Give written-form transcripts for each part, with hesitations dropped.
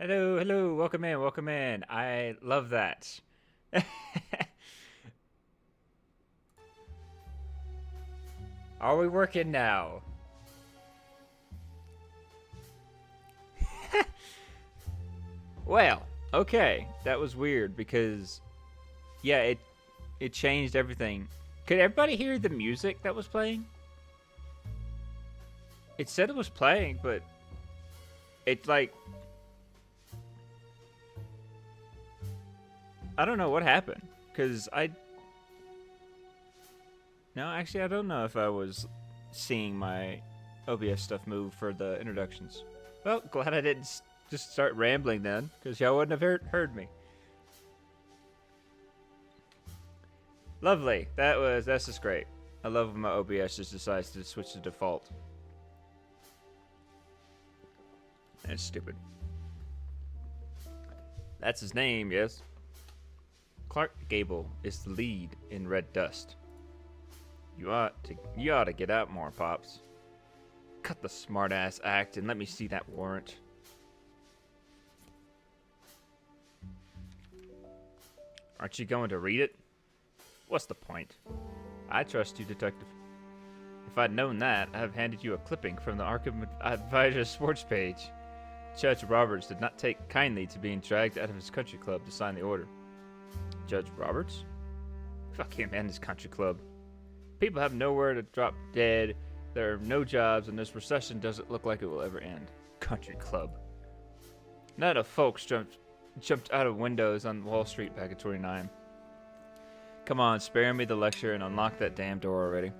Hello, hello, welcome in, welcome in. I love that. Are we working now? Well, okay, that was weird because yeah, it changed everything. Could everybody hear the music that was playing? It said it was playing, but it like I don't know what happened cuz I no, actually I don't know if I was seeing my OBS stuff move for the introductions. Well, glad I didn't just start rambling then, because y'all wouldn't have heard me. Lovely. That's just great. I love when my OBS just decides to switch to default. That's stupid. That's his name, yes. Clark Gable is the lead in Red Dust. You ought to get out more, Pops. Cut the smartass act and let me see that warrant. Aren't you going to read it? What's the point? I trust you, Detective. If I'd known that, I'd have handed you a clipping from the ARKHAM Advisor sports page. Judge Roberts did not take kindly to being dragged out of his country club to sign the order. Judge Roberts? Fuck him and his country club. People have nowhere to drop dead, there are no jobs, and this recession doesn't look like it will ever end. Country club. Not enough folks jumped out of windows on Wall Street back in 29. Come on, spare me the lecture and unlock that damn door already.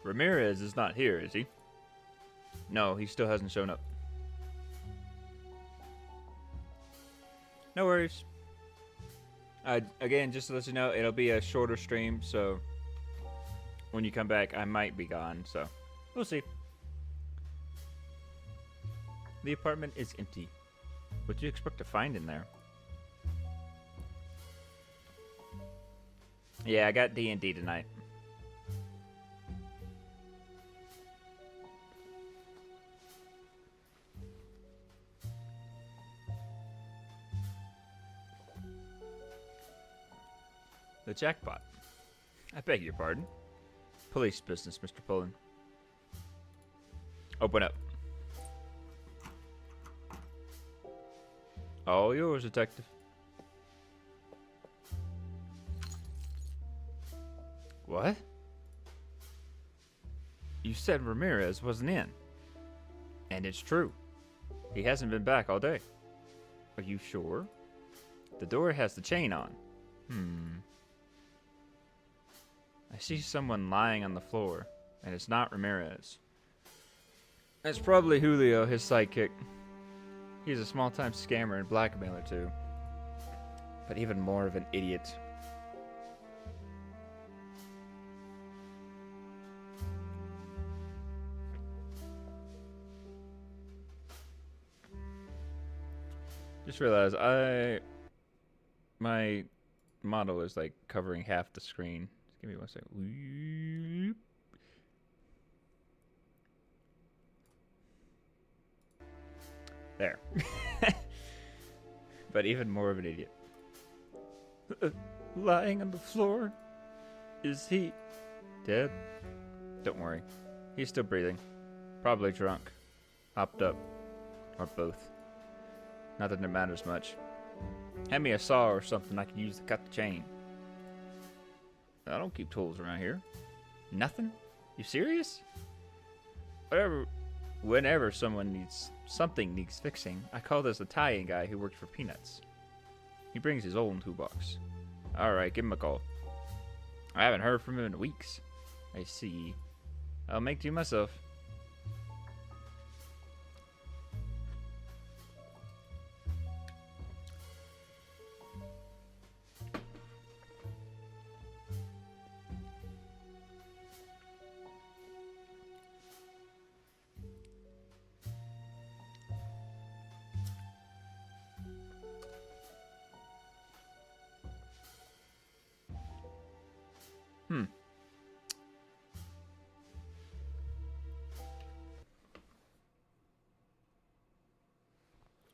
Ramirez is not here, is he? No, he still hasn't shown up. No worries. Again, just to let you know, it'll be a shorter stream, so when you come back, I might be gone, so we'll see. The apartment is empty. What do you expect to find in there? Yeah, I got D&D tonight. The jackpot. I beg your pardon. Police business, Mr. Pullen. Open up. All yours, Detective. What? You said Ramirez wasn't in. And it's true. He hasn't been back all day. Are you sure? The door has the chain on. I see someone lying on the floor, and it's not Ramirez. It's probably Julio, his sidekick. He's a small-time scammer and blackmailer, too. But even more of an idiot. Just realized my model is like covering half the screen. Just give me 1 second. There. But even more of an idiot. Lying on the floor? Is he dead? Don't worry. He's still breathing. Probably drunk. Hopped up. Or both. Not that it matters much. Hand me a saw or something I can use to cut the chain. I don't keep tools around here. Nothing? You serious? Whenever something needs fixing, I call this Italian guy who works for Peanuts. He brings his own toolbox. Alright, give him a call. I haven't heard from him in weeks. I see. I'll make do myself.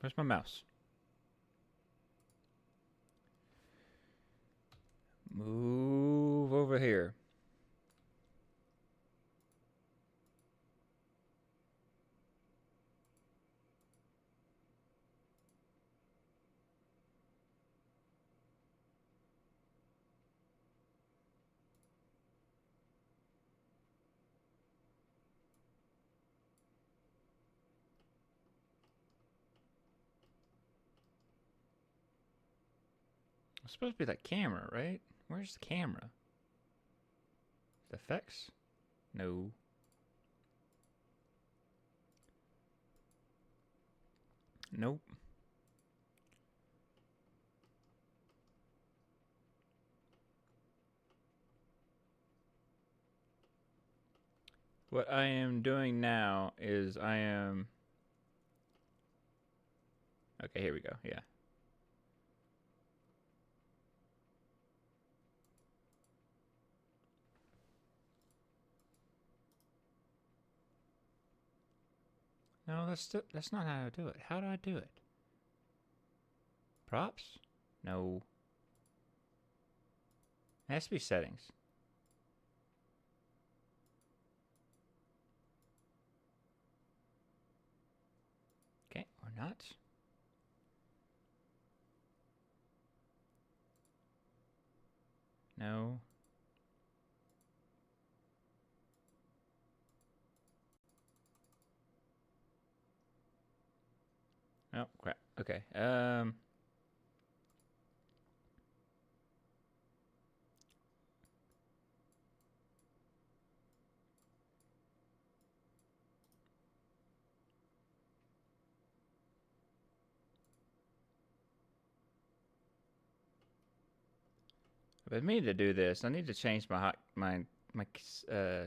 Where's my mouse? Move over here. It's supposed to be that camera, right? Where's the camera? The effects? No. Nope. What I am doing now is I am... Okay, here we go. Yeah. No, that's not how I do it. How do I do it? Props? No. It has to be settings. Okay, or not. No. Oh, crap. Okay. I've been meaning to do this. I need to change my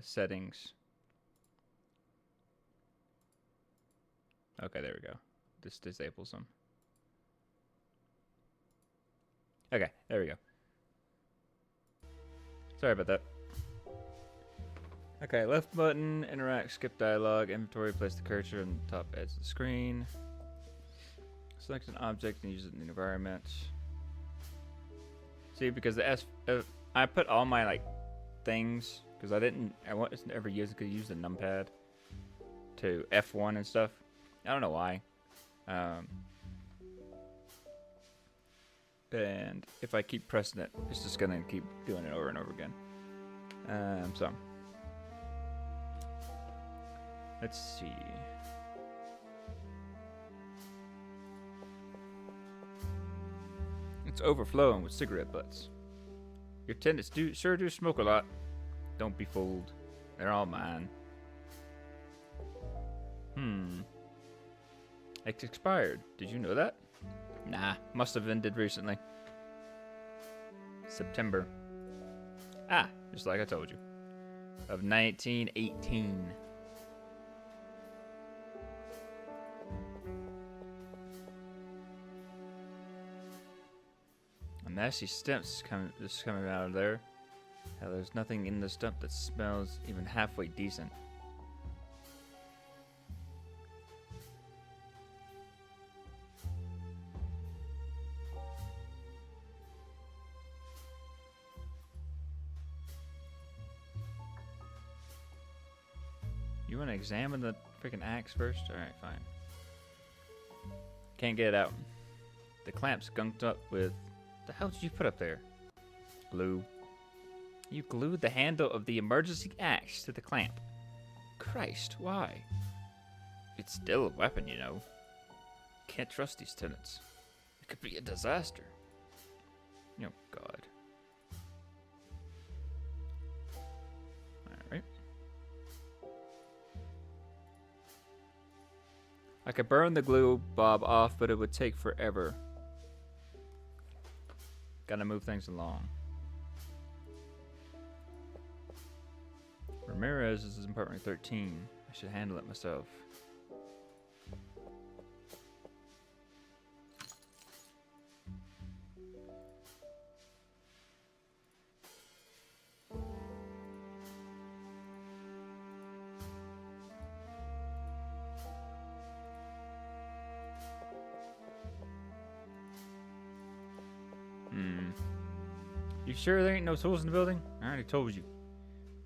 settings. Okay, there we go. This disables them. Okay, there we go. Sorry about that. Okay, left button, interact, skip dialogue, inventory, place the cursor on the top edge of the screen. Select an object and use it in the environment. See, because the I put all my like things because I wasn't ever use it because I use the numpad to F1 and stuff. I don't know why. And if I keep pressing it, it's just gonna keep doing it over and over again. So let's see. It's overflowing with cigarette butts. Your tenants sure do smoke a lot. Don't be fooled. They're all mine. It's expired. Did you know that? Nah, must have ended recently. September. Ah, just like I told you. Of 1918. A nasty stench is coming out of there. Hell, there's nothing in the stump that smells even halfway decent. You want to examine the freaking axe first? Alright, fine. Can't get it out. The clamp's gunked up with... The hell did you put up there? Glue. You glued the handle of the emergency axe to the clamp. Christ, why? It's still a weapon, you know. Can't trust these tenants. It could be a disaster. Oh, God. Alright. I could burn the glue bob off, but it would take forever. Gotta move things along. Ramirez is in apartment 13. I should handle it myself. You sure there ain't no tools in the building? I already told you.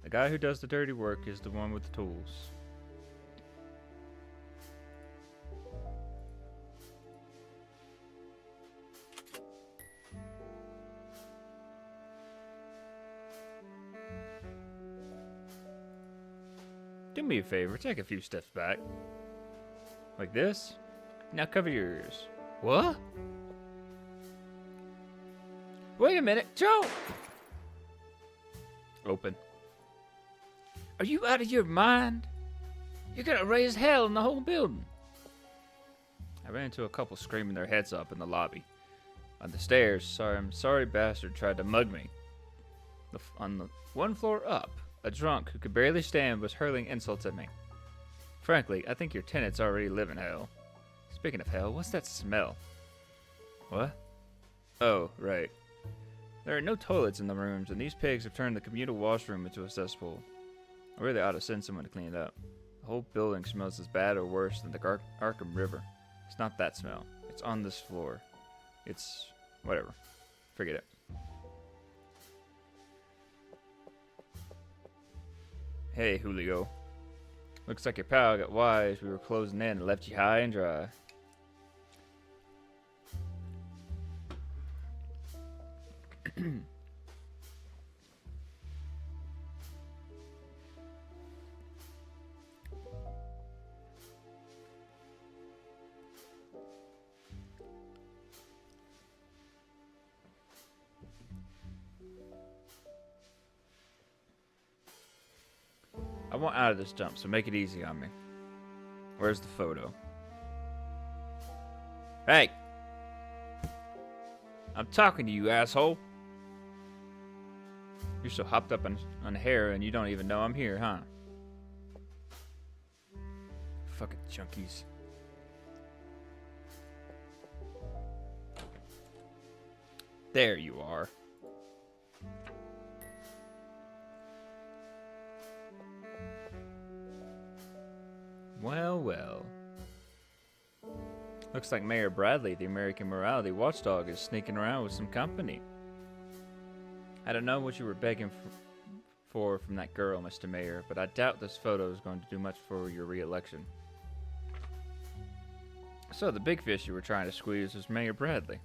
The guy who does the dirty work is the one with the tools. Do me a favor, take a few steps back. Like this? Now cover your ears. What? Wait a minute, Joe! Open. Are you out of your mind? You're gonna raise hell in the whole building. I ran into a couple screaming their heads up in the lobby. On the stairs, some sorry bastard tried to mug me. On the one floor up, a drunk who could barely stand was hurling insults at me. Frankly, I think your tenants already live in hell. Speaking of hell, what's that smell? What? Oh, right. There are no toilets in the rooms, and these pigs have turned the communal washroom into a cesspool. I really ought to send someone to clean it up. The whole building smells as bad or worse than the ARKHAM River. It's not that smell. It's on this floor. It's... whatever. Forget it. Hey, Julio. Looks like your pal got wise. We were closing in and left you high and dry. I want out of this dump, so make it easy on me. Where's the photo? Hey! I'm talking to you, asshole! You're so hopped up on hair and you don't even know I'm here, huh? Fucking junkies. There you are. Well, well. Looks like Mayor Bradley, the American morality watchdog, is sneaking around with some company. I don't know what you were begging for from that girl, Mr. Mayor, but I doubt this photo is going to do much for your re-election. So the big fish you were trying to squeeze was Mayor Bradley.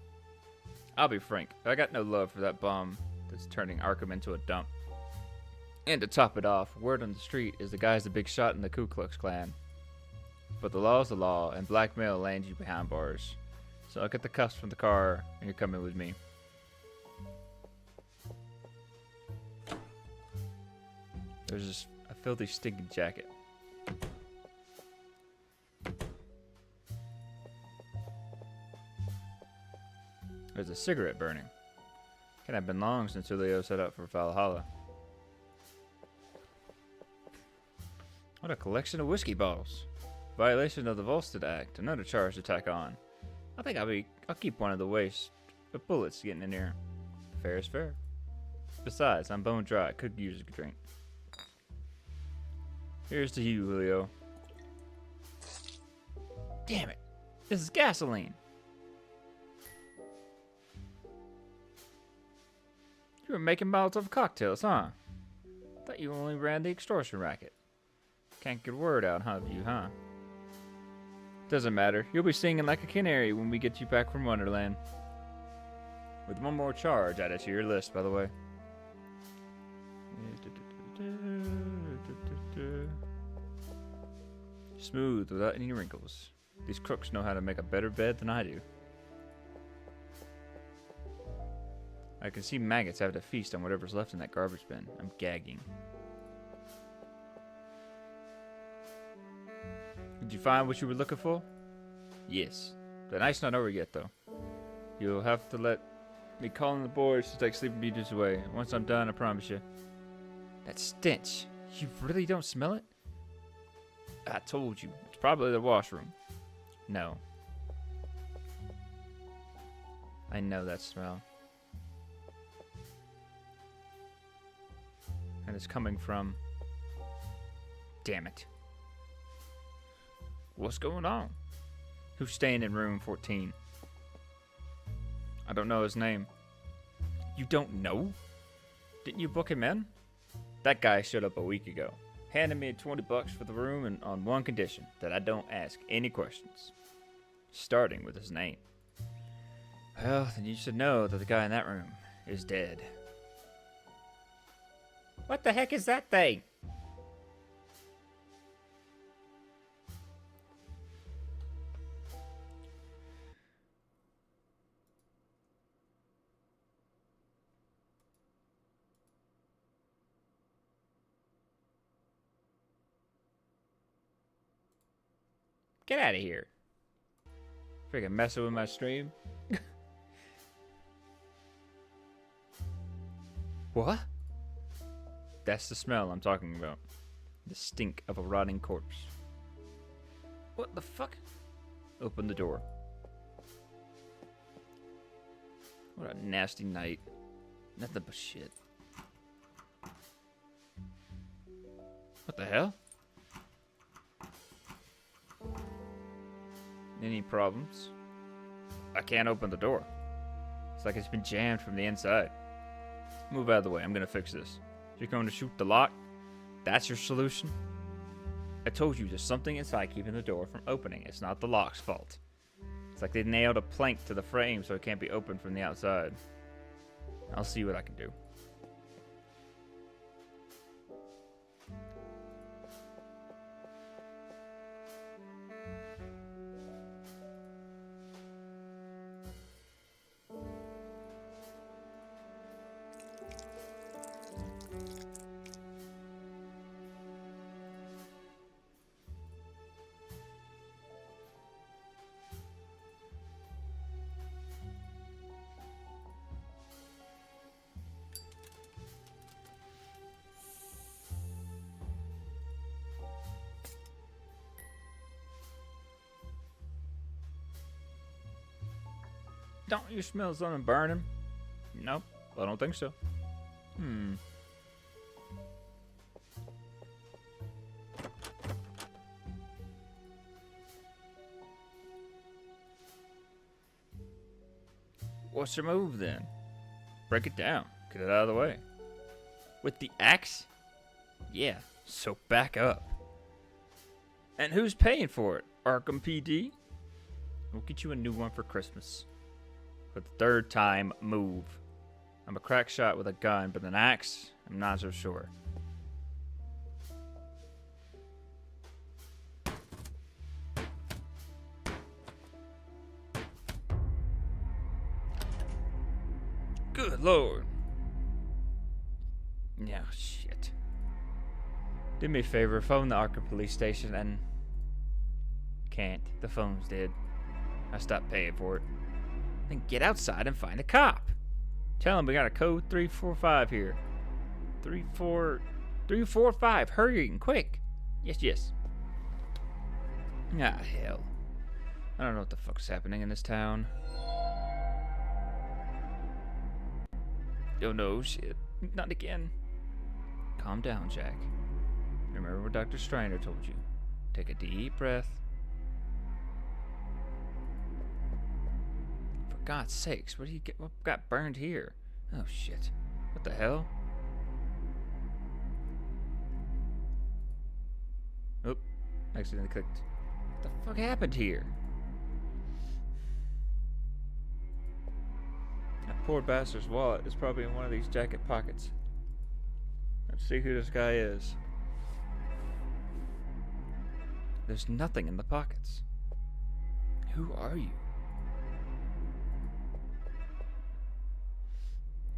I'll be frank, I got no love for that bum that's turning ARKHAM into a dump. And to top it off, word on the street is the guy's the big shot in the Ku Klux Klan. But the law's the law, and blackmail lands you behind bars. So I'll get the cuffs from the car, and you're coming with me. There's just a filthy, stinking jacket. There's a cigarette burning. Can't have been long since Julio set up for Valhalla. What a collection of whiskey bottles. Violation of the Volstead Act. Another charge to tack on. I think I'll keep one of the waste. But bullets getting in here. Fair is fair. Besides, I'm bone dry. Could use a drink. Here's to you, Julio. Damn it. This is gasoline. You were making Molotov cocktails, huh? Thought you only ran the extortion racket. Can't get word out of you, huh? Doesn't matter. You'll be singing like a canary when we get you back from Wonderland. With one more charge added to your list, by the way. Smooth, without any wrinkles. These crooks know how to make a better bed than I do. I can see maggots having to feast on whatever's left in that garbage bin. I'm gagging. Did you find what you were looking for? Yes. The night's not over yet, though. You'll have to let me call in the boys to take Sleeping Beauties away. Once I'm done, I promise you. That stench. You really don't smell it? I told you. It's probably the washroom. No. I know that smell. And it's coming from... Damn it. What's going on? Who's staying in room 14? I don't know his name. You don't know? Didn't you book him in? That guy showed up a week ago. Handed me $20 for the room and on one condition, that I don't ask any questions. Starting with his name. Well, then you should know that the guy in that room is dead. What the heck is that thing? Get out of here. Freaking messing with my stream. What? That's the smell I'm talking about. The stink of a rotting corpse. What the fuck? Open the door. What a nasty night. Nothing but shit. What the hell? Any problems? I can't open the door. It's like it's been jammed from the inside. Move out of the way. I'm gonna fix this. You're going to shoot the lock? That's your solution? I told you there's something inside keeping the door from opening. It's not the lock's fault. It's like they nailed a plank to the frame so it can't be opened from the outside. I'll see what I can do. Don't you smell something burning? Nope, I don't think so. What's your move then? Break it down. Get it out of the way. With the axe? Yeah, so back up. And who's paying for it? Arkham PD? We'll get you a new one for Christmas. For the third time, move. I'm a crack shot with a gun, but an axe, I'm not so sure. Good lord. Yeah, shit. Do me a favor, phone the Arkham police station and... Can't. The phone's dead. I stopped paying for it. Then get outside and find a cop. Tell him we got a code 345 here. 345. Hurry and quick. Yes. Ah, hell. I don't know what the fuck's happening in this town. Oh no, shit. Not again. Calm down, Jack. Remember what Dr. Strider told you. Take a deep breath. For God's sakes, what got burned here? Oh shit. What the hell? Oop. Accidentally clicked. What the fuck happened here? That poor bastard's wallet is probably in one of these jacket pockets. Let's see who this guy is. There's nothing in the pockets. Who are you?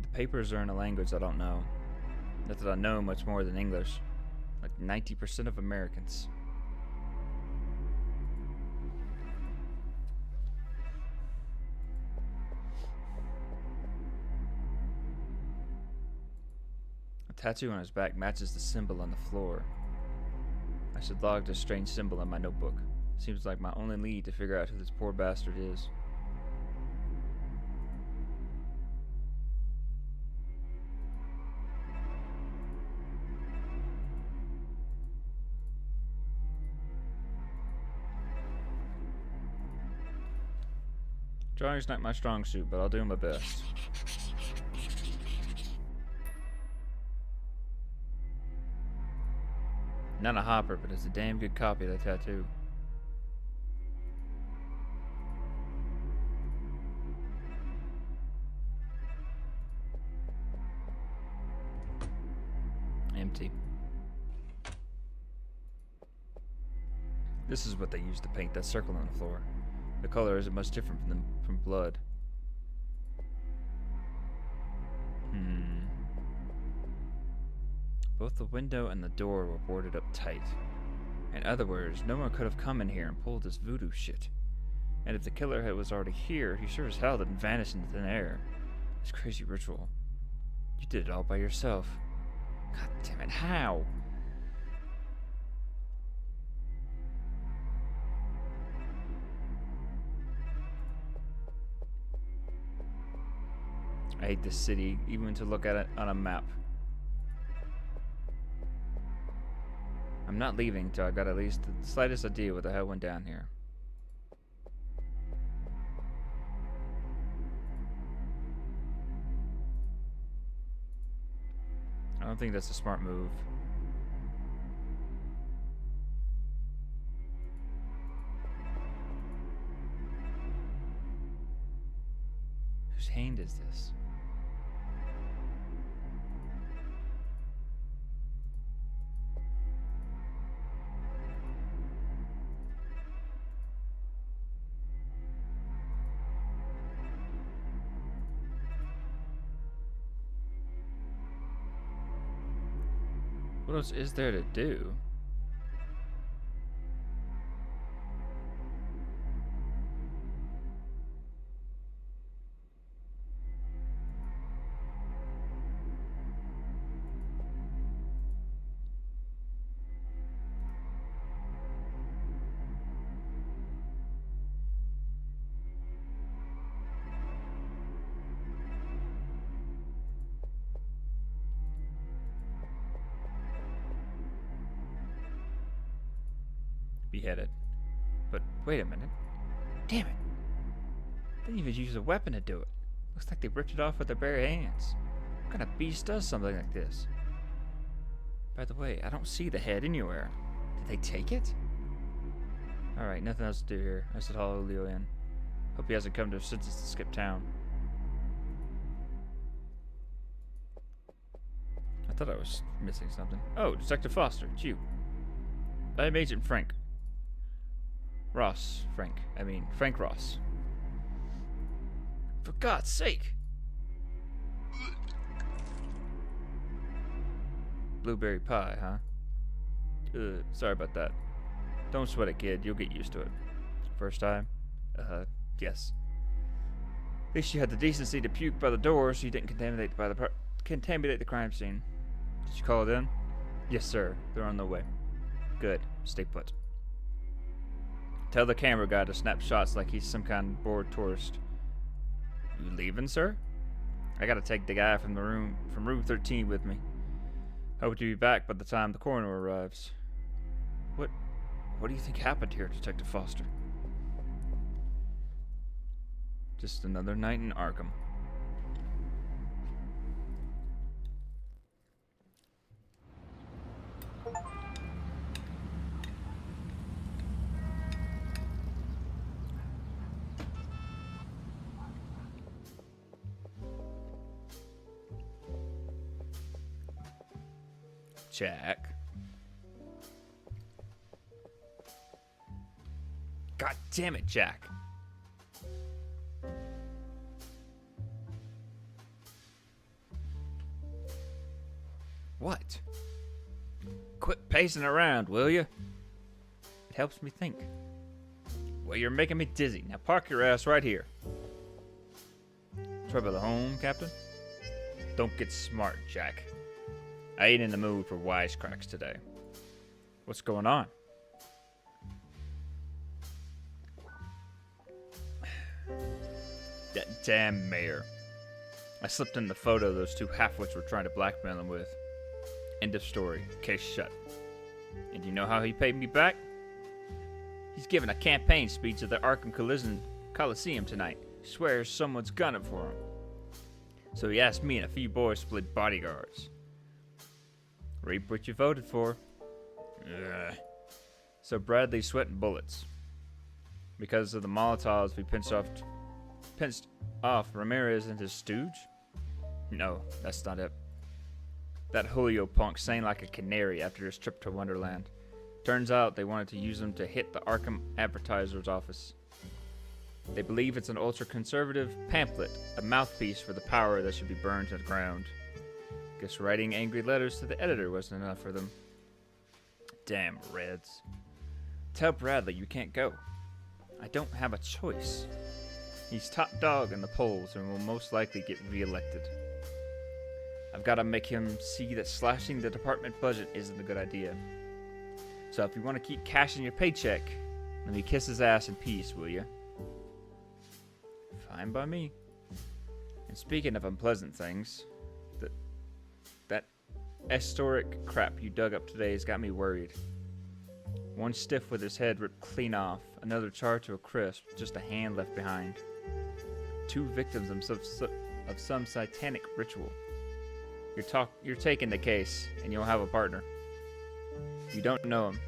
The papers are in a language I don't know. Not that I know much more than English. Like 90% of Americans. A tattoo on his back matches the symbol on the floor. I should log this strange symbol in my notebook. Seems like my only lead to figure out who this poor bastard is. Drawing's not my strong suit, but I'll do my best. Not a hopper, but it's a damn good copy of the tattoo. Empty. This is what they used to paint that circle on the floor. The color isn't much different from blood. Both the window and the door were boarded up tight. In other words, no one could have come in here and pulled this voodoo shit. And if the killer was already here, he sure as hell didn't vanish into thin air. This crazy ritual. You did it all by yourself. God damn it, how? I hate this city, even to look at it on a map. I'm not leaving until I got at least the slightest idea what the hell went down here. I don't think that's a smart move. Whose hand is this? What else is there to do? Beheaded. But wait a minute. Damn it. They didn't even use a weapon to do it. Looks like they ripped it off with their bare hands. What kind of beast does something like this? By the way, I don't see the head anywhere. Did they take it? Alright, nothing else to do here. I said hello, Leo in. Hope he hasn't come to his senses to skip town. I thought I was missing something. Oh, Detective Foster, it's you. I'm Agent Frank. Frank Ross. For God's sake! Blueberry pie, huh? Sorry about that. Don't sweat it, kid. You'll get used to it. First time? Yes. At least you had the decency to puke by the door so you didn't contaminate the crime scene. Did you call it in? Yes, sir. They're on their way. Good. Stay put. Tell the camera guy to snap shots like he's some kind of bored tourist. You leaving, sir? I gotta take the guy from room 13 with me. Hope to be back by the time the coroner arrives. What do you think happened here, Detective Foster? Just another night in Arkham. Jack. God damn it, Jack. What? Quit pacing around, will you? It helps me think. Well, you're making me dizzy. Now park your ass right here. Trouble at home, Captain? Don't get smart, Jack. I ain't in the mood for wisecracks today. What's going on? That damn mayor. I slipped in the photo those two halfwits were trying to blackmail him with. End of story. Case shut. And you know how he paid me back? He's giving a campaign speech at the Arkham Coliseum tonight. Swears someone's gunning for him. So he asked me and a few boys to split bodyguards. Reap what you voted for. Ugh. So Bradley's sweating bullets. Because of the Molotovs we pinched off Ramirez and his stooge? No, that's not it. That Julio punk sang like a canary after his trip to Wonderland. Turns out they wanted to use him to hit the ARKHAM advertiser's office. They believe it's an ultra-conservative pamphlet, a mouthpiece for the power that should be burned to the ground. Guess writing angry letters to the editor wasn't enough for them. Damn Reds. Tell Bradley you can't go. I don't have a choice. He's top dog in the polls and will most likely get re-elected. I've got to make him see that slashing the department budget isn't a good idea. So if you want to keep cashing your paycheck, let me kiss his ass in peace, will you? Fine by me. And speaking of unpleasant things, that historic crap you dug up today has got me worried. One stiff with his head ripped clean off, another charred to a crisp, just a hand left behind. 2 victims of some satanic ritual. You're taking the case, and you'll have a partner. You don't know him.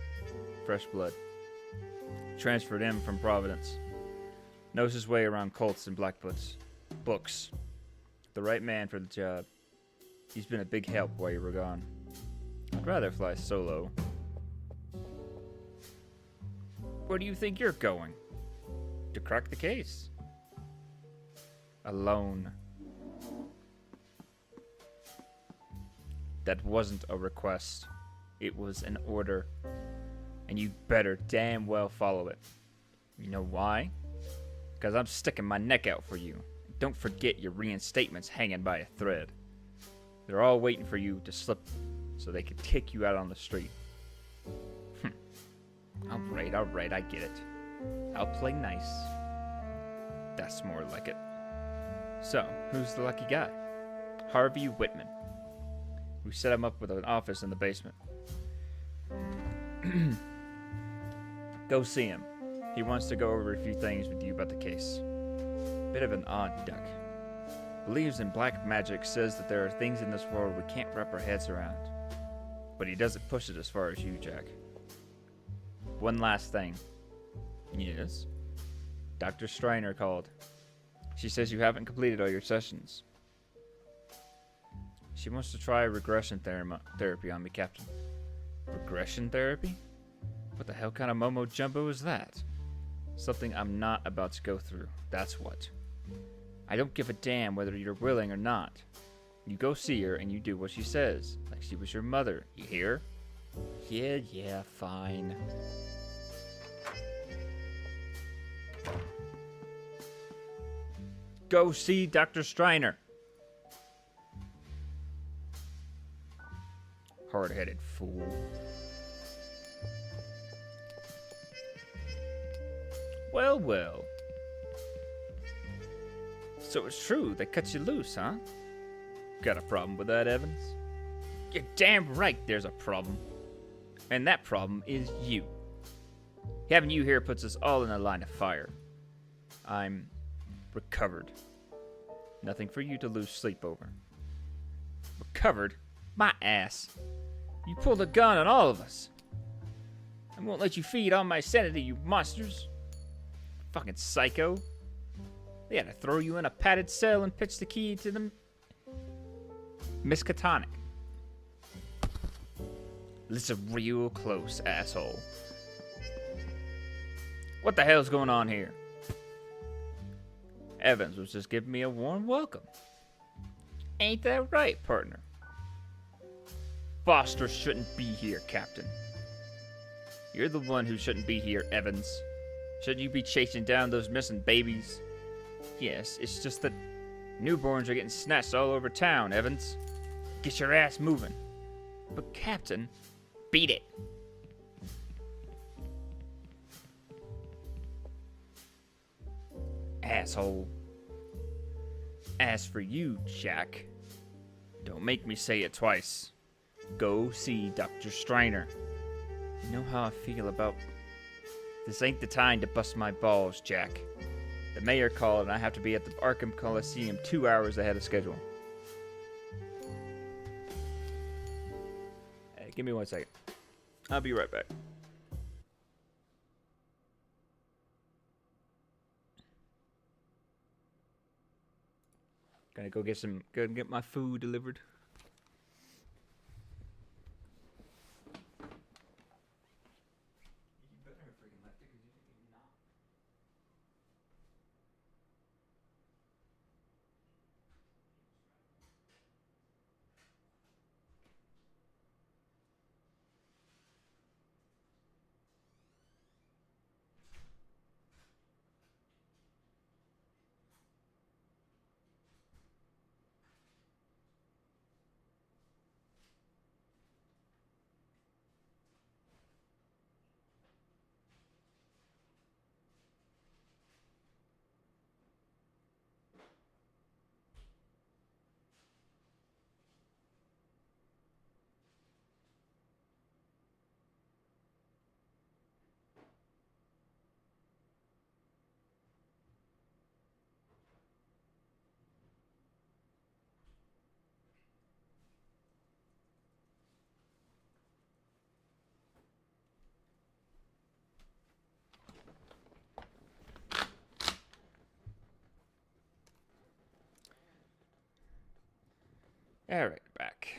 Fresh blood. Transferred him from Providence. Knows his way around cults and blackbooks. Books. The right man for the job. He's been a big help while you were gone. I'd rather fly solo. Where do you think you're going? To crack the case. Alone. That wasn't a request. It was an order. And you better damn well follow it. You know why? Because I'm sticking my neck out for you. Don't forget your reinstatement's hanging by a thread. They're all waiting for you to slip so they can kick you out on the street. Alright, I get it. I'll play nice. That's more like it. So, who's the lucky guy? Harvey Whitman. We set him up with an office in the basement. Go see him. He wants to go over a few things with you about the case. Bit of an odd duck. Believes in black magic, says that there are things in this world we can't wrap our heads around. But he doesn't push it as far as you, Jack. One last thing. Yes. Dr. Striner called. She says you haven't completed all your sessions. She wants to try regression therapy on me, Captain. Regression therapy? What the hell kind of Momo Jumbo is that? Something I'm not about to go through, that's what. I don't give a damn whether you're willing or not. You go see her and you do what she says, like she was your mother, you hear? Yeah, fine. Go see Dr. Striner. Hard-headed fool. Well. So it's true, they cut you loose, huh? Got a problem with that, Evans? You're damn right there's a problem. And that problem is you. Having you here puts us all in a line of fire. I'm recovered. Nothing for you to lose sleep over. Recovered? My ass. You pulled a gun on all of us. I won't let you feed on my sanity, you monsters. Fucking psycho. They had to throw you in a padded cell and pitch the key to the Miskatonic. Listen real close, asshole. What the hell's going on here? Evans was just giving me a warm welcome. Ain't that right, partner? Foster shouldn't be here, Captain. You're the one who shouldn't be here, Evans. Shouldn't you be chasing down those missing babies? Yes, it's just that newborns are getting snatched all over town, Evans. Get your ass moving. But Captain, beat it. Asshole. As for you, Jack, don't make me say it twice. Go see Dr. Striner. You know how I feel about... This ain't the time to bust my balls, Jack. The mayor called and I have to be at the ARKHAM Coliseum 2 hours ahead of schedule. Hey, give me 1 second. I'll be right back. Gonna go get my food delivered. Alright, back.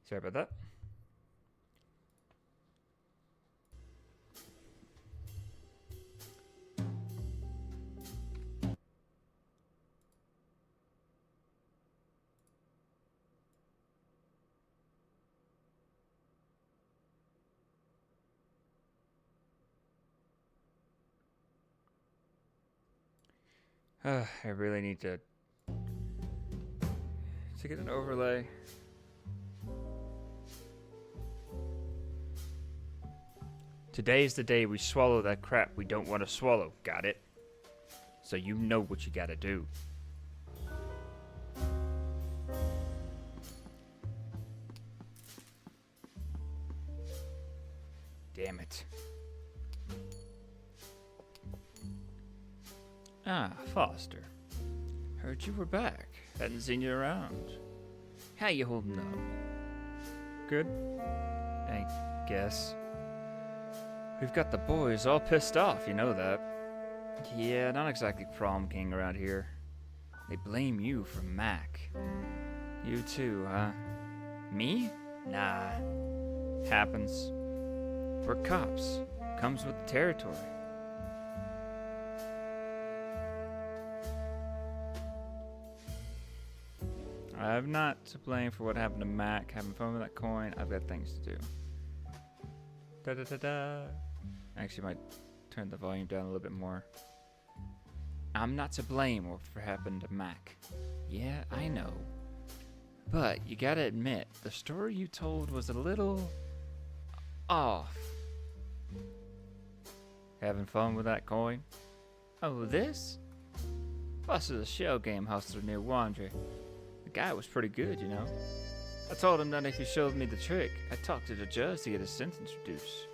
Sorry about that. I really need to get an overlay. Today's the day we swallow that crap we don't want to swallow, got it? So you know what you gotta do. Damn it. Ah, Foster. Heard you were back. Hadn't seen you around. How you holding up? Good? I guess. We've got the boys all pissed off, you know that. Yeah, not exactly prom king around here. They blame you for Mac. You too, huh? Me? Nah. Happens. We're cops. Comes with the territory. I'm not to blame for what happened to Mac. Having fun with that coin. I've got things to do. Da da da da. Actually, might turn the volume down a little bit more. I'm not to blame for what happened to Mac. Yeah, I know. But you gotta admit, the story you told was a little off. Having fun with that coin? Oh, this? Boss is a shell game hustler near Wandre. The guy was pretty good, you know. I told him that if he showed me the trick, I'd talk to the judge to get his sentence reduced.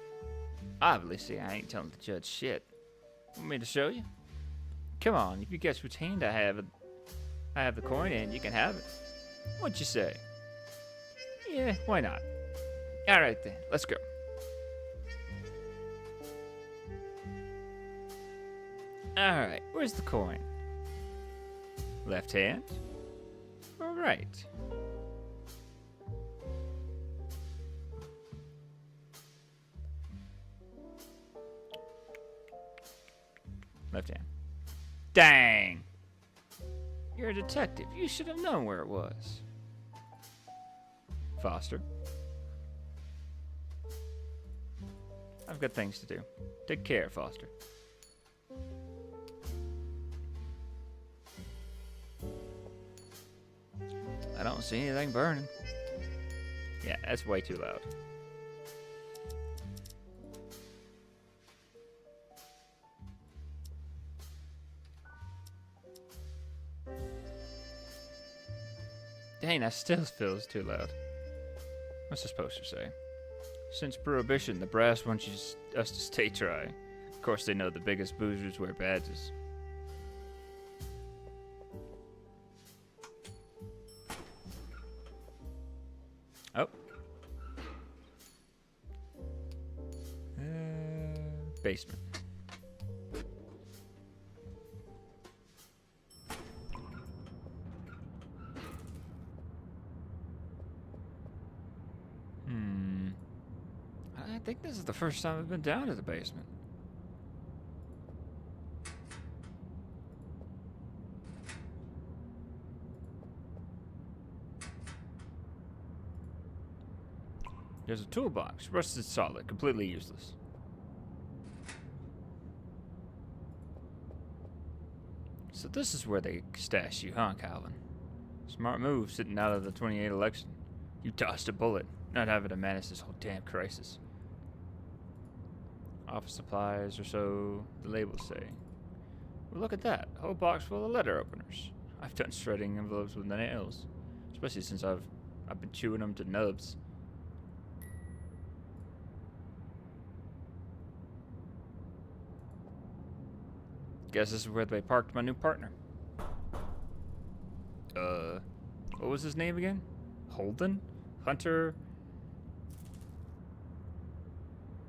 Obviously, I ain't telling the judge shit. Want me to show you? Come on, if you guess which hand I have the coin in, you can have it. What'd you say? Yeah, why not? Alright then, let's go. Alright, where's the coin? Left hand? Or right? Left hand. Dang! You're a detective. You should have known where it was. Foster. I've got things to do. Take care, Foster. I don't see anything burning. Yeah, that's way too loud. Dang, that still feels too loud. What's this poster say? Since Prohibition, the brass wants us to stay dry. Of course, they know the biggest boozers wear badges. Oh. Basement. I think this is the first time I've been down to the basement. There's a toolbox, rusted solid, completely useless. So this is where they stash you, huh, Calvin? Smart move, sitting out of the 28 election. You tossed a bullet, not having to manage this whole damn crisis. Office supplies or so, the labels say. Well, look at that, a whole box full of letter openers. I've done shredding envelopes with the nails, especially since I've been chewing them to nubs. Guess this is where they parked my new partner. What was his name again? Holden? Hunter?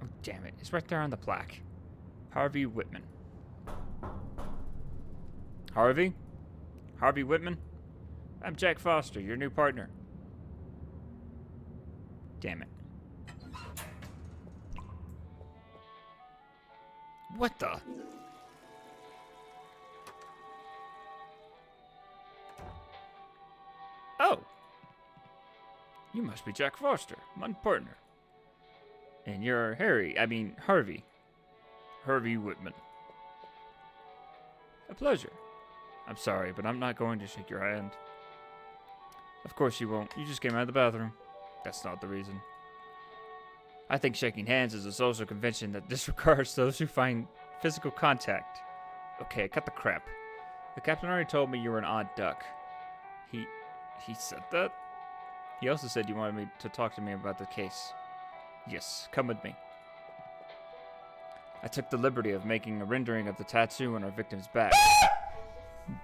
Oh, damn it. It's right there on the plaque. Harvey Whitman. Harvey? Harvey Whitman? I'm Jack Foster, your new partner. Damn it. What the? Oh! You must be Jack Foster, my partner. And you're Harvey. Harvey Whitman. A pleasure. I'm sorry, but I'm not going to shake your hand. Of course you won't. You just came out of the bathroom. That's not the reason. I think shaking hands is a social convention that disregards those who find physical contact. Okay, cut the crap. The captain already told me you were an odd duck. He said that? He also said you wanted me to talk to me about the case. Yes, come with me. I took the liberty of making a rendering of the tattoo on our victim's back.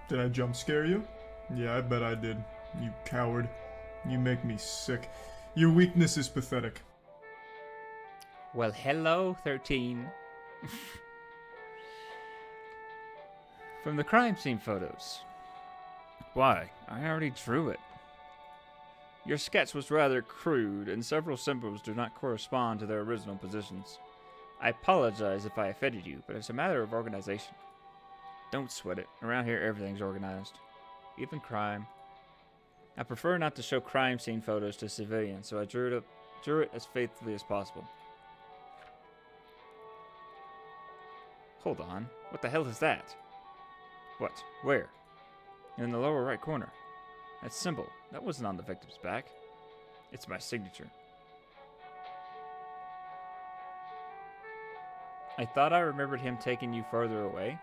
Did I jump scare you? Yeah, I bet I did. You coward. You make me sick. Your weakness is pathetic. Well, hello, 13. From the crime scene photos. Why? I already drew it. Your sketch was rather crude, and several symbols do not correspond to their original positions. I apologize if I offended you, but it's a matter of organization. Don't sweat it. Around here, everything's organized. Even crime. I prefer not to show crime scene photos to civilians, so I drew it as faithfully as possible. Hold on. What the hell is that? What? Where? In the lower right corner. That symbol. That wasn't on the victim's back. It's my signature. I thought I remembered him taking you further away.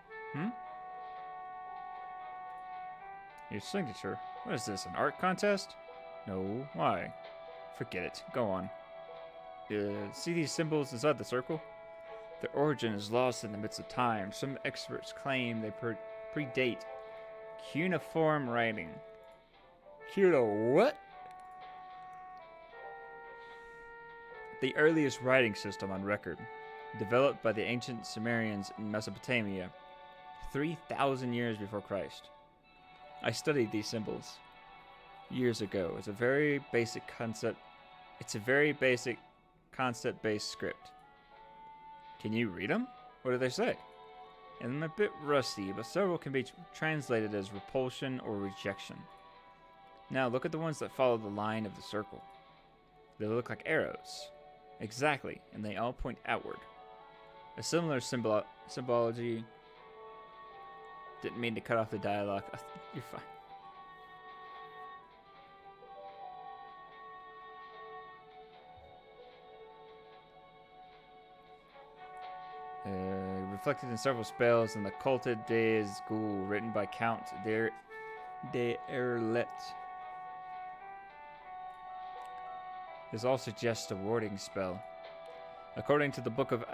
Your signature? What is this, an art contest? No, why? Forget it. Go on. See these symbols inside the circle? Their origin is lost in the midst of time. Some experts claim they predate cuneiform writing. What? The earliest writing system on record, developed by the ancient Sumerians in Mesopotamia, 3,000 years before Christ. I studied these symbols years ago. It's a very basic concept-based script. Can you read them? What do they say? And I'm a bit rusty, but several can be translated as repulsion or rejection. Now look at the ones that follow the line of the circle. They look like arrows. Exactly, and they all point outward. A similar symbology. Didn't mean to cut off the dialogue. You're fine. Reflected in several spells in the Cultes des Gaules, written by Count de Erlet. This all suggests a warding spell. According to the Book of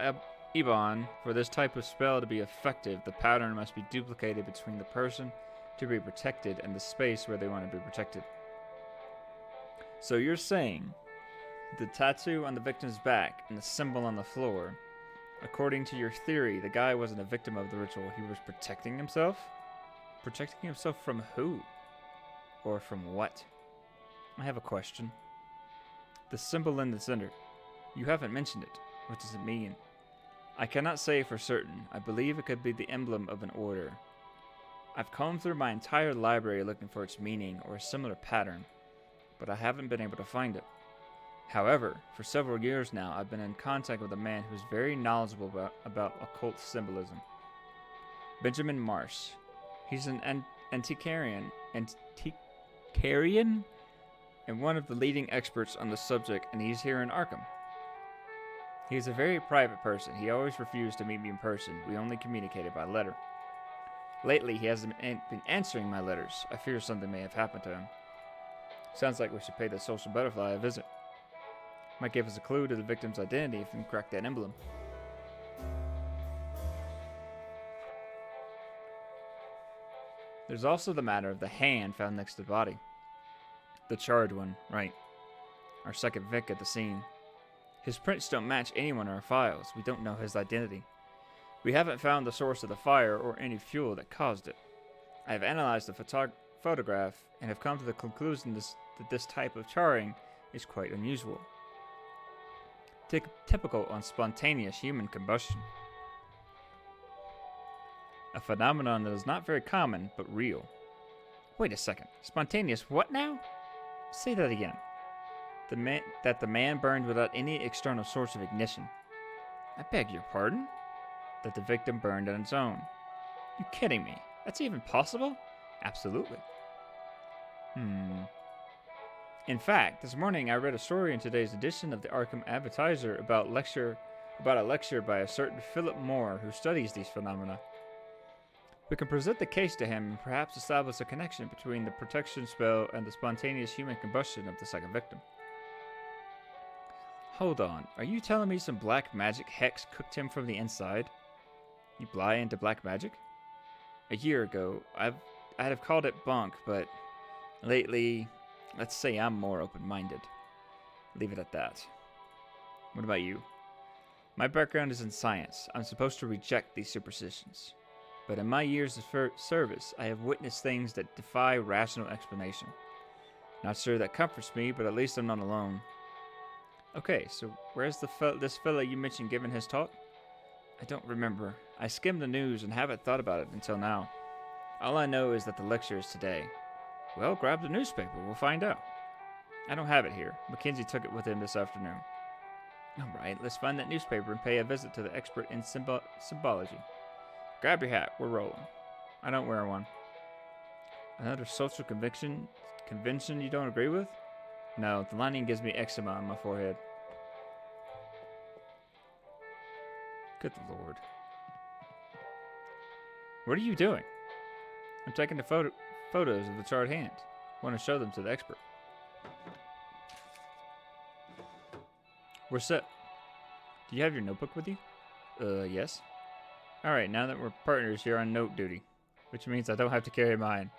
Ebon, for this type of spell to be effective, the pattern must be duplicated between the person to be protected and the space where they want to be protected. So you're saying the tattoo on the victim's back and the symbol on the floor, according to your theory, the guy wasn't a victim of the ritual. He was protecting himself? Protecting himself from who? Or from what? I have a question. The symbol in the center. You haven't mentioned it. What does it mean? I cannot say for certain. I believe it could be the emblem of an order. I've combed through my entire library looking for its meaning or a similar pattern, but I haven't been able to find it. However, for several years now, I've been in contact with a man who's very knowledgeable about occult symbolism. Benjamin Marsh. He's an antiquarian and one of the leading experts on the subject, and he's here in Arkham. He's a very private person. He always refused to meet me in person. We only communicated by letter. Lately, he hasn't been answering my letters. I fear something may have happened to him. Sounds like we should pay the social butterfly a visit. Might give us a clue to the victim's identity if we can crack that emblem. There's also the matter of the hand found next to the body. The charred one, right. Our second Vic at the scene. His prints don't match anyone in our files. We don't know his identity. We haven't found the source of the fire or any fuel that caused it. I have analyzed the photograph and have come to the conclusion that this type of charring is quite unusual. Typical on spontaneous human combustion. A phenomenon that is not very common, but real. Wait a second. Spontaneous what now? Say that again. That the man burned without any external source of ignition. I beg your pardon? That the victim burned on its own. You kidding me? That's even possible? Absolutely. In fact, this morning I read a story in today's edition of the Arkham Advertiser about a lecture by a certain Philip Moore who studies these phenomena. We can present the case to him and perhaps establish a connection between the protection spell and the spontaneous human combustion of the second victim. Hold on, are you telling me some black magic hex cooked him from the inside? You buy into black magic? A year ago, I'd have called it bunk, but lately, let's say I'm more open-minded. Leave it at that. What about you? My background is in science. I'm supposed to reject these superstitions. But in my years of service, I have witnessed things that defy rational explanation. Not sure that comforts me, but at least I'm not alone. Okay, so where's this fella you mentioned giving his talk? I don't remember. I skimmed the news and haven't thought about it until now. All I know is that the lecture is today. Well, grab the newspaper. We'll find out. I don't have it here. Mackenzie took it with him this afternoon. All right, let's find that newspaper and pay a visit to the expert in symbology. Grab your hat. We're rolling. I don't wear one. Another social convention you don't agree with? No, the lining gives me eczema on my forehead. Good Lord. What are you doing? I'm taking the photos of the charred hand. I want to show them to the expert. We're set. Do you have your notebook with you? Yes. Alright, now that we're partners, you're on note duty, which means I don't have to carry mine.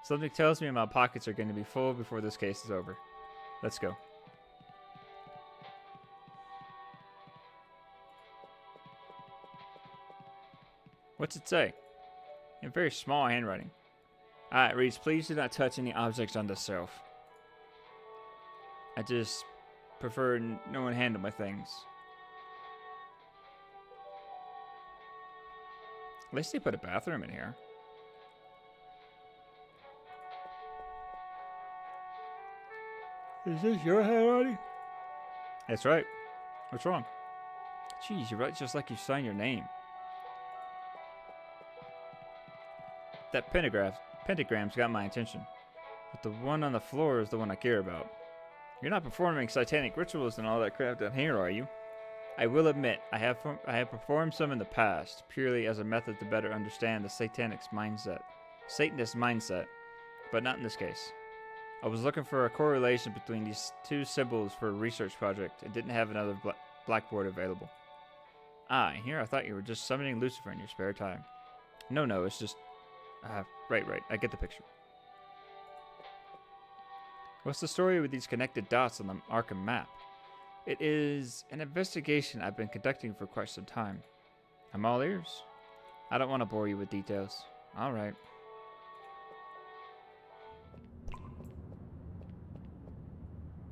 Something tells me my pockets are going to be full before this case is over. Let's go. What's it say? In very small handwriting. It reads, please do not touch any objects on this shelf. I just prefer no one handle my things. At least they put a bathroom in here. Is this your handwriting? That's right. What's wrong? Jeez, you write just like you sign your name. That pentagram's got my attention. But the one on the floor is the one I care about. You're not performing satanic rituals and all that crap down here, are you? I will admit, I have performed some in the past, purely as a method to better understand the Satanist mindset, but not in this case. I was looking for a correlation between these two symbols for a research project and didn't have another blackboard available. Ah, and here I thought you were just summoning Lucifer in your spare time. No, it's just... right, I get the picture. What's the story with these connected dots on the ARKHAM map? It is an investigation I've been conducting for quite some time. I'm all ears. I don't want to bore you with details. Alright.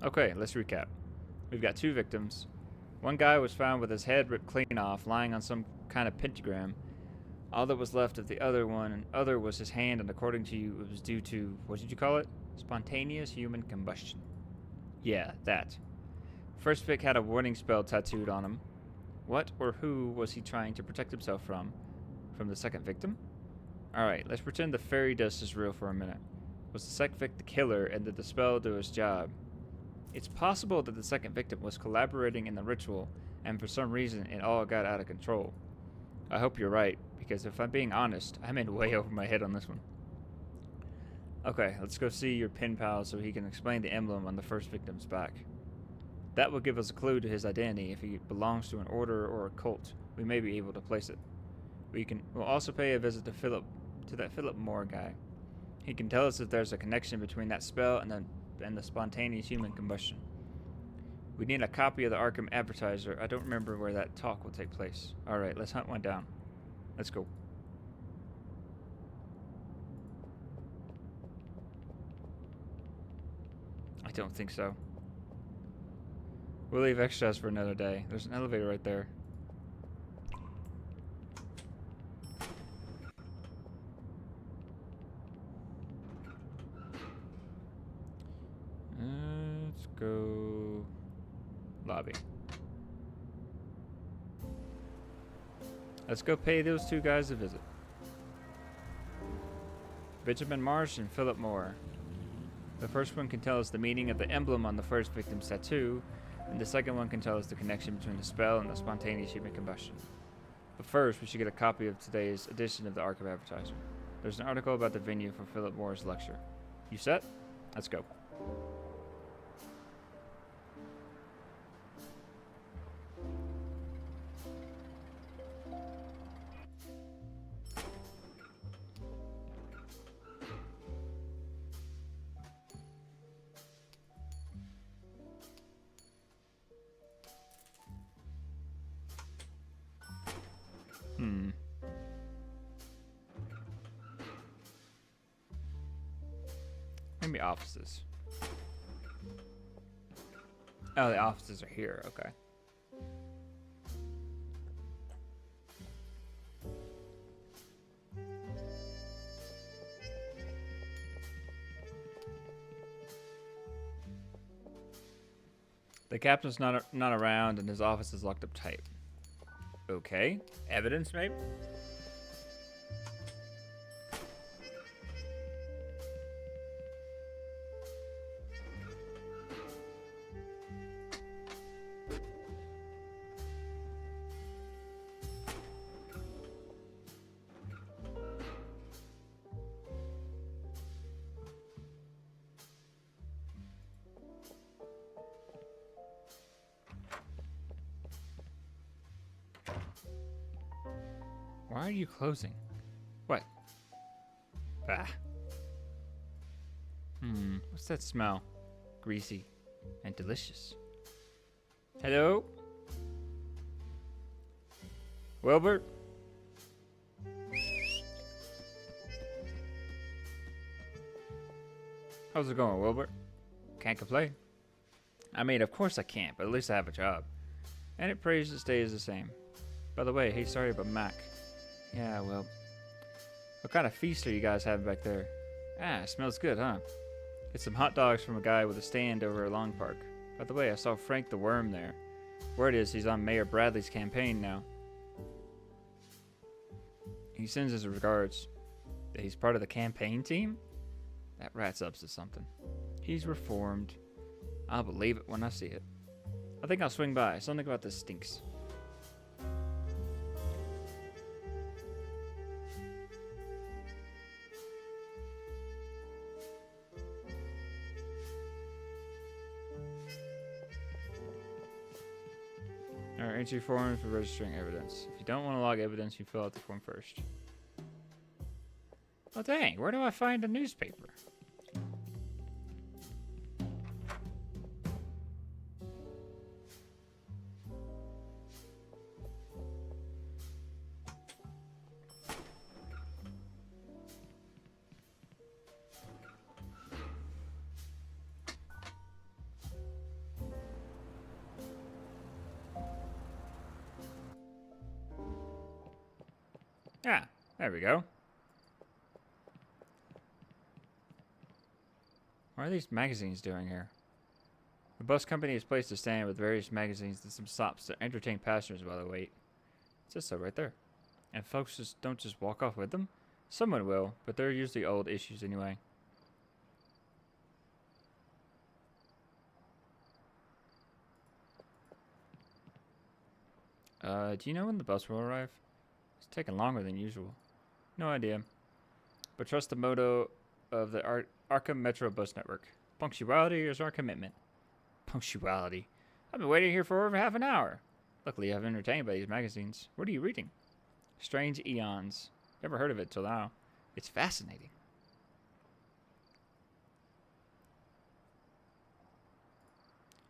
Okay, let's recap. We've got 2 victims. One guy was found with his head ripped clean off, lying on some kind of pentagram. All that was left of the other was his hand, and according to you, it was due to, what did you call it? Spontaneous human combustion. Yeah, that. First Vic had a warning spell tattooed on him. What or who was he trying to protect himself from? From the second victim? Alright, let's pretend the fairy dust is real for a minute. Was the second Vic the killer, and did the spell do its job? It's possible that the second victim was collaborating in the ritual, and for some reason it all got out of control. I hope you're right, because if I'm being honest, I'm in way over my head on this one. Okay, let's go see your pen pal so he can explain the emblem on the first victim's back. That will give us a clue to his identity. If he belongs to an order or a cult, we may be able to place it. We'll also pay a visit to that Philip Moore guy. He can tell us if there's a connection between that spell and the spontaneous human combustion. We need a copy of the ARKHAM advertiser. I don't remember where that talk will take place. Alright, let's hunt one down. Let's go. I don't think so. We'll leave extras for another day. There's an elevator right there. Let's go... lobby. Let's go pay those 2 guys a visit. Benjamin Marsh and Philip Moore. The first one can tell us the meaning of the emblem on the first victim's tattoo, and the second one can tell us the connection between the spell and the spontaneous human combustion. But first, we should get a copy of today's edition of the ARKHAM Advertiser. There's an article about the venue for Philip Moore's lecture. You set? Let's go. Maybe offices. Oh, the offices are here. Okay. The captain's not around, and his office is locked up tight. Okay. Evidence, maybe? Why are you closing? What? Bah. What's that smell? Greasy and delicious. Hello? Wilbur? How's it going, Wilbur? Can't complain. I mean, of course I can't, but at least I have a job. And it prays to stay the same. By the way, hey, sorry about Mac. Yeah, well, what kind of feast are you guys having back there? Ah, it smells good, huh? It's some hot dogs from a guy with a stand over at Long Park. By the way, I saw Frank the Worm there. Word is he's on Mayor Bradley's campaign now. He sends his regards. He's part of the campaign team? That rat's up to something. He's reformed. I'll believe it when I see it. I think I'll swing by. Something about this stinks. There are entry forms for registering evidence. If you don't want to log evidence, you fill out the form first. Oh dang, where do I find a newspaper? Ah, there we go. What are these magazines doing here? The bus company has placed a stand with various magazines and some stops to entertain passengers while they wait. It says so right there. And folks don't just walk off with them. Someone will, but they're usually old issues anyway. Do you know when the bus will arrive? It's taking longer than usual. No idea. But trust the motto of the ARKHAM Metro Bus Network. Punctuality is our commitment. Punctuality? I've been waiting here for over half an hour. Luckily, I've been entertained by these magazines. What are you reading? Strange Eons. Never heard of it till now. It's fascinating.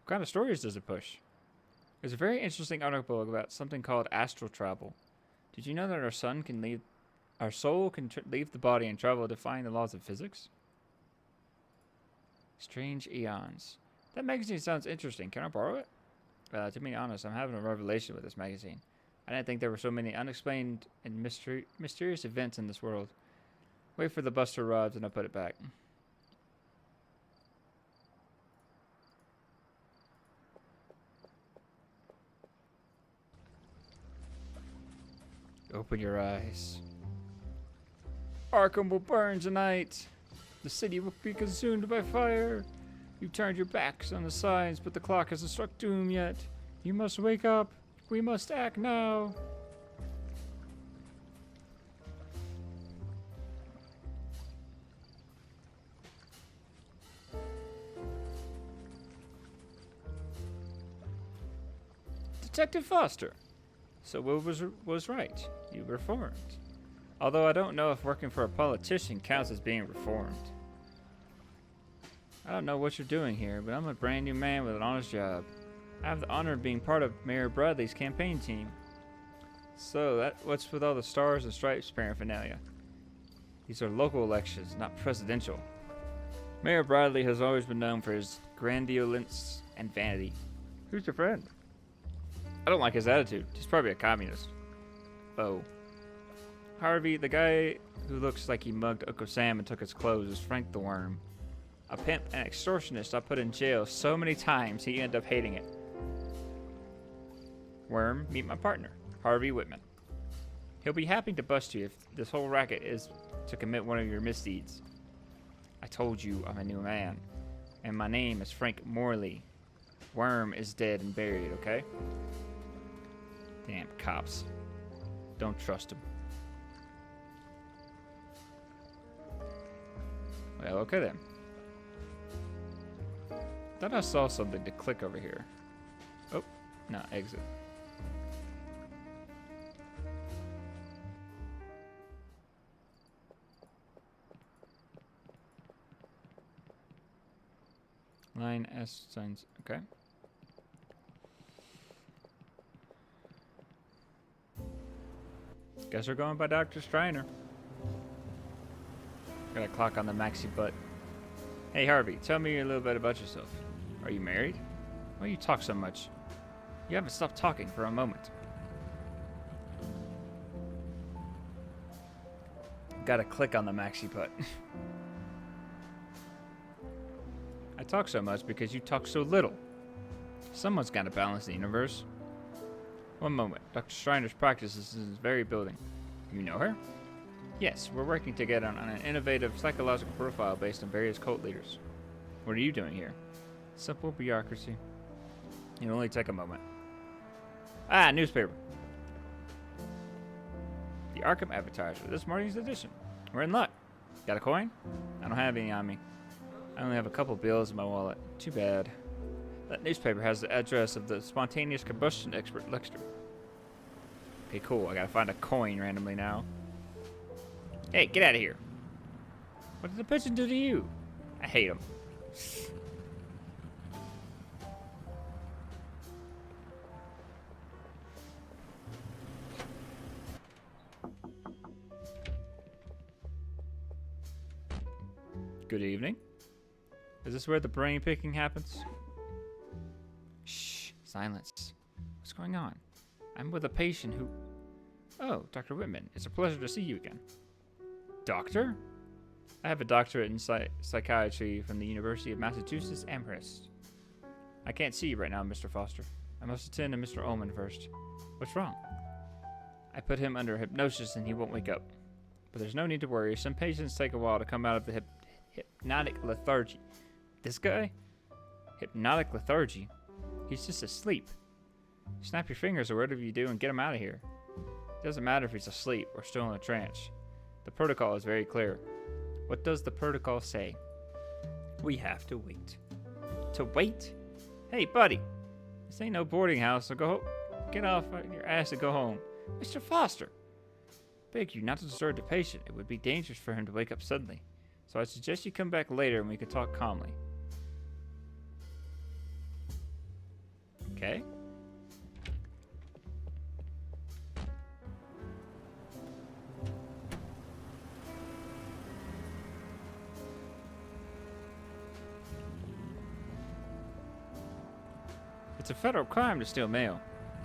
What kind of stories does it push? There's a very interesting article about something called astral travel. Did you know that our soul can leave the body and travel defying the laws of physics? Strange Eons. That magazine sounds interesting. Can I borrow it? To be honest, I'm having a revelation with this magazine. I didn't think there were so many unexplained and mysterious events in this world. Wait for the bus to arrive and I'll put it back. Open your eyes. Arkham will burn tonight. The city will be consumed by fire. You've turned your backs on the signs, but the clock hasn't struck doom yet. You must wake up. We must act now. Detective Foster. So Will was right. You reformed. Although I don't know if working for a politician counts as being reformed. I don't know what you're doing here, but I'm a brand new man with an honest job. I have the honor of being part of Mayor Bradley's campaign team. So, what's with all the stars and stripes paraphernalia? These are local elections, not presidential. Mayor Bradley has always been known for his grandiolence and vanity. Who's your friend? I don't like his attitude. He's probably a communist. Oh. Harvey, the guy who looks like he mugged Uncle Sam and took his clothes is Frank the Worm. A pimp and extortionist I put in jail so many times he ended up hating it. Worm, meet my partner, Harvey Whitman. He'll be happy to bust you if this whole racket is to commit one of your misdeeds. I told you I'm a new man, and my name is Frank Morley. Worm is dead and buried, okay? Damn cops. Don't trust them. Well, okay then. Thought I saw something to click over here. Oh, no, exit. Line S signs, okay. Guess we're going by Dr. Striner. Got a clock on the MaxyHelmutt. Hey Harvey, tell me a little bit about yourself. Are you married? Why do you talk so much? You haven't stopped talking for a moment. Gotta click on the MaxyHelmutt. I talk so much because you talk so little. Someone's gotta balance the universe. One moment. Dr. Striner's practice is in this very building. You know her? Yes, we're working together on an innovative psychological profile based on various cult leaders. What are you doing here? Simple bureaucracy. It'll only take a moment. Ah, newspaper. The ARKHAM advertiser, this morning's edition. We're in luck. Got a coin? I don't have any on me. I only have a couple bills in my wallet. Too bad. That newspaper has the address of the spontaneous combustion expert Lexter. Okay, cool. I gotta find a coin randomly now. Hey, get out of here. What did the pigeon do to you? I hate him. Good evening. Is this where the brain picking happens? Shh, silence. What's going on? I'm with a patient who... Oh, Dr. Whitman, it's a pleasure to see you again. Doctor? I have a doctorate in psychiatry from the University of Massachusetts Amherst. I can't see you right now, Mr. Foster. I must attend to Mr. Ullman first. What's wrong? I put him under hypnosis and he won't wake up. But there's no need to worry. Some patients take a while to come out of the hypnotic lethargy. This guy? Hypnotic lethargy? He's just asleep. Snap your fingers or whatever you do and get him out of here. It doesn't matter if he's asleep or still in a trance. The protocol is very clear. What does the protocol say? We have to wait. To wait? Hey, buddy. This ain't no boarding house, so go get off your ass and go home. Mr. Foster! Beg you not to disturb the patient. It would be dangerous for him to wake up suddenly. So I suggest you come back later and we can talk calmly. Okay? It's a federal crime to steal mail.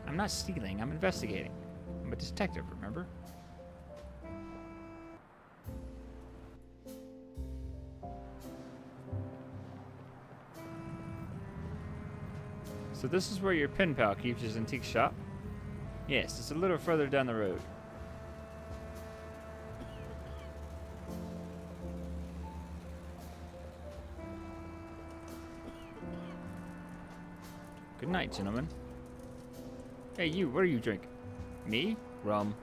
I'm not stealing, I'm investigating. I'm a detective, remember? So this is where your pen pal keeps his antique shop? Yes, it's a little further down the road. Good night, gentlemen. Hey, you, what are you drinking? Me? Rum.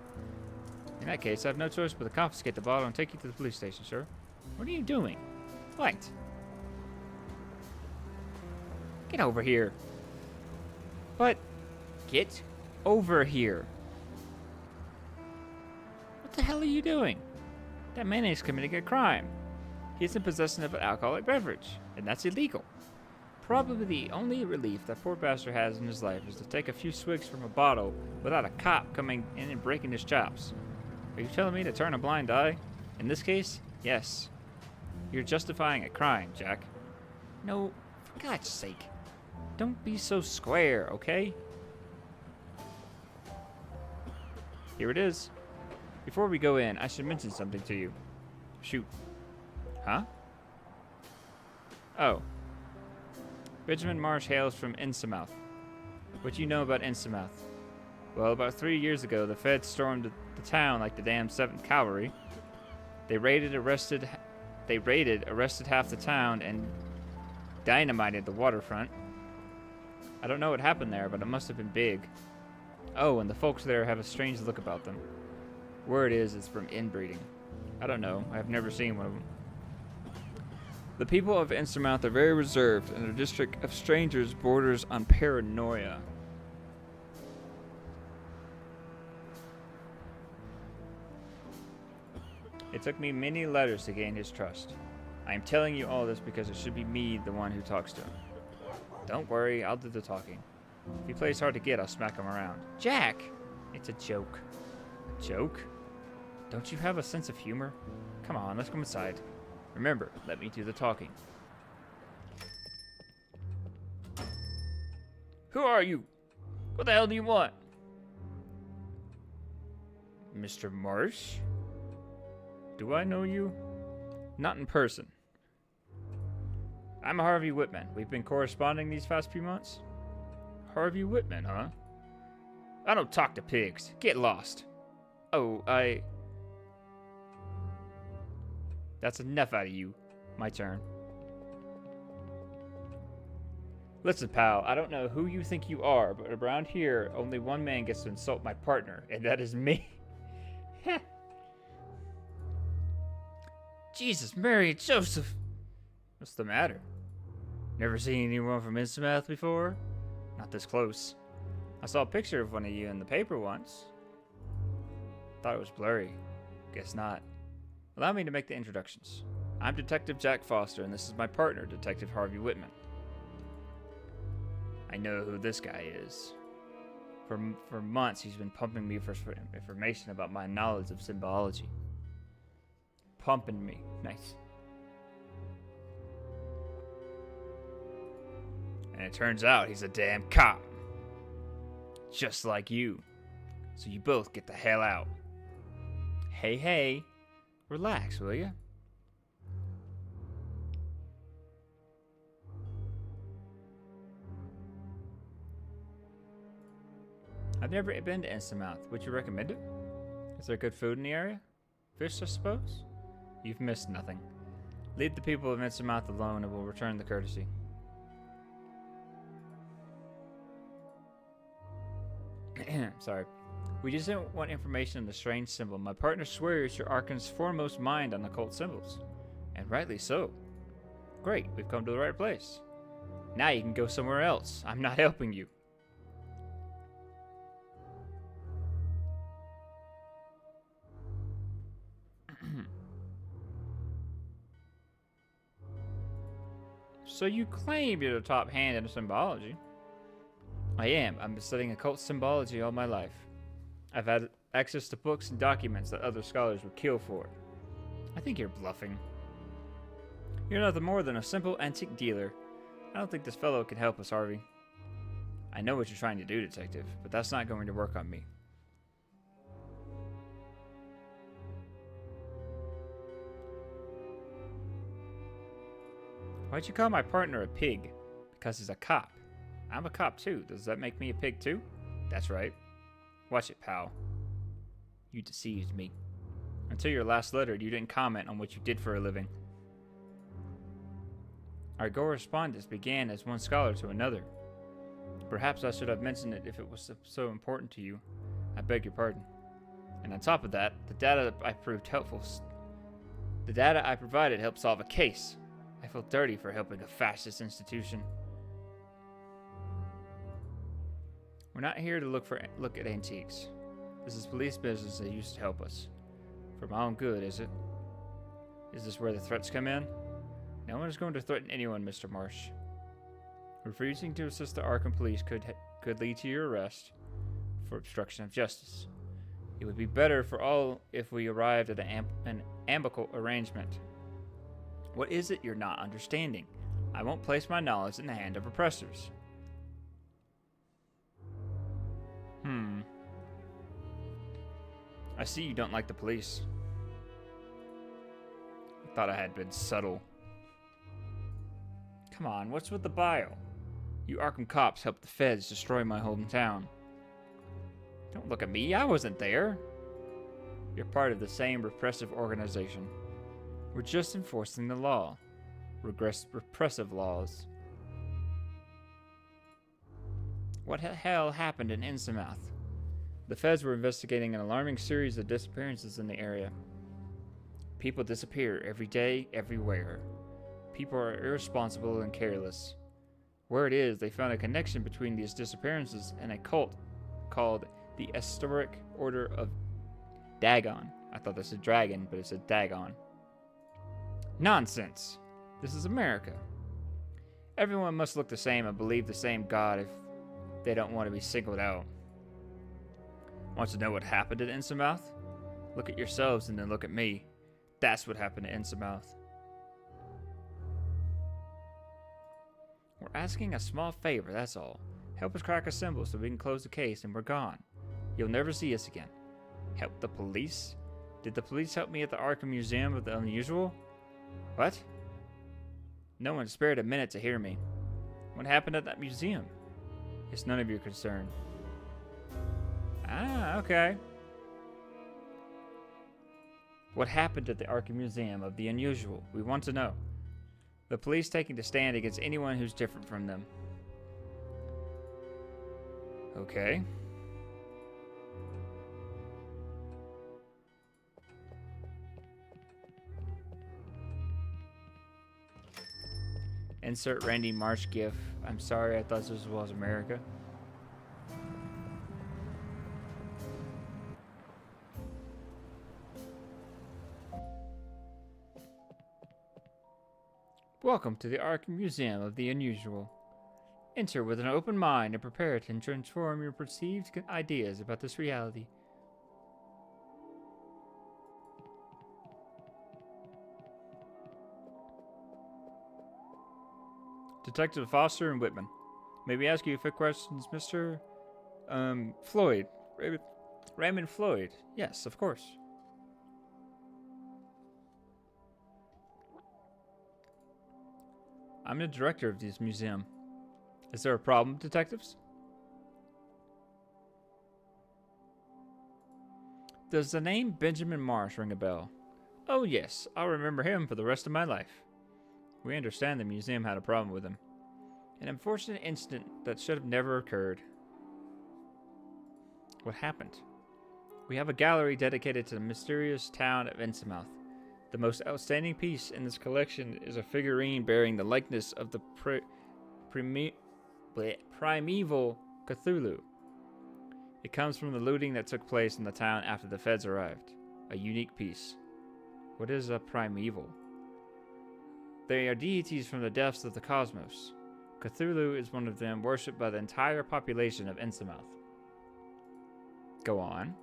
In that case, I have no choice but to confiscate the bottle and take you to the police station, sir. What are you doing? What? Get over here. What? Get over here. What the hell are you doing? That man is committing a crime. He's in possession of an alcoholic beverage, and that's illegal. Probably the only relief that poor bastard has in his life is to take a few swigs from a bottle without a cop coming in and breaking his chops. Are you telling me to turn a blind eye? In this case, yes. You're justifying a crime, Jack. No, for God's sake. Don't be so square, okay? Here it is. Before we go in, I should mention something to you. Shoot. Huh? Oh. Benjamin Marsh hails from Innsmouth. What do you know about Innsmouth? Well, about 3 years ago, the feds stormed the town like the damn 7th Cavalry. They raided, arrested half the town, and dynamited the waterfront. I don't know what happened there, but it must have been big. Oh, and the folks there have a strange look about them. Word is it's from inbreeding. I don't know. I've never seen one of them. The people of Innsmouth are very reserved, and their district of strangers borders on paranoia. It took me many letters to gain his trust. I am telling you all this because it should be me, the one who talks to him. Don't worry, I'll do the talking. If he plays hard to get, I'll smack him around. Jack! It's a joke. A joke? Don't you have a sense of humor? Come on, let's come inside. Remember, let me do the talking. Who are you? What the hell do you want? Mr. Marsh? Do I know you? Not in person. I'm Harvey Whitman. We've been corresponding these past few months. Harvey Whitman, huh? I don't talk to pigs. Get lost. Oh, That's enough out of you. My turn. Listen, pal, I don't know who you think you are, but around here, only one man gets to insult my partner, and that is me. Jesus, Mary, and Joseph. What's the matter? Never seen anyone from Innsmouth before? Not this close. I saw a picture of one of you in the paper once. Thought it was blurry. Guess not. Allow me to make the introductions. I'm Detective Jack Foster, and this is my partner, Detective Harvey Whitman. I know who this guy is. For months, he's been pumping me for information about my knowledge of symbology. Pumping me. Nice. And it turns out he's a damn cop. Just like you. So you both get the hell out. Hey. Relax, will you? I've never been to Innsmouth. Would you recommend it? Is there good food in the area? Fish, I suppose? You've missed nothing. Leave the people of Innsmouth alone and we'll return the courtesy. Sorry. We just didn't want information on the strange symbol. My partner swears you're Arkham's foremost mind on occult symbols. And rightly so. Great, we've come to the right place. Now you can go somewhere else. I'm not helping you. So you claim you're the top hand in symbology. I am. I've been studying occult symbology all my life. I've had access to books and documents that other scholars would kill for. I think you're bluffing. You're nothing more than a simple antique dealer. I don't think this fellow can help us, Harvey. I know what you're trying to do, Detective, but that's not going to work on me. Why'd you call my partner a pig? Because he's a cop. I'm a cop too. Does that make me a pig too? That's right. Watch it, pal. You deceived me. Until your last letter, you didn't comment on what you did for a living. Our correspondence began as one scholar to another. Perhaps I should have mentioned it if it was so important to you. I beg your pardon. And on top of that, the data I provided helped solve a case. I feel dirty for helping a fascist institution. We're not here to look at antiques. This is police business that used to help us. For my own good, is it? Is this where the threats come in? No one is going to threaten anyone, Mr. Marsh. Refusing to assist the Arkham police could lead to your arrest for obstruction of justice. It would be better for all if we arrived at an amicable arrangement. What is it you're not understanding? I won't place my knowledge in the hand of oppressors. I see you don't like the police. I thought I had been subtle. Come on, what's with the bile? You Arkham cops helped the feds destroy my hometown. Don't look at me, I wasn't there. You're part of the same repressive organization. We're just enforcing the law. Repressive laws. What the hell happened in Innsmouth? The feds were investigating an alarming series of disappearances in the area. People disappear every day, everywhere. People are irresponsible and careless. Where it is, they found a connection between these disappearances and a cult called the Historic Order of Dagon. I thought this was a dragon, but it said Dagon. Nonsense! This is America. Everyone must look the same and believe the same God if they don't want to be singled out. Want to know what happened at Innsmouth? Look at yourselves and then look at me. That's what happened at Innsmouth. We're asking a small favor, that's all. Help us crack a symbol so we can close the case and we're gone. You'll never see us again. Help the police? Did the police help me at the Arkham Museum of the Unusual? What? No one spared a minute to hear me. What happened at that museum? It's none of your concern. Ah, okay. What happened at the Arkham Museum of the Unusual? We want to know. The police taking the stand against anyone who's different from them. Okay. Insert Randy Marsh gif. I'm sorry, I thought this was America. Welcome to the ARKHAM Museum of the Unusual. Enter with an open mind and prepare to transform your perceived ideas about this reality. Detective Foster and Whitman. May we ask you a few questions, Mr. Floyd? Raymond Floyd. Yes, of course. I'm the director of this museum. Is there a problem, detectives? Does the name Benjamin Marsh ring a bell? Oh yes, I'll remember him for the rest of my life. We understand the museum had a problem with him. An unfortunate incident that should have never occurred. What happened? We have a gallery dedicated to the mysterious town of Innsmouth. The most outstanding piece in this collection is a figurine bearing the likeness of the primeval Cthulhu. It comes from the looting that took place in the town after the feds arrived. A unique piece. What is a primeval? They are deities from the depths of the cosmos. Cthulhu is one of them, worshipped by the entire population of Innsmouth. Go on.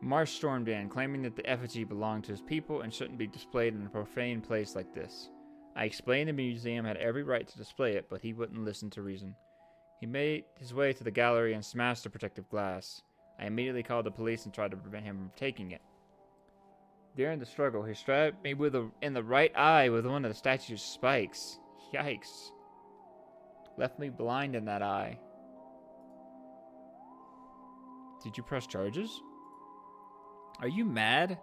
Marsh stormed in, claiming that the effigy belonged to his people and shouldn't be displayed in a profane place like this. I explained the museum had every right to display it, but he wouldn't listen to reason. He made his way to the gallery and smashed the protective glass. I immediately called the police and tried to prevent him from taking it. During the struggle, he stabbed me in the right eye with one of the statue's spikes. Yikes. Left me blind in that eye. Did you press charges? Are you mad?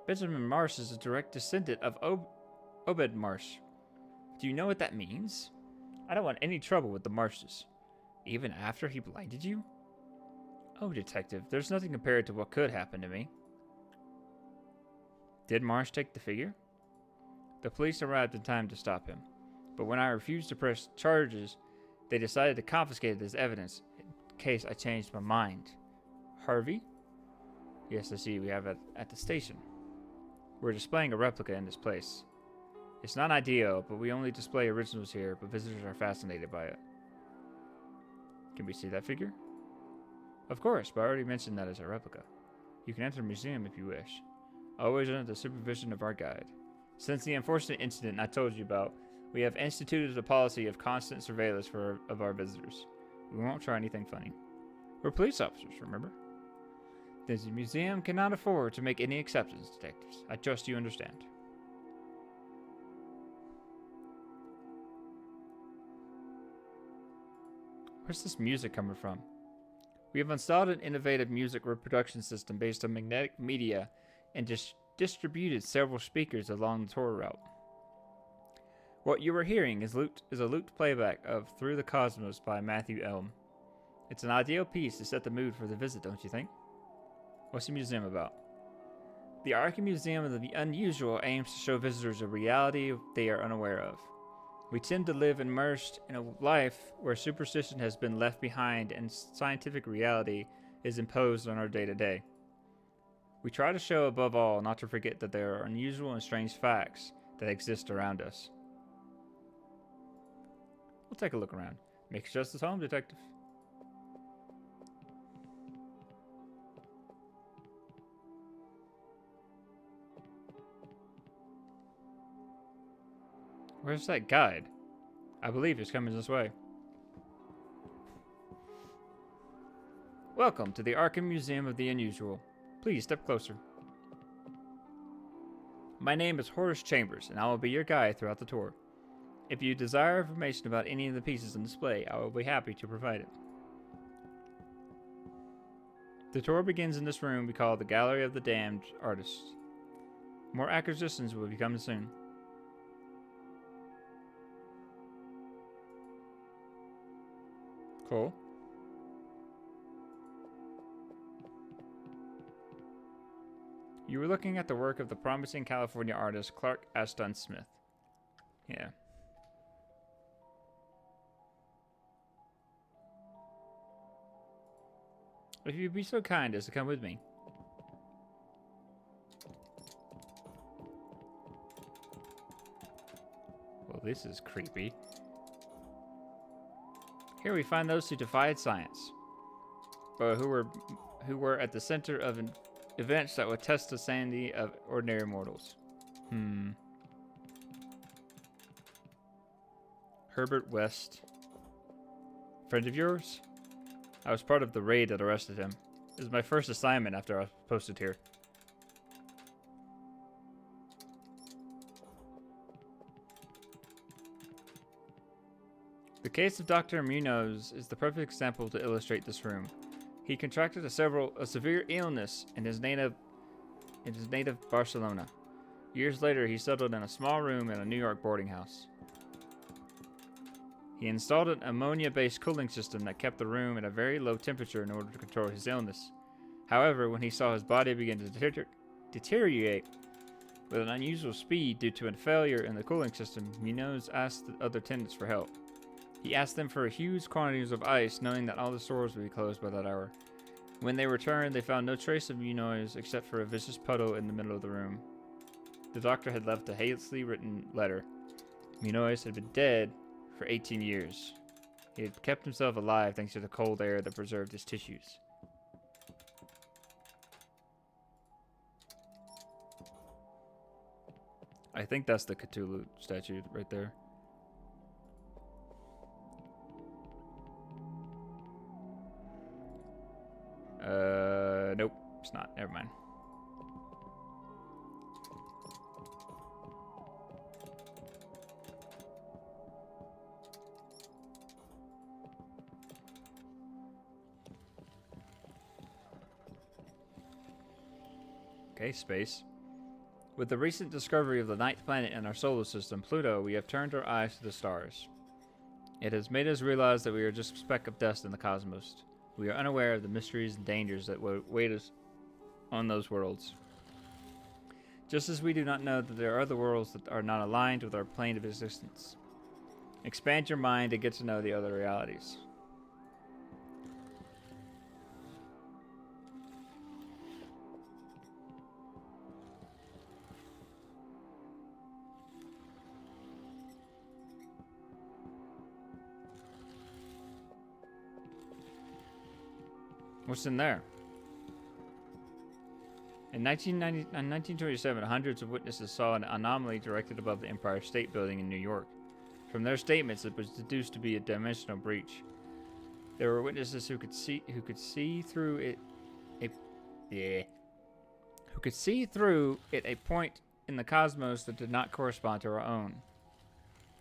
Benjamin Marsh is a direct descendant of Obed Marsh. Do you know what that means? I don't want any trouble with the Marshes. Even after he blinded you? Oh, detective, there's nothing compared to what could happen to me. Did Marsh take the figure? The police arrived in time to stop him, but when I refused to press charges, they decided to confiscate this evidence in case I changed my mind. Harvey? Yes, I see we have it at the station. We're displaying a replica in this place. It's not ideal, but we only display originals here, but visitors are fascinated by it. Can we see that figure? Of course, but I already mentioned that as a replica. You can enter the museum if you wish. Always under the supervision of our guide. Since the unfortunate incident I told you about, we have instituted a policy of constant surveillance of our visitors. We won't try anything funny. We're police officers, remember? The museum cannot afford to make any exceptions, detectives. I trust you understand. Where's this music coming from? We have installed an innovative music reproduction system based on magnetic media and distributed several speakers along the tour route. What you are hearing is a looped playback of Through the Cosmos by Matthew Elm. It's an ideal piece to set the mood for the visit, don't you think? What's the museum about? The ARKHAM Museum of the Unusual aims to show visitors a reality they are unaware of. We tend to live immersed in a life where superstition has been left behind and scientific reality is imposed on our day-to-day. We try to show above all not to forget that there are unusual and strange facts that exist around us. We'll take a look around. Makes justice home, detective. Where's that guide? I believe he's coming this way. Welcome to the ARKHAM Museum of the Unusual. Please step closer. My name is Horace Chambers, and I will be your guide throughout the tour. If you desire information about any of the pieces on display, I will be happy to provide it. The tour begins in this room we call the Gallery of the Damned Artists. More acquisitions will be coming soon. Cool. You were looking at the work of the promising California artist Clark Ashton Smith. Yeah. If you'd be so kind as to come with me. Well, this is creepy. Here we find those who defied science, or who were at the center of events that would test the sanity of ordinary mortals. Herbert West. Friend of yours? I was part of the raid that arrested him. This is my first assignment after I was posted here. The case of Dr. Munoz is the perfect example to illustrate this room. He contracted a severe illness in his native Barcelona. Years later, he settled in a small room in a New York boarding house. He installed an ammonia-based cooling system that kept the room at a very low temperature in order to control his illness. However, when he saw his body begin to deteriorate with an unusual speed due to a failure in the cooling system, Munoz asked the other tenants for help. He asked them for huge quantities of ice, knowing that all the stores would be closed by that hour. When they returned, they found no trace of Munoz except for a vicious puddle in the middle of the room. The doctor had left a hastily written letter. Munoz had been dead for 18 years. He had kept himself alive thanks to the cold air that preserved his tissues. I think that's the Cthulhu statue right there. Nope, it's not. Never mind. Okay, space. With the recent discovery of the ninth planet in our solar system, Pluto, we have turned our eyes to the stars. It has made us realize that we are just a speck of dust in the cosmos. We are unaware of the mysteries and dangers that wait us on those worlds. Just as we do not know that there are other worlds that are not aligned with our plane of existence. Expand your mind to get to know the other realities. What's in there? In 1927, hundreds of witnesses saw an anomaly directed above the Empire State Building in New York. From their statements, it was deduced to be a dimensional breach. There were witnesses who could see through it a point in the cosmos that did not correspond to our own.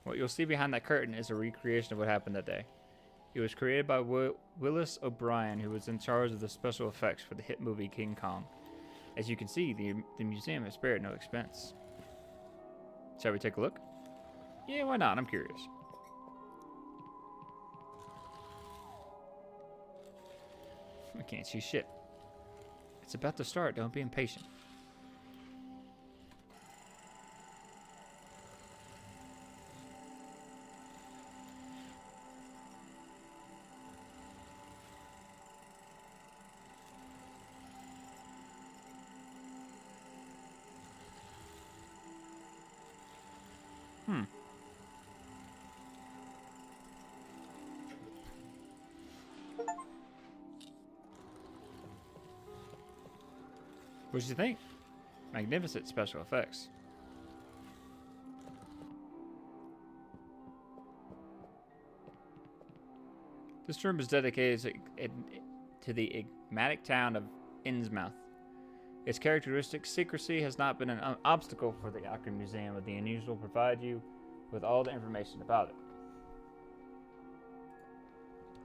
What you'll see behind that curtain is a recreation of what happened that day. It was created by Willis O'Brien, who was in charge of the special effects for the hit movie King Kong. As you can see, the museum has spared no expense. Shall we take a look? Yeah, why not? I'm curious. I can't see shit. It's about to start. Don't be impatient. What did you think? Magnificent special effects. This room is dedicated to the enigmatic town of Innsmouth. Its characteristic secrecy has not been an obstacle for the ARKHAM Museum of the Unusual to provide you with all the information about it.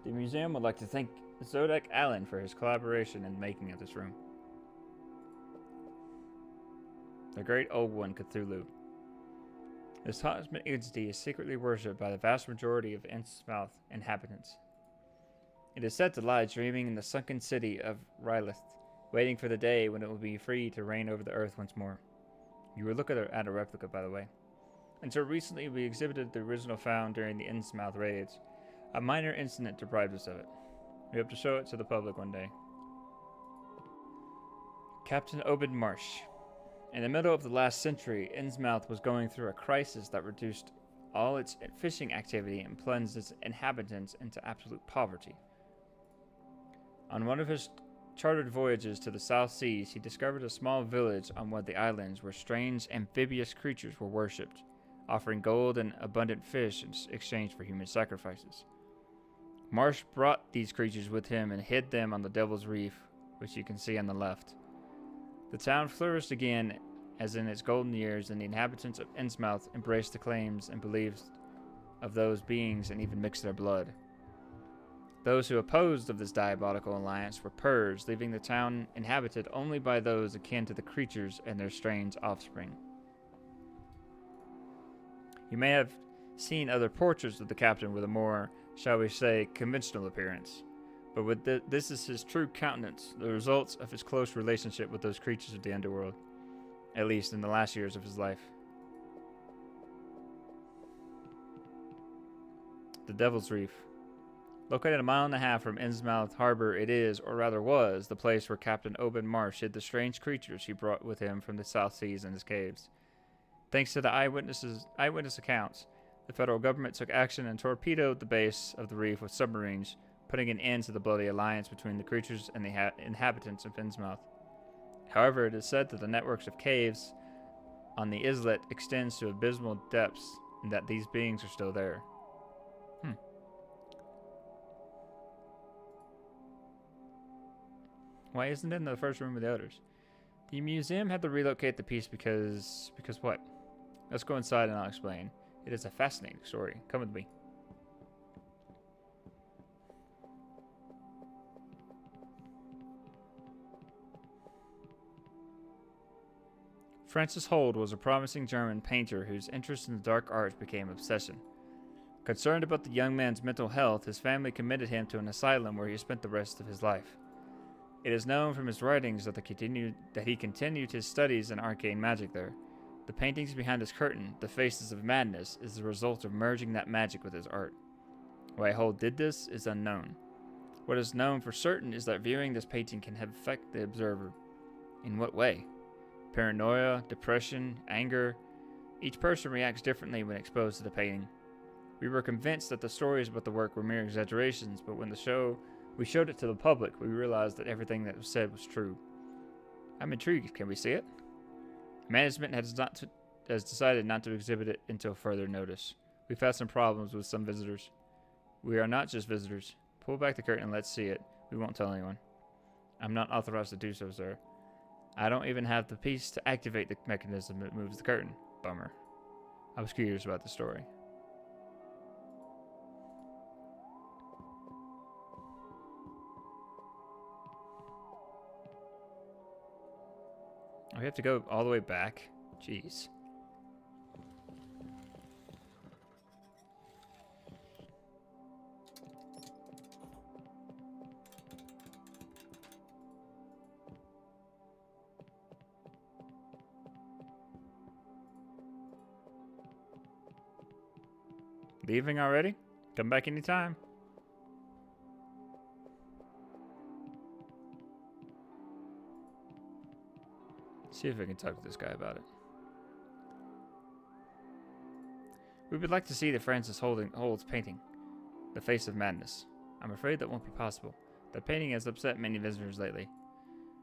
The museum would like to thank Zodek Allen for his collaboration in the making of this room. The Great Old One, Cthulhu. This cosmic entity is secretly worshipped by the vast majority of Innsmouth inhabitants. It is said to lie dreaming in the sunken city of Rylith, waiting for the day when it will be free to reign over the earth once more. You were looking at a replica, by the way. Until recently, we exhibited the original found during the Innsmouth raids. A minor incident deprived us of it. We hope to show it to the public one day. Captain Obed Marsh. In the middle of the last century, Innsmouth was going through a crisis that reduced all its fishing activity and plunged its inhabitants into absolute poverty. On one of his chartered voyages to the South Seas, he discovered a small village on one of the islands where strange amphibious creatures were worshipped, offering gold and abundant fish in exchange for human sacrifices. Marsh brought these creatures with him and hid them on the Devil's Reef, which you can see on the left. The town flourished again as in its golden years, and the inhabitants of Innsmouth embraced the claims and beliefs of those beings and even mixed their blood. Those who opposed of this diabolical alliance were purged, leaving the town inhabited only by those akin to the creatures and their strange offspring. You may have seen other portraits of the captain with a more, shall we say, conventional appearance, but with this is his true countenance, the results of his close relationship with those creatures of the underworld, at least in the last years of his life. The Devil's Reef. Located a mile and a half from Innsmouth Harbor, it is, or rather was, the place where Captain Obed Marsh hid the strange creatures he brought with him from the South Seas and his caves. Thanks to the eyewitness accounts, the federal government took action and torpedoed the base of the reef with submarines, putting an end to the bloody alliance between the creatures and the inhabitants of Innsmouth. However, it is said that the networks of caves on the islet extends to abysmal depths and that these beings are still there. Why isn't it in the first room with the others? The museum had to relocate the piece because what? Let's go inside and I'll explain. It is a fascinating story. Come with me. Francis Hold was a promising German painter whose interest in the dark arts became obsession. Concerned about the young man's mental health, his family committed him to an asylum where he spent the rest of his life. It is known from his writings that he continued his studies in arcane magic there. The paintings behind his curtain, the Faces of Madness, is the result of merging that magic with his art. Why Hold did this is unknown. What is known for certain is that viewing this painting can affect the observer. In what way? Paranoia, depression, anger. Each person reacts differently when exposed to the painting. We were convinced that the stories about the work were mere exaggerations, but when we showed it to the public, we realized that everything that was said was true. I'm intrigued. Can we see it? Management has decided not to exhibit it until further notice. We've had some problems with some visitors. We are not just visitors. Pull back the curtain and let's see it. We won't tell anyone. I'm not authorized to do so, sir. I don't even have the piece to activate the mechanism that moves the curtain. Bummer. I was curious about the story. We have to go all the way back? Jeez. Leaving already? Come back anytime. See if I can talk to this guy about it. We would like to see the Francis Hold's painting, The Face of Madness. I'm afraid that won't be possible. The painting has upset many visitors lately.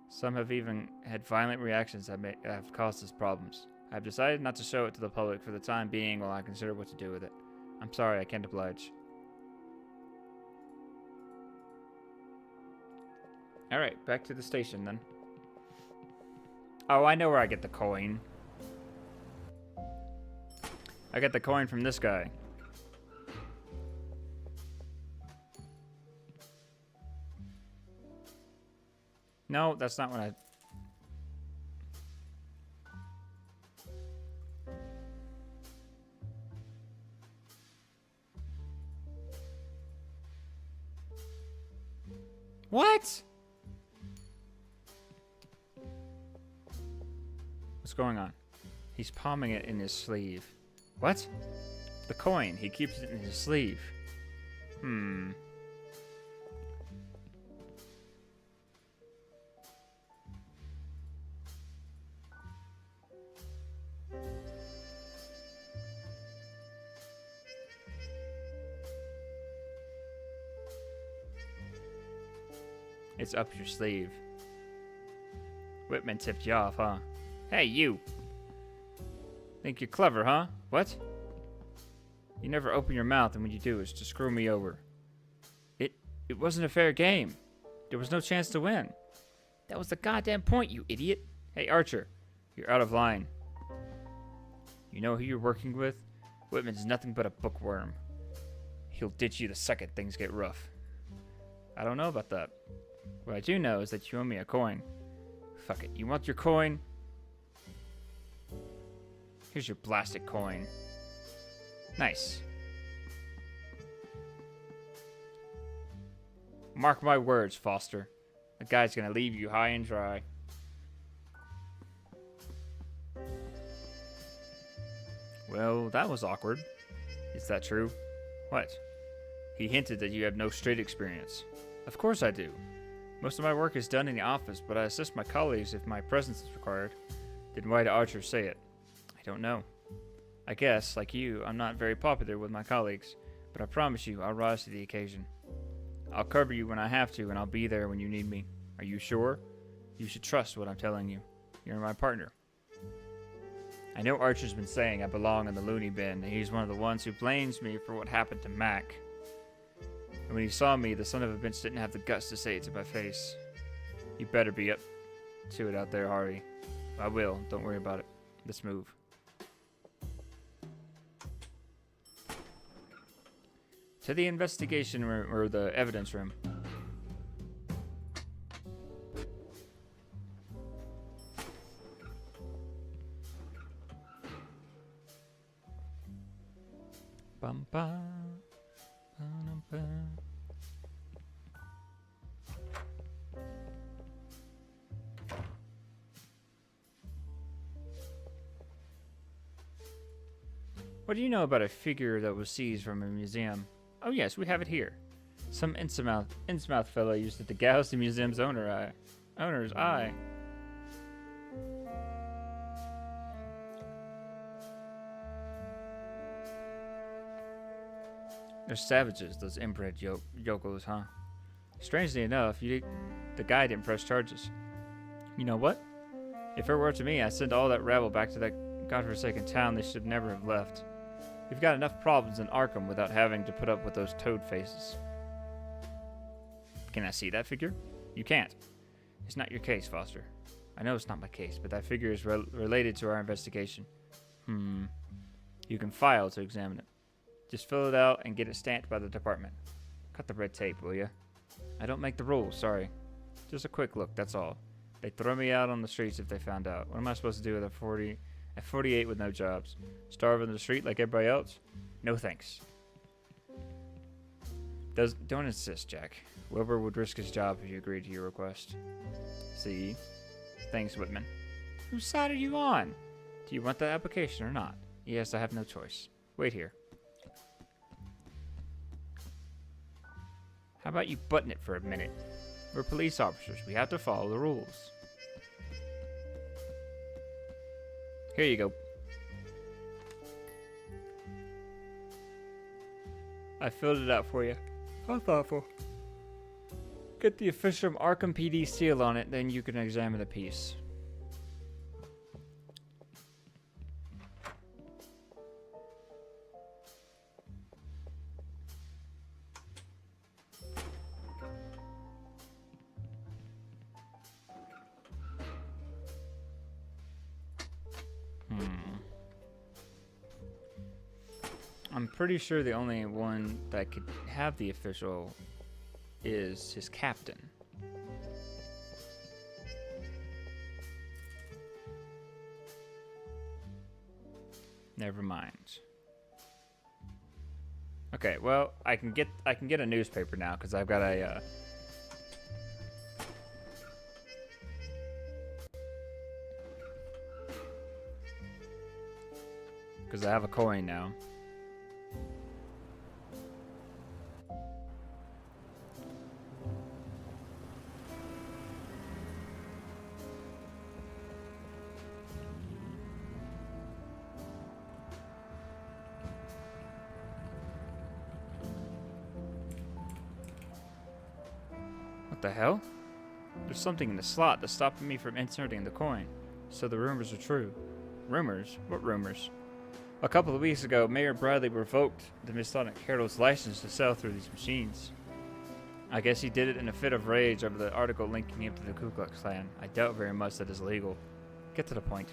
Some have even had violent reactions that have caused us problems. I have decided not to show it to the public for the time being while I consider what to do with it. I'm sorry, I can't oblige. Alright, back to the station then. Oh, I know where I get the coin. I got the coin from this guy. No, that's not what I... What? What's going on? He's palming it in his sleeve. What? The coin. He keeps it in his sleeve. It's up your sleeve. Whitman tipped you off, huh? Hey, you! Think you're clever, huh? What? You never open your mouth, and when you do, it's to screw me over. It wasn't a fair game. There was no chance to win. That was the goddamn point, you idiot. Hey, Archer, you're out of line. You know who you're working with? Whitman's nothing but a bookworm. He'll ditch you the second things get rough. I don't know about that. What I do know is that you owe me a coin. Fuck it, you want your coin? Here's your blasted coin. Nice. Mark my words, Foster. The guy's gonna leave you high and dry. Well, that was awkward. Is that true? What? He hinted that you have no street experience. Of course I do. Most of my work is done in the office, but I assist my colleagues if my presence is required. Then why did Archer say it? I don't know. I guess, like you, I'm not very popular with my colleagues, but I promise you I'll rise to the occasion. I'll cover you when I have to, and I'll be there when you need me. Are you sure? You should trust what I'm telling you. You're my partner. I know Archer's been saying I belong in the loony bin, and he's one of the ones who blames me for what happened to Mac. And when he saw me, the son of a bitch didn't have the guts to say it to my face. You better be up to it out there, Harvey. I will. Don't worry about it. Let's move. To the investigation room, or the evidence room. Bum, bum, bum, bum. What do you know about a figure that was seized from a museum? Oh yes, we have it here. Some innsmouth fellow used it to gouge the museum's owner's eye. They're savages, those inbred yokels, huh? Strangely enough, the guy didn't press charges. You know what? If it were up to me, I'd send all that rabble back to that godforsaken town they should never have left. We've got enough problems in Arkham without having to put up with those toad faces. Can I see that figure? You can't. It's not your case, Foster. I know it's not my case, but that figure is related to our investigation. You can file to examine it. Just fill it out and get it stamped by the department. Cut the red tape, will ya? I don't make the rules, sorry. Just a quick look, that's all. They'd throw me out on the streets if they found out. What am I supposed to do at 48 with no jobs? Starve in the street like everybody else? No thanks. Don't insist, Jack. Wilbur would risk his job if you agreed to your request. See? Thanks, Whitman. Whose side are you on? Do you want that application or not? Yes, I have no choice. Wait here. How about you button it for a minute? We're police officers. We have to follow the rules. Here you go. I filled it out for you. How thoughtful. Get the official Arkham PD seal on it, then you can examine the piece. I'm pretty sure the only one that could have the official is his captain. Never mind. Okay, well, I can get a newspaper now because I've got a because I have a coin now. What the hell? There's something in the slot that's stopping me from inserting the coin. So the rumors are true. Rumors? What rumors? A couple of weeks ago, Mayor Bradley revoked the Masonic Herald's license to sell through these machines. I guess he did it in a fit of rage over the article linking him to the Ku Klux Klan. I doubt very much that is legal. Get to the point.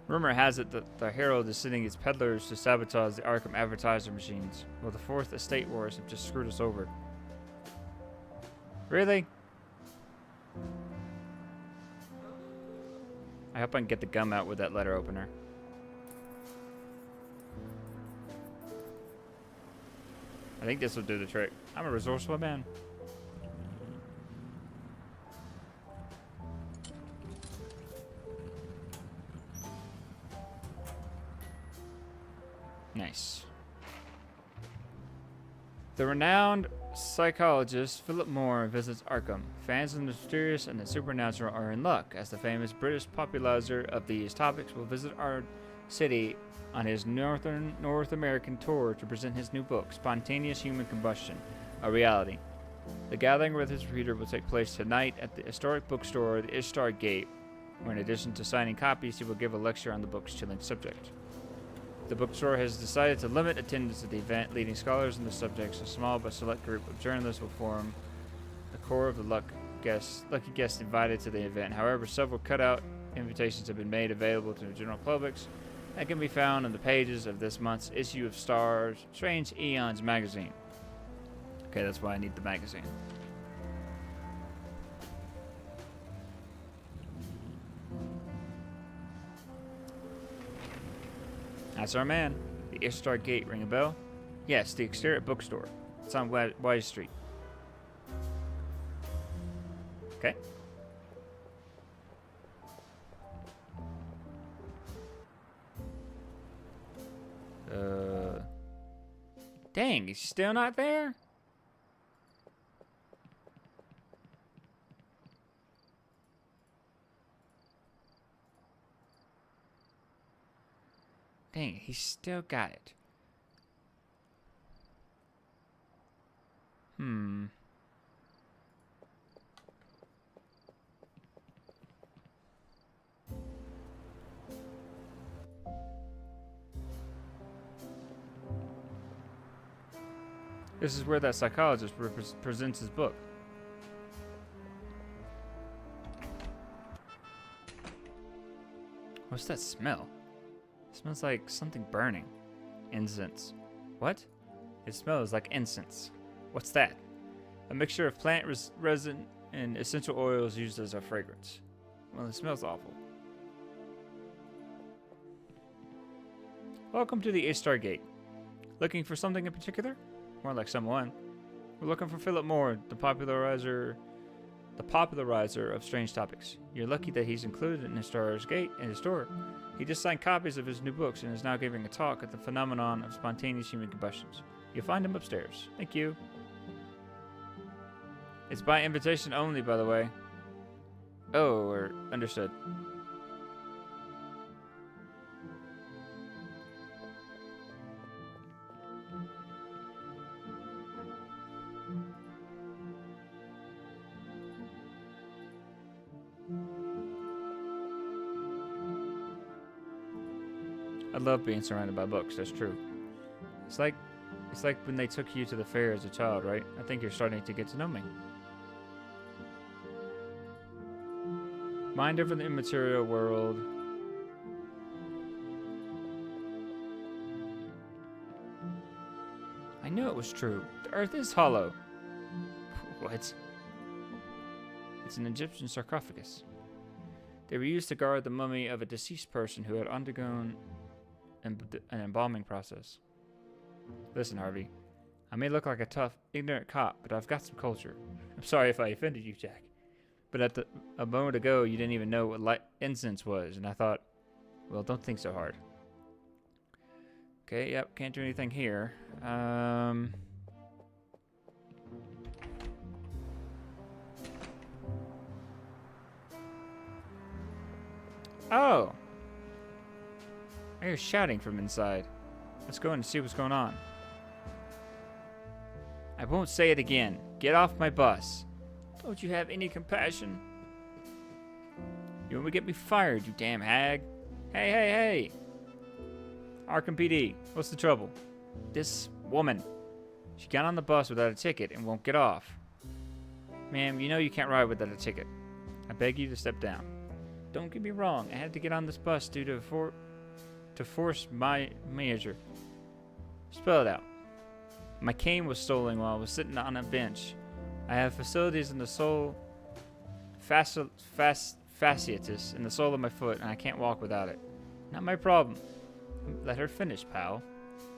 Rumor has it that the Herald is sending its peddlers to sabotage the ARKHAM advertiser machines. Well, the Fourth Estate Wars have just screwed us over. Really? I hope I can get the gum out with that letter opener. I think this will do the trick. I'm a resourceful man. Nice. The renowned psychologist Philip Moore visits Arkham. Fans of the mysterious and the supernatural are in luck, as the famous British popularizer of these topics will visit our city on his North American tour to present his new book, Spontaneous Human Combustion, a Reality. The gathering with his reader will take place tonight at the historic bookstore, the Ishtar Gate, where in addition to signing copies, he will give a lecture on the book's chilling subject. The bookstore has decided to limit attendance at the event. Leading scholars in the subjects, a small but select group of journalists will form the core of the lucky guests invited to the event. However, several cutout invitations have been made available to the general public that can be found on the pages of this month's issue of Strange Eons magazine. Okay, that's why I need the magazine. That's our man. The Ishtar Gate, ring a bell? Yes, the exterior bookstore. It's on Wise Street. Okay. Dang, he's still not there? Dang, he's still got it. This is where that psychologist presents his book. What's that smell? It smells like something burning. Incense. What? It smells like incense. What's that? A mixture of plant resin and essential oils used as a fragrance. Well, it smells awful. Welcome to the Ishtar Gate. Looking for something in particular? More like someone. We're looking for Philip Moore, the popularizer of strange topics. You're lucky that he's included in Ishtar's Gate in his store. He just signed copies of his new books and is now giving a talk at the phenomenon of spontaneous human combustions. You'll find him upstairs. Thank you. It's by invitation only, by the way. Oh, or understood. I love being surrounded by books, that's true. It's like when they took you to the fair as a child, right? I think you're starting to get to know me. Mind over the immaterial world. I knew it was true. The earth is hollow. What? It's an Egyptian sarcophagus. They were used to guard the mummy of a deceased person who had undergone an embalming process. Listen, Harvey. I may look like a tough, ignorant cop, but I've got some culture. I'm sorry if I offended you, Jack. But a moment ago, you didn't even know what incense was, and I thought, well, don't think so hard. Okay, yep, can't do anything here. Oh! I hear shouting from inside. Let's go in and see what's going on. I won't say it again. Get off my bus. Don't you have any compassion? You want to get me fired, you damn hag? Hey, hey, hey! Arkham PD, what's the trouble? This woman. She got on the bus without a ticket and won't get off. Ma'am, you know you can't ride without a ticket. I beg you to step down. Don't get me wrong, I had to get on this bus due to force my major. Spell it out. My cane was stolen while I was sitting on a bench. I have facilities in the sole fasciitis in the sole of my foot, and I can't walk without it. Not my problem. Let her finish, pal.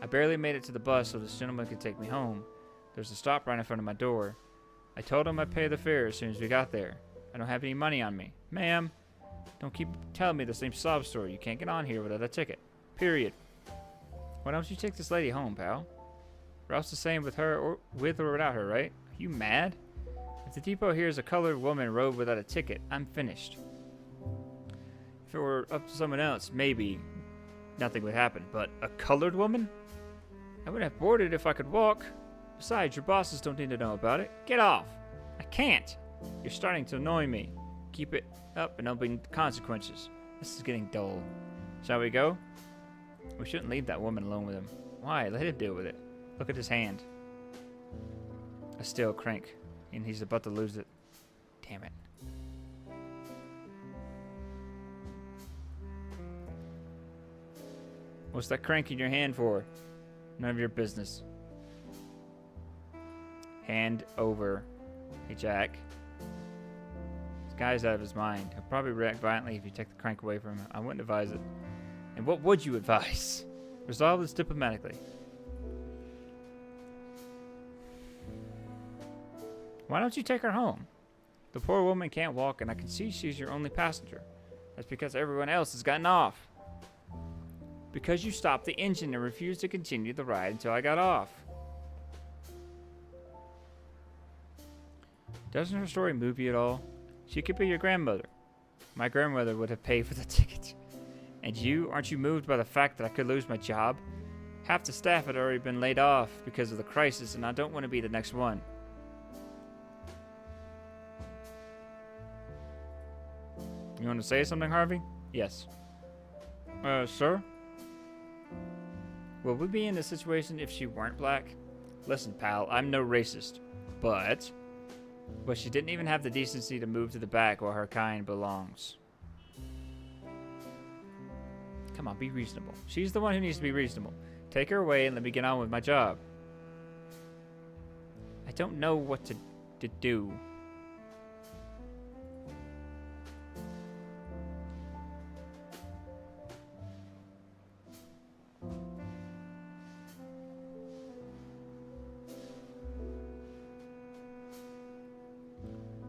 I barely made it to the bus so this gentleman could take me home. There's a stop right in front of my door. I told him I'd pay the fare as soon as we got there. I don't have any money on me. Ma'am, don't keep telling me the same sob story. You can't get on here without a ticket. Period. Why don't you take this lady home, pal? We're also the same with her or with or without her, right? Are you mad? If the depot hears a colored woman rode without a ticket, I'm finished. If it were up to someone else, maybe nothing would happen. But a colored woman? I wouldn't have boarded if I could walk. Besides, your bosses don't need to know about it. Get off. I can't. You're starting to annoy me. Keep it up and there'll be consequences. This is getting dull. Shall we go? We shouldn't leave that woman alone with him. Why? Let him deal with it. Look at his hand. A steel crank. And he's about to lose it. Damn it. What's that crank in your hand for? None of your business. Hand over. Hey, Jack. This guy's out of his mind. He'll probably react violently if you take the crank away from him. I wouldn't advise it. And what would you advise? Resolve this diplomatically. Why don't you take her home? The poor woman can't walk, and I can see she's your only passenger. That's because everyone else has gotten off. Because you stopped the engine and refused to continue the ride until I got off. Doesn't her story move you at all? She could be your grandmother. My grandmother would have paid for the ticket. And you, aren't you moved by the fact that I could lose my job? Half the staff had already been laid off because of the crisis, and I don't want to be the next one. You want to say something, Harvey? Yes. Sir? Would we be in this situation if she weren't black? Listen, pal, I'm no racist. But she didn't even have the decency to move to the back where her kind belongs. Come on, be reasonable. She's the one who needs to be reasonable. Take her away and let me get on with my job. I don't know what to do.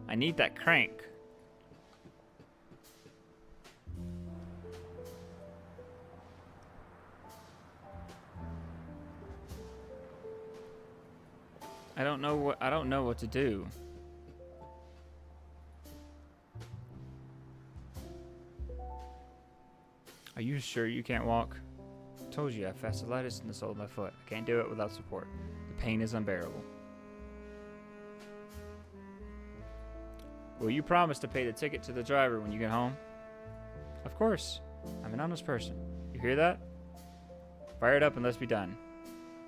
I need that crank. I don't know what to do. Are you sure you can't walk? I told you I have fasciitis in the sole of my foot. I can't do it without support. The pain is unbearable. Will you promise to pay the ticket to the driver when you get home? Of course. I'm an honest person. You hear that? Fire it up and let's be done.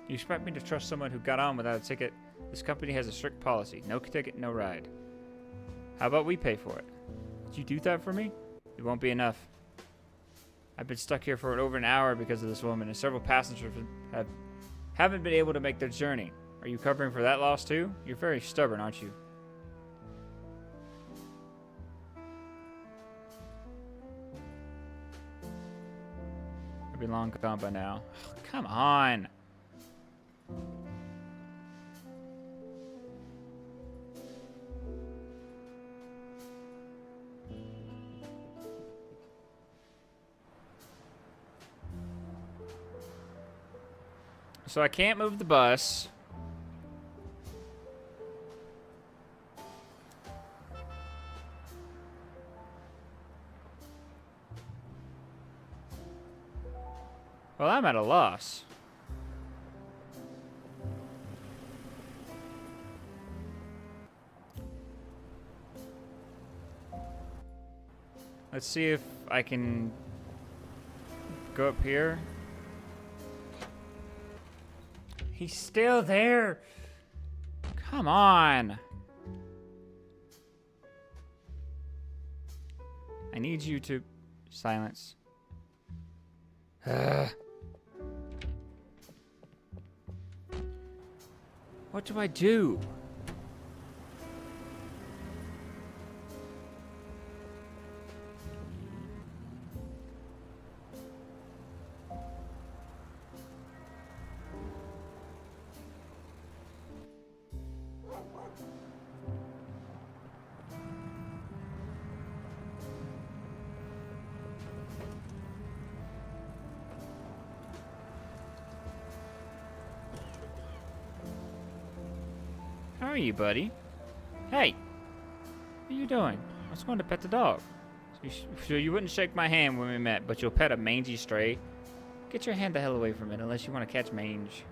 You expect me to trust someone who got on without a ticket? This company has a strict policy. No ticket, no ride. How about we pay for it? Would you do that for me? It won't be enough. I've been stuck here for over an hour because of this woman, and several passengers haven't been able to make their journey. Are you covering for that loss too? You're very stubborn, aren't you? I've been long gone by now. Come on. So I can't move the bus. Well, I'm at a loss. Let's see if I can go up here. He's still there. Come on. I need you to silence. What do I do? How are you, buddy? Hey! What are you doing? I was going to pet the dog. So you wouldn't shake my hand when we met, but you'll pet a mangy stray? Get your hand the hell away from it, unless you want to catch mange.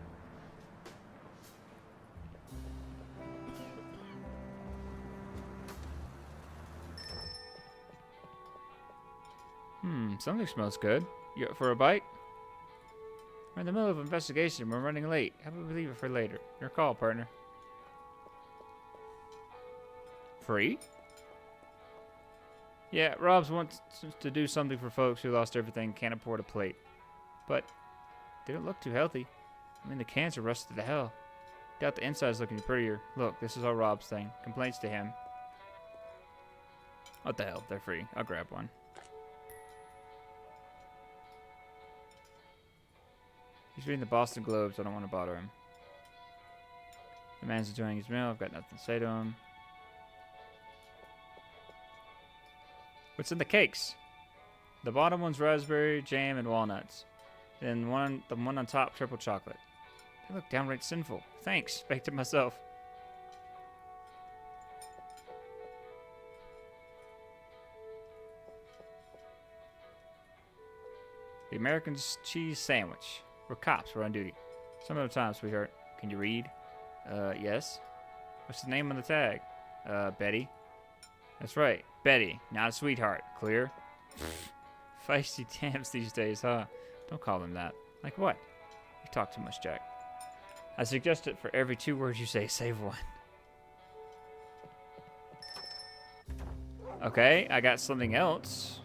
Something smells good. You up for a bite? We're in the middle of an investigation. We're running late. How about we leave it for later? Your call, partner. Free? Yeah, Robs wants to do something for folks who lost everything, can't afford a plate. But they don't look too healthy. I mean, the cans are rusted to hell. Doubt the inside's looking prettier. Look, this is all Rob's thing. Complaints to him. What the hell? They're free. I'll grab one. He's reading the Boston Globe, so I don't want to bother him. The man's enjoying his meal. I've got nothing to say to him. What's in the cakes? The bottom one's raspberry, jam, and walnuts. Then the one on top, triple chocolate. They look downright sinful. Thanks. Baked it myself. The American cheese sandwich. We're cops. We're on duty. Some other time, sweetheart. Can you read? Yes. What's the name on the tag? Betty. That's right. Betty. Not a sweetheart. Clear? Feisty dams these days, huh? Don't call them that. Like what? You talk too much, Jack. I suggest it for every 2 words you say, save one. Okay, I got something else.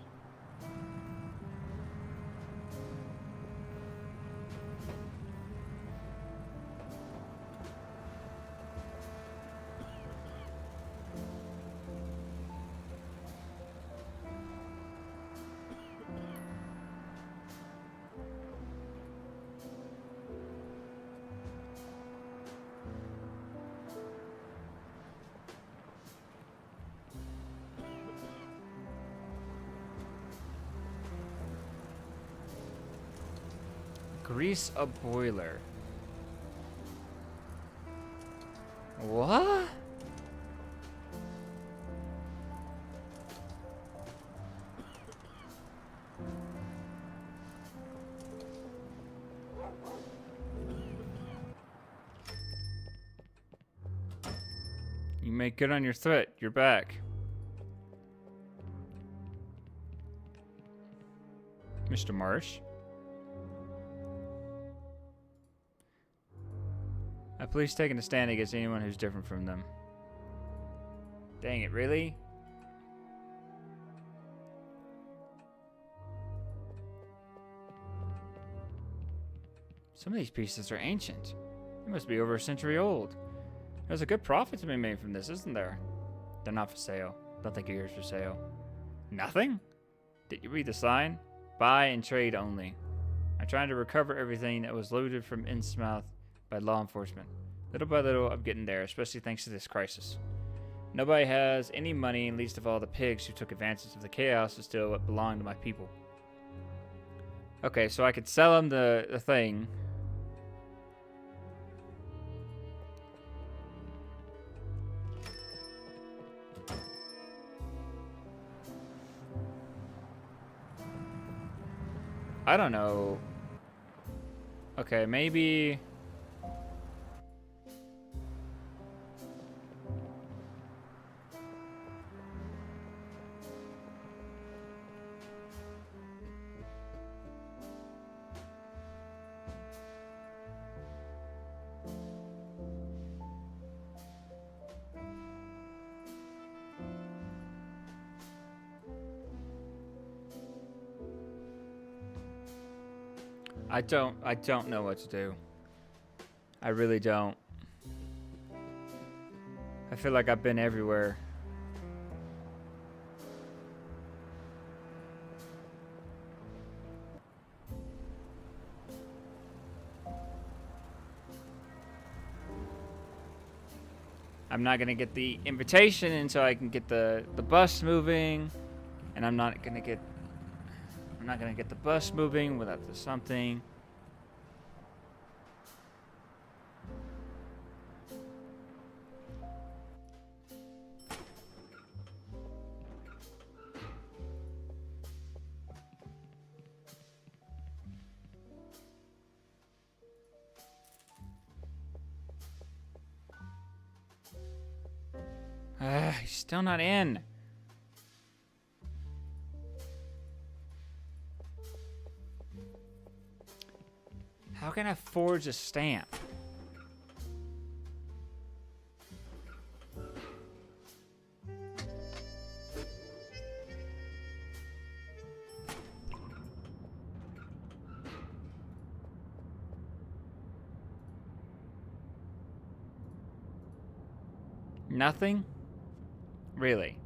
Grease a boiler. What? You make good on your threat. You're back. Mr. Marsh? Police taking a stand against anyone who's different from them. Dang it, really? Some of these pieces are ancient. They must be over a century old. There's a good profit to be made from this, isn't there? They're not for sale. Don't think yours for sale. Nothing? Did you read the sign? Buy and trade only. I'm trying to recover everything that was looted from Innsmouth by law enforcement. Little by little, I'm getting there, especially thanks to this crisis. Nobody has any money, least of all the pigs who took advantage of the chaos to steal what belonged to my people. Okay, so I could sell them the thing. I don't know. Okay, maybe... I don't know what to do. I really don't. I feel like I've been everywhere. I'm not gonna get the invitation until I can get the bus moving, and I'm not gonna get the bus moving without the something. He's still not in. How can I forge a stamp? Nothing? Really?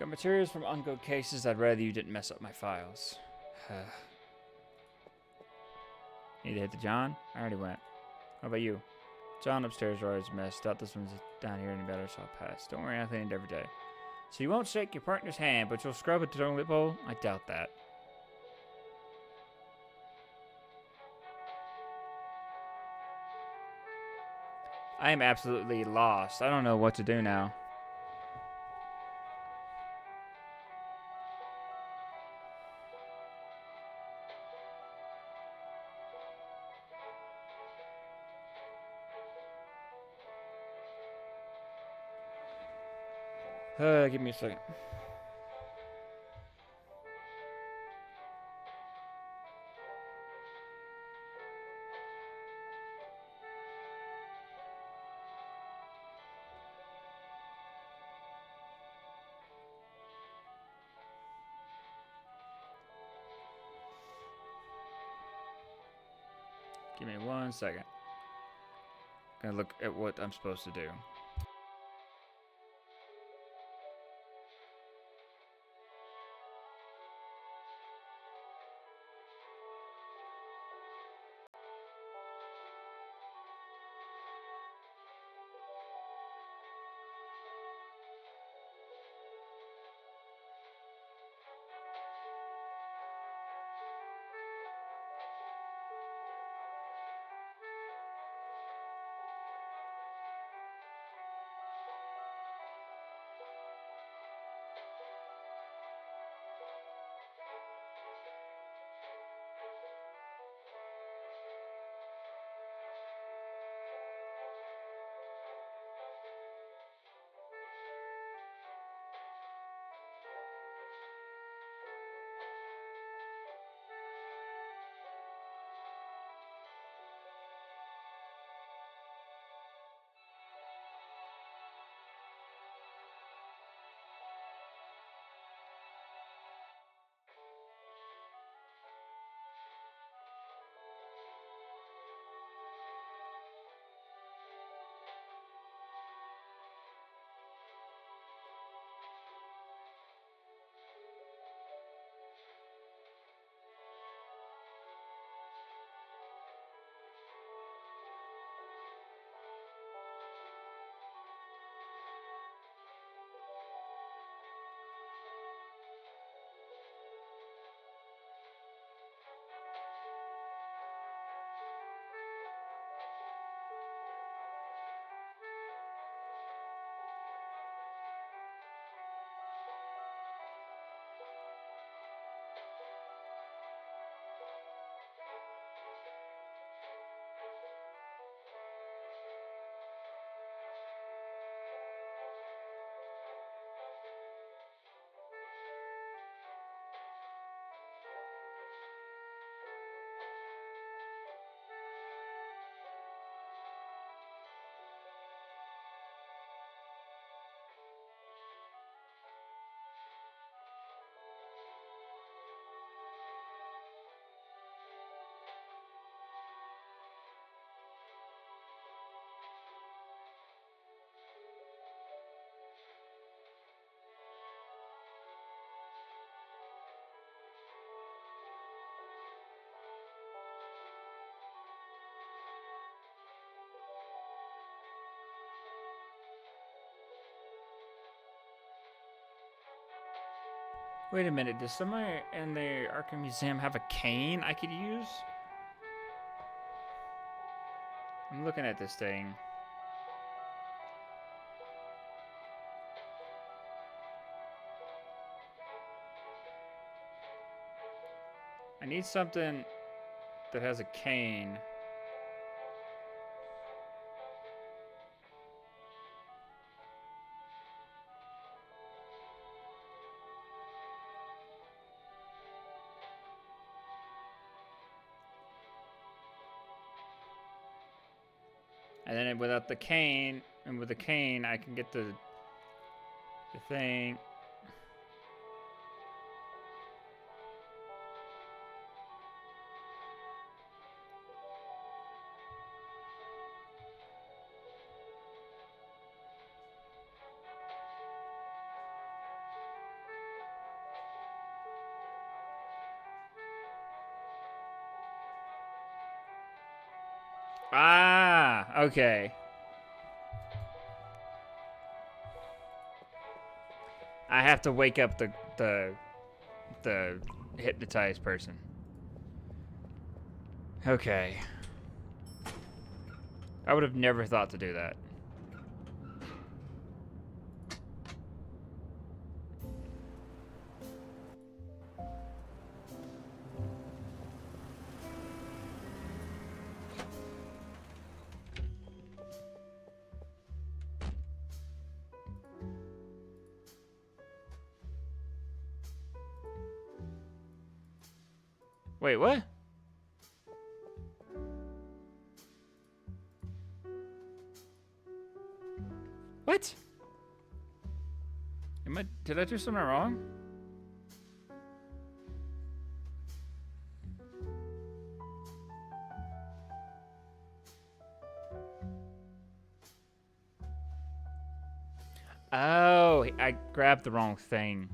Got materials from ungold cases. I'd rather you didn't mess up my files. Need to hit the John? I already went. How about you? John upstairs always messed. Doubt this one's down here any better, so I'll pass. Don't worry, I cleaned every day. So you won't shake your partner's hand, but you'll scrub it to toilet bowl? I doubt that. I am absolutely lost. I don't know what to do now. Give me a second. Give me 1 second. Gonna look at what I'm supposed to do. Wait a minute, does somewhere in the Arkham Museum have a cane I could use? I'm looking at this thing. I need something that has a cane. And then without the cane, and with the cane, I can get the thing. Ah, okay. I have to wake up the hypnotized person. Okay. I would have never thought to do that. Wait, what? What? Did I do something wrong? Oh, I grabbed the wrong thing.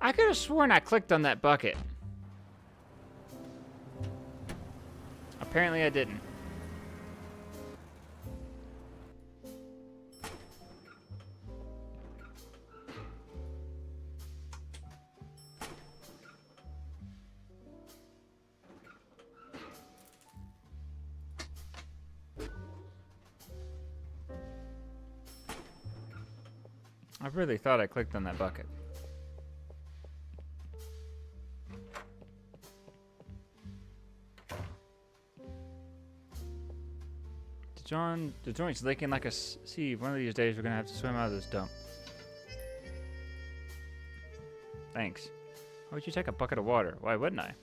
I could have sworn I clicked on that bucket. Apparently I didn't. I really thought I clicked on that bucket. The joint's leaking like a sieve. One of these days we're gonna have to swim out of this dump. Thanks. Why would you take a bucket of water? Why wouldn't I?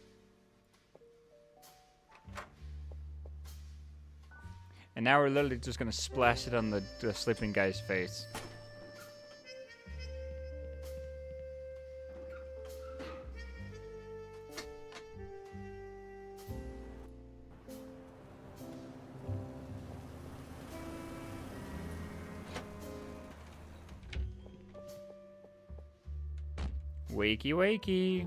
And now we're literally just gonna splash it on the sleeping guy's face. Wakey, wakey.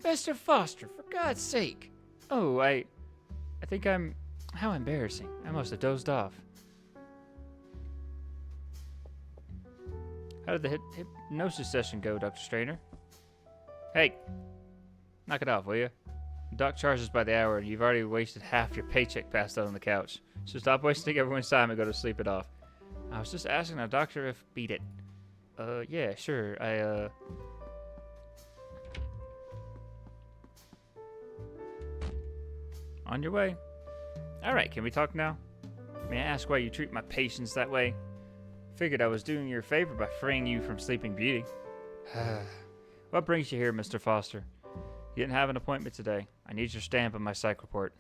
Mr. Foster, for God's sake. Oh, I think I'm... How embarrassing. I must have dozed off. How did the hypnosis session go, Dr. Strainer? Hey, knock it off, will you? Doc charges by the hour, and you've already wasted half your paycheck passed out on the couch. So stop wasting everyone's time and go to sleep it off. I was just asking the doctor if... Beat it. Yeah, sure. On your way. Alright, can we talk now? May I ask why you treat my patients that way? Figured I was doing you a favor by freeing you from Sleeping Beauty. What brings you here, Mr. Foster? You didn't have an appointment today. I need your stamp on my psych report.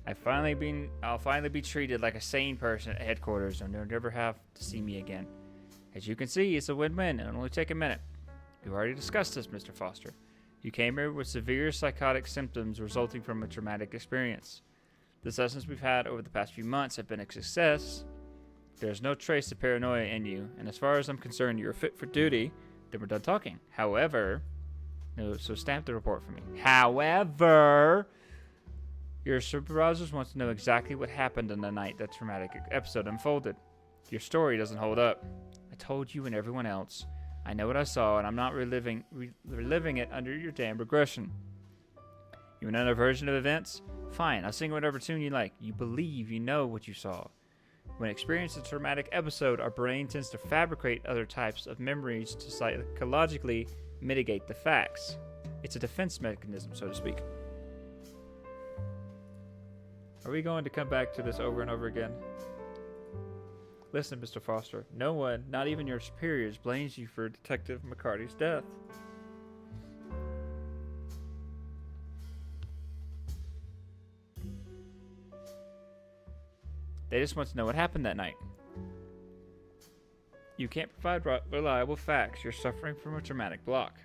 I'll finally be treated like a sane person at headquarters, and you'll never have to see me again. As you can see, it's a win-win, and it'll only take a minute. We've already discussed this, Mr. Foster. You came here with severe psychotic symptoms resulting from a traumatic experience. The sessions we've had over the past few months have been a success. There's no trace of paranoia in you, and as far as I'm concerned, you're fit for duty. Then we're done talking. However, No, so stamp the report for me. However, your supervisors want to know exactly what happened on the night that traumatic episode unfolded. Your story doesn't hold up. I told you and everyone else. I know what I saw, and I'm not reliving it under your damn regression. You want another version of events? Fine, I'll sing whatever tune you like. You believe you know what you saw. When experiencing a traumatic episode, our brain tends to fabricate other types of memories to psychologically mitigate the facts. It's a defense mechanism, so to speak. Are we going to come back to this over and over again? Listen, Mr. Foster, no one, not even your superiors, blames you for Detective McCarty's death. They just want to know what happened that night. You can't provide reliable facts. You're suffering from a traumatic block.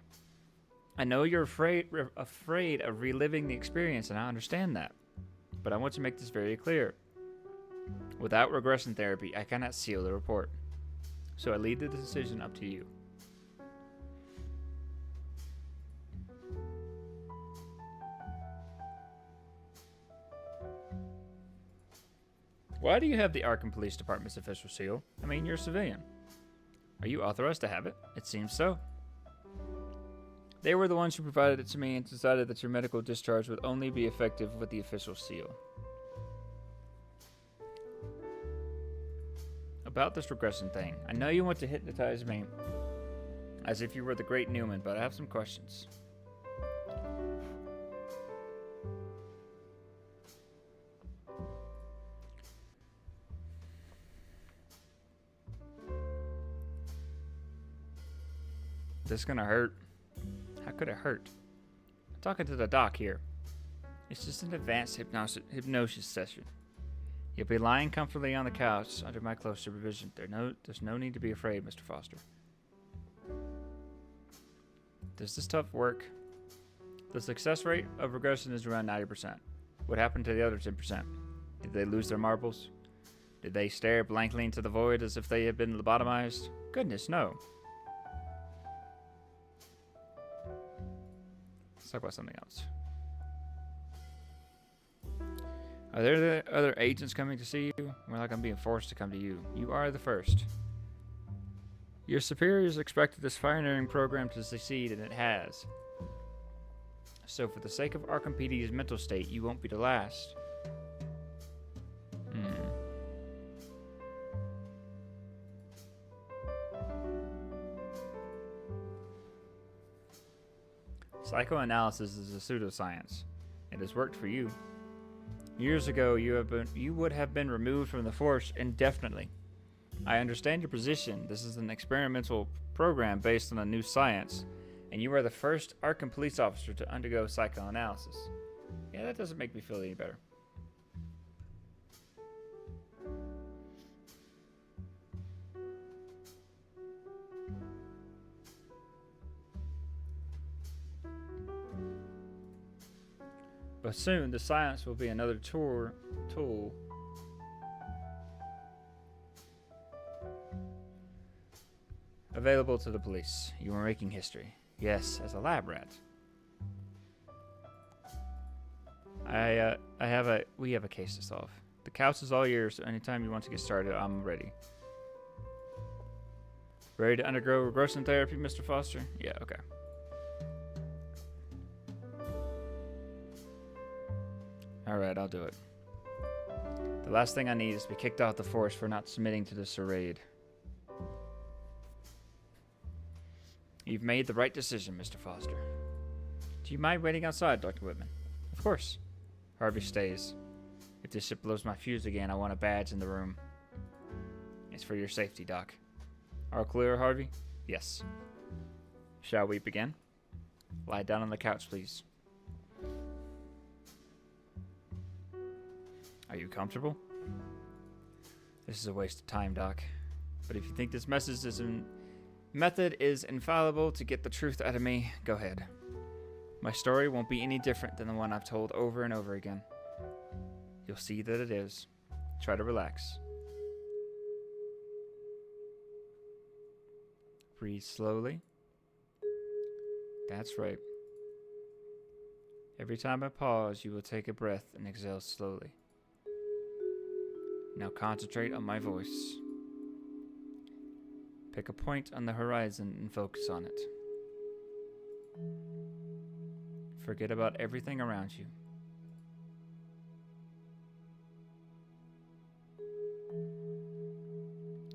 I know you're afraid of reliving the experience, and I understand that. But I want to make this very clear. Without regression therapy, I cannot seal the report. So I leave the decision up to you. Why do you have the Arkham Police Department's official seal? I mean, you're a civilian. Are you authorized to have it? It seems so. They were the ones who provided it to me and decided that your medical discharge would only be effective with the official seal. About this regression thing, I know you want to hypnotize me as if you were the great Newman, but I have some questions. This gonna hurt? How could it hurt? I'm talking to the doc here. It's just an advanced hypnosis session. You'll be lying comfortably on the couch under my close supervision. There's no need to be afraid, Mr. Foster. Does this stuff work? The success rate of regression is around 90%. What happened to the other 10%? Did they lose their marbles? Did they stare blankly into the void as if they had been lobotomized? Goodness, no. Let's talk about something else. Are there other agents coming to see you? More like I'm being forced to come to you. You are the first. Your superiors expected this pioneering program to succeed, and it has. So for the sake of Arkham PD's mental state, you won't be the last. Psychoanalysis is a pseudoscience. It has worked for you. Years ago, you would have been removed from the force indefinitely. I understand your position. This is an experimental program based on a new science, and you are the first Arkham police officer to undergo psychoanalysis. Yeah, that doesn't make me feel any better. But soon, the science will be another tool available to the police. You are making history. Yes, as a lab rat. We have a case to solve. The couch is all yours, so anytime you want to get started, I'm ready. Ready to undergo regression therapy, Mr. Foster? Yeah, okay. Alright, I'll do it. The last thing I need is to be kicked off the force for not submitting to this charade. You've made the right decision, Mr. Foster. Do you mind waiting outside, Dr. Whitman? Of course. Harvey stays. If this ship blows my fuse again, I want a badge in the room. It's for your safety, Doc. All clear, Harvey? Yes. Shall we begin? Lie down on the couch, please. Are you comfortable? This is a waste of time, Doc. But if you think this method is infallible to get the truth out of me, go ahead. My story won't be any different than the one I've told over and over again. You'll see that it is. Try to relax. Breathe slowly. That's right. Every time I pause, you will take a breath and exhale slowly. Now concentrate on my voice. Pick a point on the horizon and focus on it. Forget about everything around you.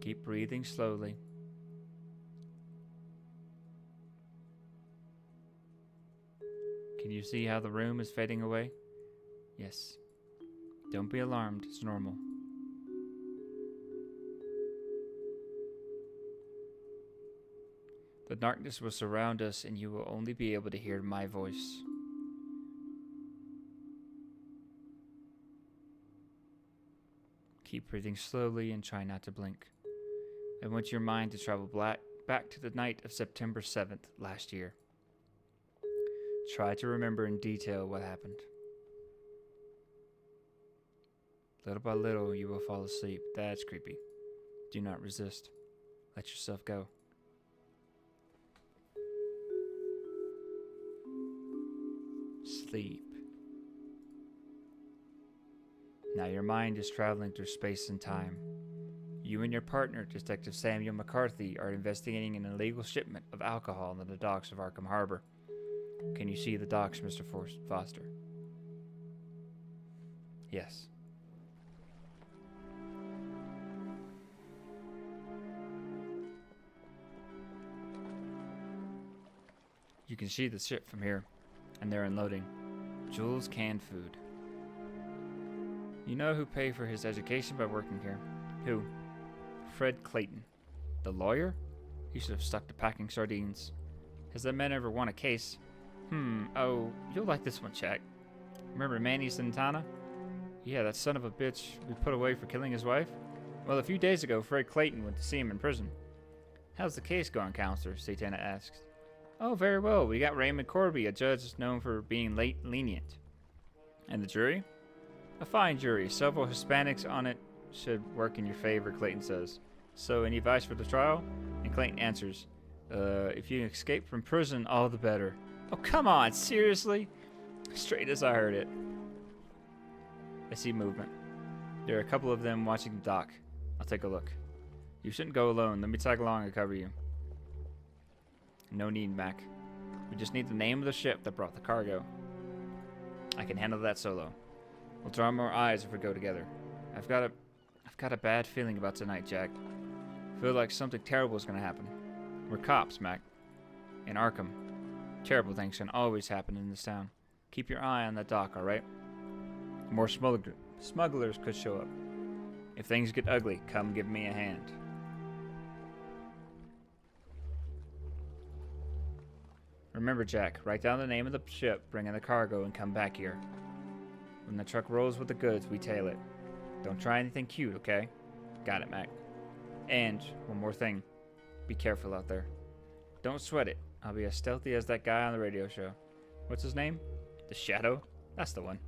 Keep breathing slowly. Can you see how the room is fading away? Yes. Don't be alarmed, it's normal. The darkness will surround us and you will only be able to hear my voice. Keep breathing slowly and try not to blink. I want your mind to travel back to the night of September 7th last year. Try to remember in detail what happened. Little by little, you will fall asleep. That's creepy. Do not resist. Let yourself go. Sleep. Now your mind is traveling through space and time. You and your partner, Detective Samuel McCarthy, are investigating an illegal shipment of alcohol on the docks of ARKHAM Harbor. Can you see the docks, Mr. Foster? Yes. You can see the ship from here, and they're unloading. Jules canned food. You know who paid for his education by working here? Who? Fred Clayton. The lawyer? He should have stuck to packing sardines. Has that man ever won a case? Oh, you'll like this one, Jack. Remember Manny Santana? Yeah, that son of a bitch we put away for killing his wife? Well, a few days ago, Fred Clayton went to see him in prison. How's the case going, Counselor? Santana asked. Oh, very well. We got Raymond Corby, a judge known for being lenient. And the jury? A fine jury. Several Hispanics on it should work in your favor, Clayton says. So, any advice for the trial? And Clayton answers, if you escape from prison, all the better. Oh, come on, seriously? Straight as I heard it. I see movement. There are a couple of them watching the dock. I'll take a look. You shouldn't go alone. Let me tag along and cover you. No need, Mac. We just need the name of the ship that brought the cargo. I can handle that solo. We'll draw more eyes if we go together. I've got a bad feeling about tonight, Jack. I feel like something terrible is gonna happen. We're cops, Mac. In ARKHAM. Terrible things can always happen in this town. Keep your eye on the dock, alright? More smugglers could show up. If things get ugly, come give me a hand. Remember, Jack, write down the name of the ship, bring in the cargo, and come back here. When the truck rolls with the goods, we tail it. Don't try anything cute, okay? Got it, Mac. And, one more thing. Be careful out there. Don't sweat it. I'll be as stealthy as that guy on the radio show. What's his name? The Shadow? That's the one.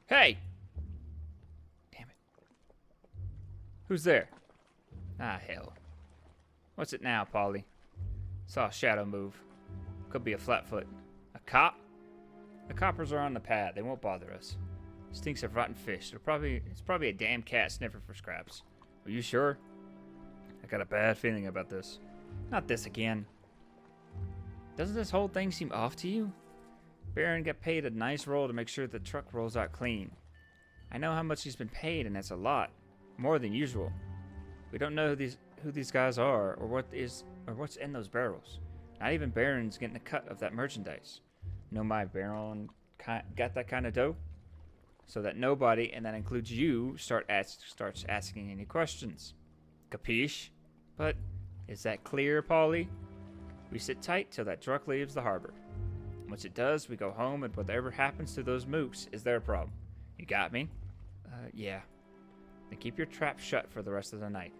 Hey! Damn it. Who's there? Ah, hell. What's it now, Polly? Saw a shadow move. Could be a flatfoot. A cop? The coppers are on the pad. They won't bother us. Stinks of rotten fish. It's probably a damn cat sniffing for scraps. Are you sure? I got a bad feeling about this. Not this again. Doesn't this whole thing seem off to you? Baron got paid a nice roll to make sure the truck rolls out clean. I know how much he's been paid, and that's a lot. More than usual. We don't know who these guys are or what's in those barrels. Not even Baron's getting a cut of that merchandise. Know my Baron got that kind of dough? So that nobody, and that includes you, starts asking any questions. Capiche? But is that clear, Polly? We sit tight till that truck leaves the harbor. Once it does, we go home, and whatever happens to those mooks is their problem. You got me? Yeah. Then keep your trap shut for the rest of the night.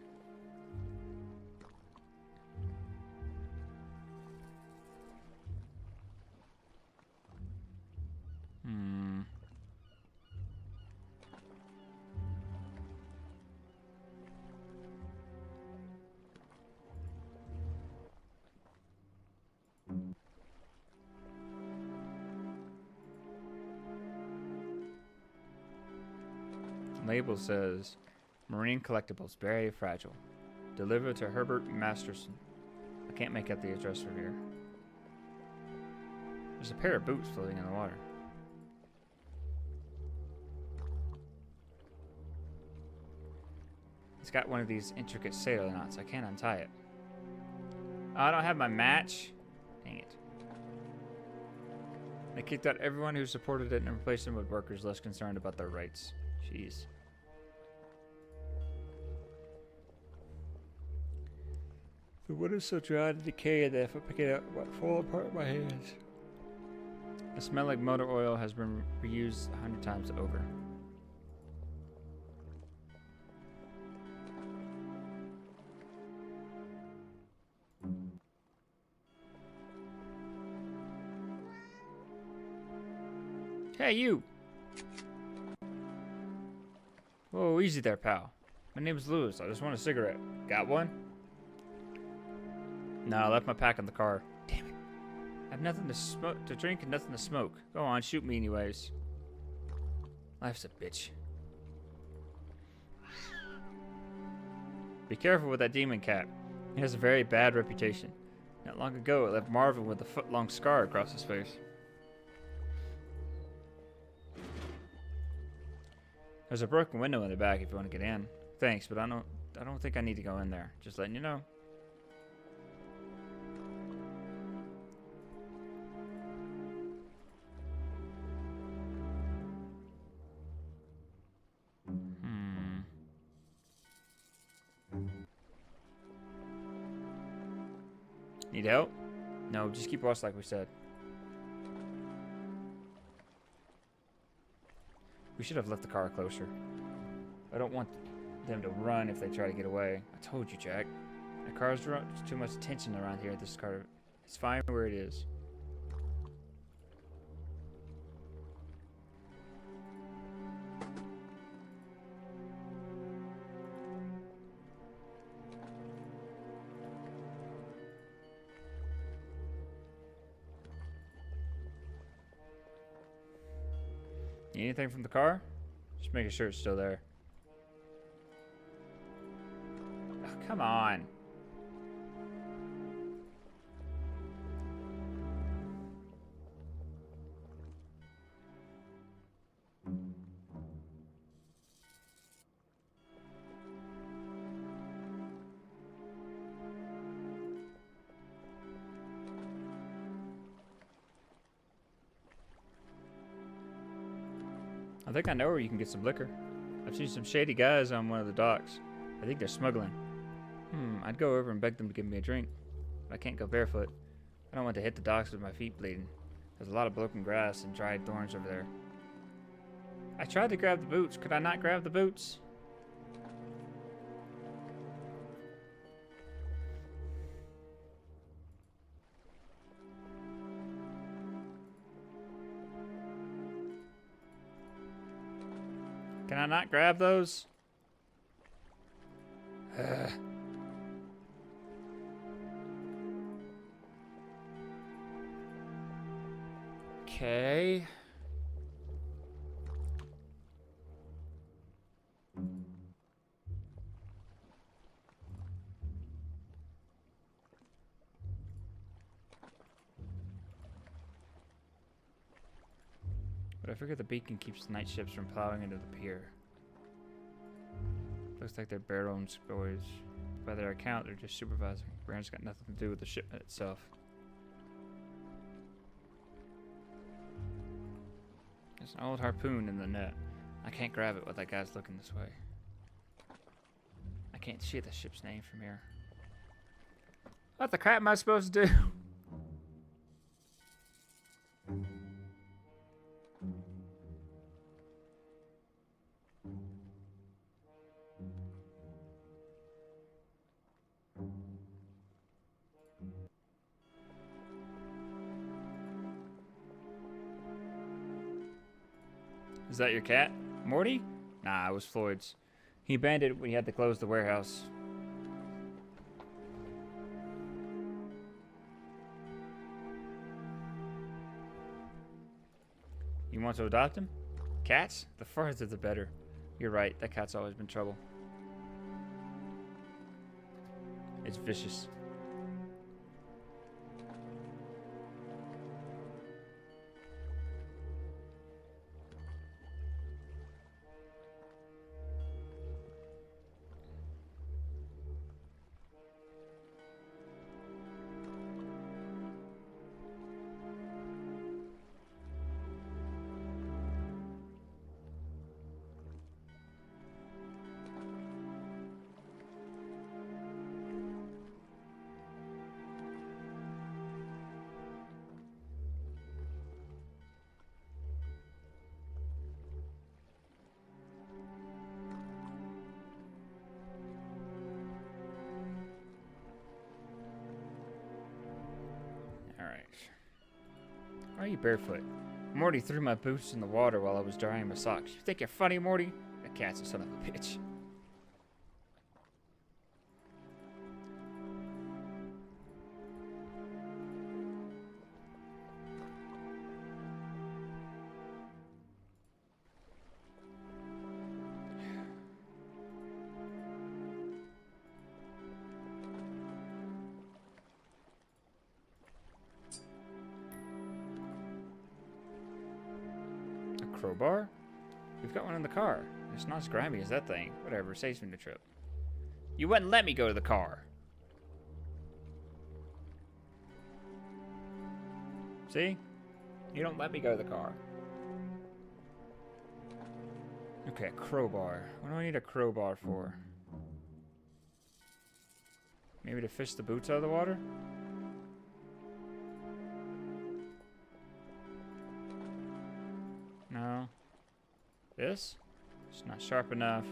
Hmm. Label says, Marine Collectibles, very fragile. Delivered to Herbert Masterson. I can't make out the address from here. There's a pair of boots floating in the water. It's got one of these intricate sailor knots. I can't untie it. Oh, I don't have my match. Dang it. They kicked out everyone who supported it and replaced them with workers less concerned about their rights. Jeez. The wood is so dry and decayed that if I pick it up, it might fall apart in my hands. The smell like motor oil has been reused 100 times over. Hey, you! Whoa, easy there, pal. My name's Lewis. I just want a cigarette. Got one? No, I left my pack in the car. Damn it. I have nothing to drink and nothing to smoke. Go on, shoot me anyways. Life's a bitch. Be careful with that demon cat. It has a very bad reputation. Not long ago, it left Marvin with a foot-long scar across his face. There's a broken window in the back if you want to get in. Thanks, but I don't think I need to go in there. Just letting you know. Need help? No, just keep us like we said. We should have left the car closer. I don't want them to run if they try to get away. I told you, Jack. The car's too much attention around here. This car is fine where it is. Need anything from the car? Just making sure it's still there. Oh, come on. I think I know where you can get some liquor. I've seen some shady guys on one of the docks. I think they're smuggling. I'd go over and beg them to give me a drink. But I can't go barefoot. I don't want to hit the docks with my feet bleeding. There's a lot of broken grass and dried thorns over there. I tried to grab the boots. Could I not grab the boots? Can I not grab those? Okay. But I figure the beacon keeps night ships from plowing into the pier. Looks like they're bare-owned boys. By their account, they're just supervising. Brand's got nothing to do with the shipment itself. There's an old harpoon in the net. I can't grab it while that guy's looking this way. I can't see the ship's name from here. What the crap am I supposed to do? Is that your cat? Morty? Nah, it was Floyd's. He abandoned it when he had to close the warehouse. You want to adopt him? Cats? The further the better. You're right, that cat's always been trouble. It's vicious. Alright. Why are you barefoot? Morty threw my boots in the water while I was drying my socks. You think you're funny, Morty? That cat's a son of a bitch. Crowbar? We've got one in the car. It's not as grimy as that thing. Whatever, saves me the trip. You wouldn't let me go to the car. See? You don't let me go to the car. Okay, crowbar. What do I need a crowbar for? Maybe to fish the boots out of the water? No. This? It's not sharp enough.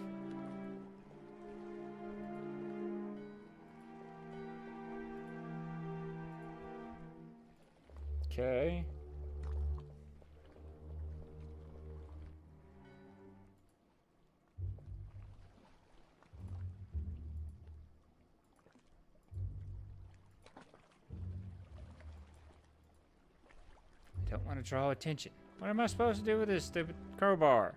Okay. I don't want to draw attention. What am I supposed to do with this stupid crowbar?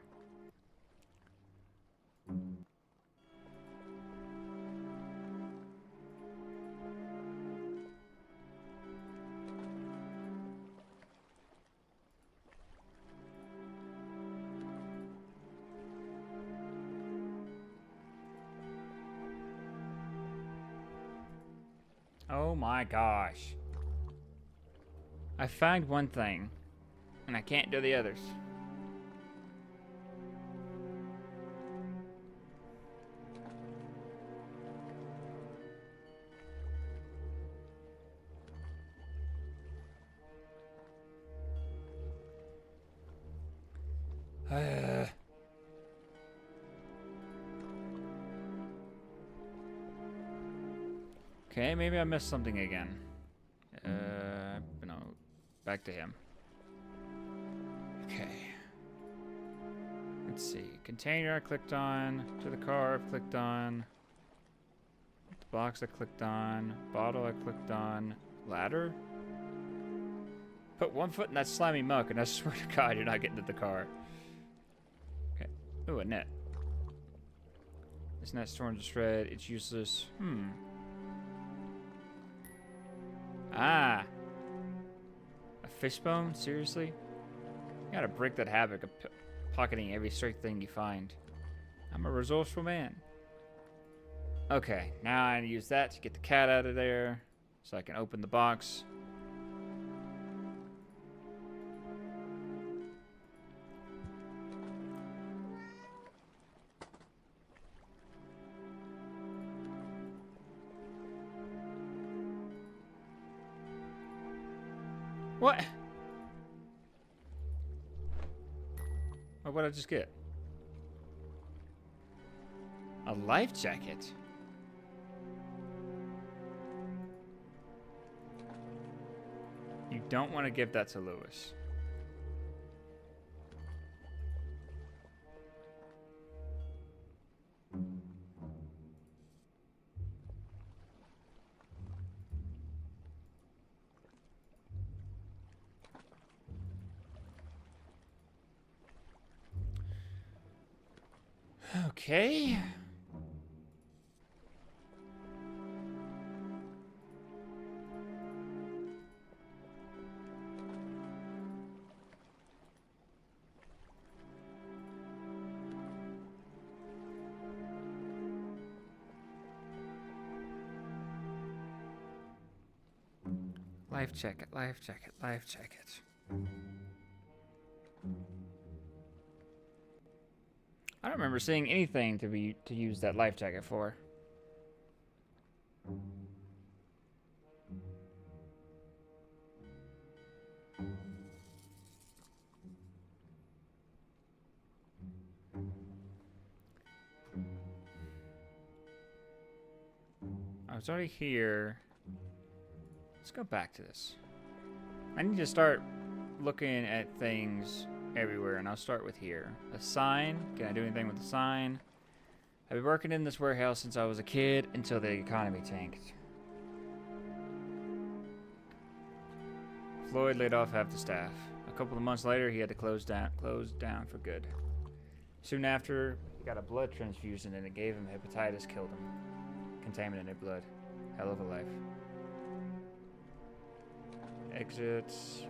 Oh my gosh. I found one thing, and I can't do the others. Okay, maybe I missed something again. No, back to him. Okay. Let's see. Container I clicked on. To the car I clicked on. The box I clicked on. Bottle I clicked on. Ladder? Put one foot in that slimy muck and I swear to God you're not getting to the car. Okay. Ooh, a net. This net's torn to shred. It's useless. Ah. A fishbone? Seriously? You gotta break that habit of pocketing every straight thing you find. I'm a resourceful man. Okay, now I use that to get the cat out of there so I can open the box. What? What would I just get? A life jacket? You don't want to give that to Lewis. Okay. Life jacket, life jacket, life jacket. I don't remember seeing anything to use that life jacket for. I was already here. Let's go back to this. I need to start looking at things everywhere, and I'll start with here. A sign. Can I do anything with the sign? I've been working in this warehouse since I was a kid until the economy tanked. Floyd laid off half the staff. A couple of months later, he had to close down for good. Soon after, he got a blood transfusion and it gave him hepatitis, killed him. Contaminated blood. Hell of a life. Exits.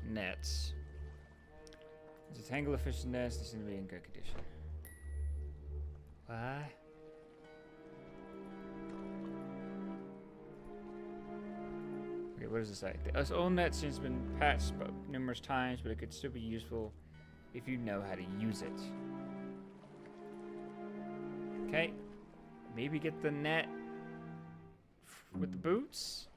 Nets. There's a tangle of fish nets. They seem to be in good condition. Why? Okay, what does it say? This old net seems to have been patched numerous times, but it could still be useful if you know how to use it. Okay. Maybe get the net with the boots?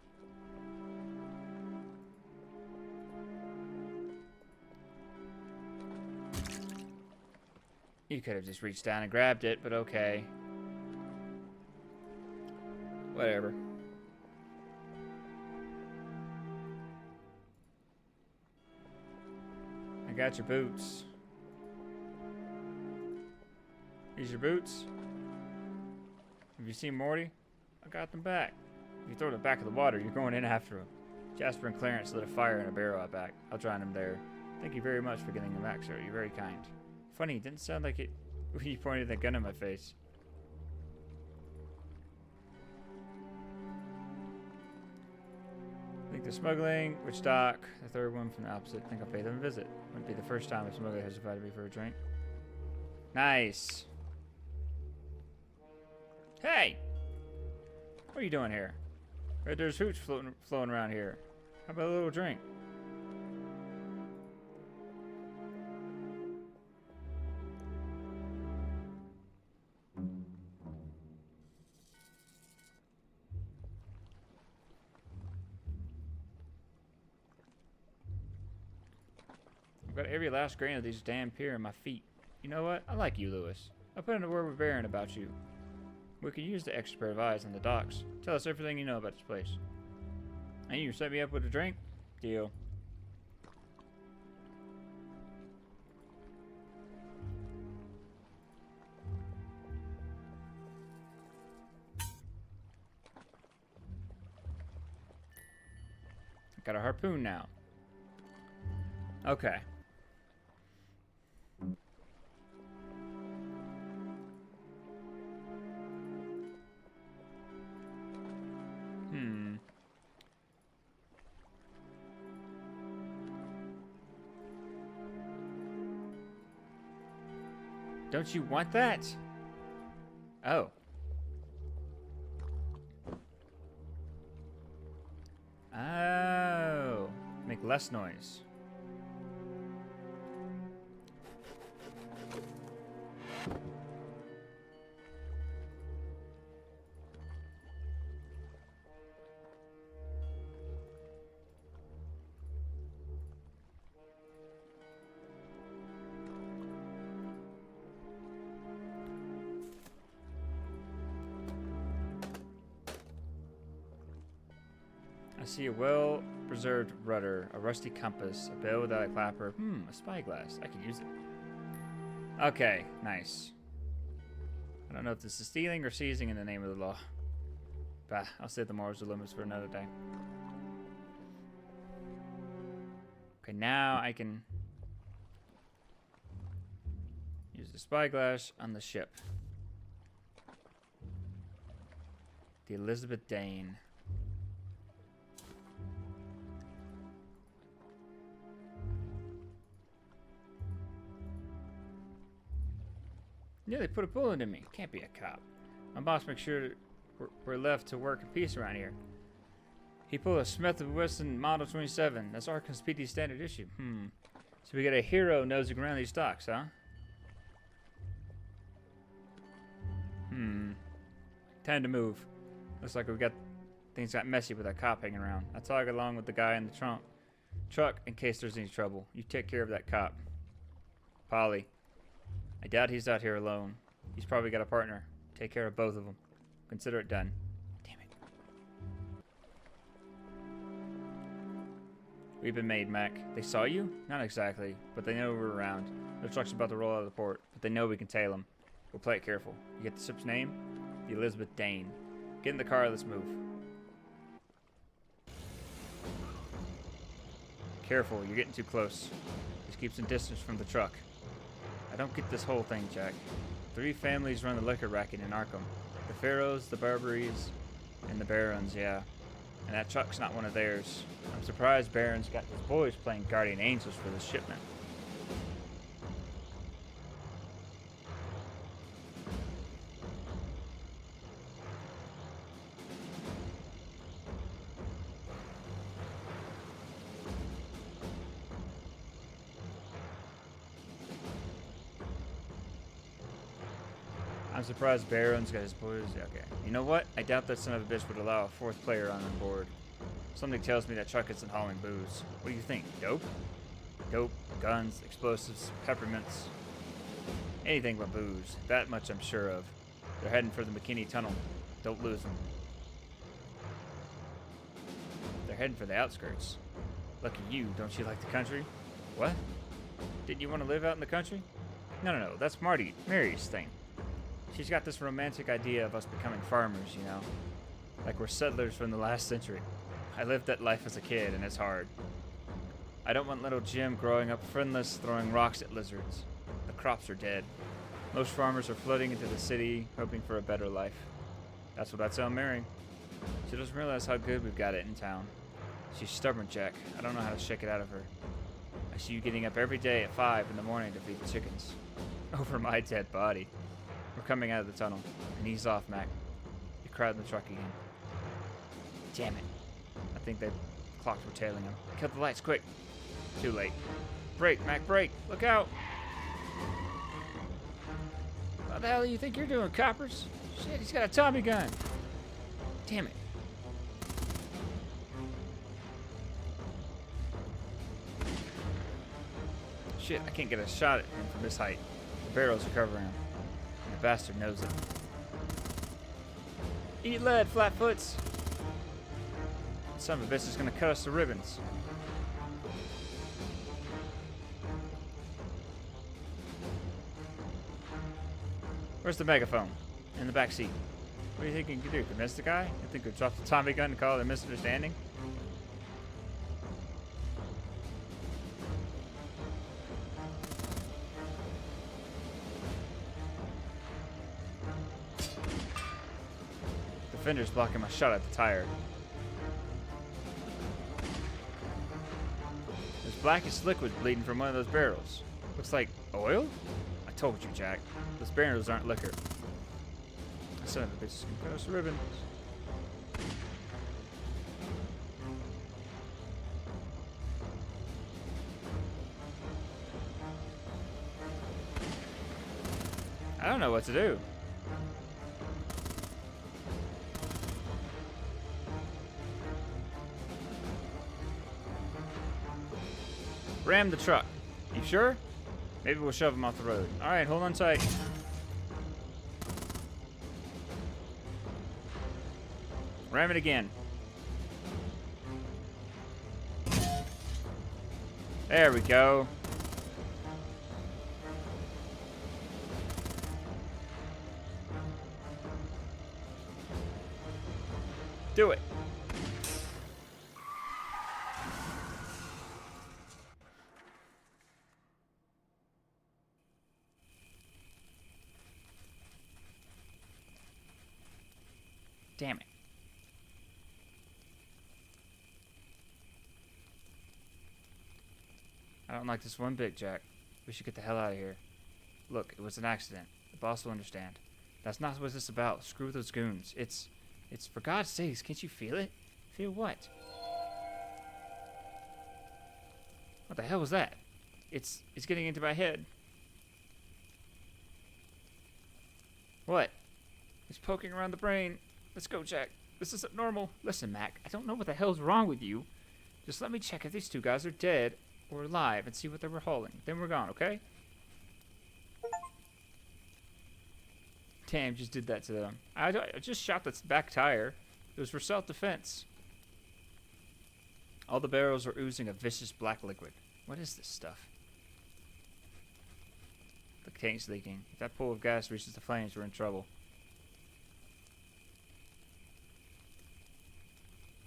You could have just reached down and grabbed it, but okay. Whatever. I got your boots. These your boots? Have you seen Morty? I got them back. If you throw them back of the water, you're going in after them. Jasper and Clarence lit a fire in a barrel out back. I'll join them there. Thank you very much for getting them back, sir. You're very kind. Funny, it didn't sound like it when you pointed that gun at my face. I think they're smuggling. Which dock? The third one from the opposite. I think I'll pay them a visit. Wouldn't be the first time a smuggler has invited me for a drink. Nice. Hey! What are you doing here? There's hooch flowing around here. How about a little drink? I've got every last grain of these damn pier in my feet. You know what? I like you, Lewis. I'll put in a word with Baron about you. We could use the extra pair of eyes on the docks. Tell us everything you know about this place. And you set me up with a drink? Deal. Got a harpoon now. Okay. Don't you want that? Oh. Oh. Make less noise. I see a well-preserved rudder, a rusty compass, a bell without a clapper. A spyglass. I could use it. Okay, nice. I don't know if this is stealing or seizing in the name of the law. Bah, I'll save the morals and limits for another day. Okay, now I can Use the spyglass on the ship. The Elizabeth Dane. Yeah, they put a bullet in me. Can't be a cop. My boss makes sure we're left to work in peace around here. He pulled a Smith & Wesson Model 27. That's ARKHAM's PD standard issue. So we got a hero nosing around these stocks, huh? Time to move. Looks like things got messy with that cop hanging around. I'll tag along with the guy in the truck in case there's any trouble. You take care of that cop. Polly. I doubt he's out here alone. He's probably got a partner. Take care of both of them. Consider it done. Damn it. We've been made, Mac. They saw you? Not exactly, but they know we're around. The truck's about to roll out of the port, but they know we can tail them. We'll play it careful. You get the ship's name? The Elizabeth Dane. Get in the car, let's move. Careful, you're getting too close. Just keep some distance from the truck. I don't get this whole thing, Jack. 3 families run the liquor racket in Arkham. The Pharaohs, the Barbarys, and the Barons, yeah. And that truck's not one of theirs. I'm surprised Baron's got his boys playing guardian angels for this shipment. I'm surprised Baron's got his boys. Okay. You know what? I doubt that son of a bitch would allow a 4th player on board. Something tells me that truck isn't hauling booze. What do you think? Dope? Dope, guns, explosives, peppermints. Anything but booze. That much I'm sure of. They're heading for the McKinney Tunnel. Don't lose them. They're heading for the outskirts. Lucky you. Don't you like the country? What? Didn't you want to live out in the country? No. That's Mary's thing. She's got this romantic idea of us becoming farmers, you know? Like we're settlers from the last century. I lived that life as a kid, and it's hard. I don't want little Jim growing up friendless, throwing rocks at lizards. The crops are dead. Most farmers are flooding into the city, hoping for a better life. That's what I tell Mary. She doesn't realize how good we've got it in town. She's stubborn, Jack. I don't know how to shake it out of her. I see you getting up every day at 5 in the morning to feed the chickens. Over my dead body. We're coming out of the tunnel. And ease off, Mac. You crowd in the truck again. Damn it. I think the clocks were tailing him. Kill the lights, quick. Too late. Brake, Mac, brake. Look out. What the hell do you think you're doing, coppers? Shit, he's got a Tommy gun. Damn it. Shit, I can't get a shot at him from this height. The barrels are covering him. And the bastard knows it. Eat lead, flatfoots. Son of a bitch is gonna cut us to ribbons. Where's the megaphone? In the back seat. What do you think you can do? Convince the guy? You think we'll drop the Tommy gun and call it a misunderstanding? The fender's blocking my shot at the tire. There's blackish liquid bleeding from one of those barrels. Looks like oil? I told you, Jack. Those barrels aren't liquor. Son of a bitch is gonna cut us to ribbons. I don't know what to do. Ram the truck. You sure? Maybe we'll shove him off the road. Alright, hold on tight. Ram it again. There we go. Do it. Damn it. I don't like this one bit, Jack. We should get the hell out of here. Look, it was an accident. The boss will understand. That's not what this is about. Screw those goons. It's for God's sakes, can't you feel it? Feel what? What the hell was that? It's getting into my head. What? It's poking around the brain. Let's go, Jack. This isn't normal. Listen, Mac, I don't know what the hell's wrong with you. Just let me check if these two guys are dead or alive and see what they were hauling. Then we're gone, okay? Damn, just did that to them. I just shot the back tire. It was for self-defense. All the barrels are oozing a vicious black liquid. What is this stuff? The tank's leaking. If that pool of gas reaches the flames, we're in trouble.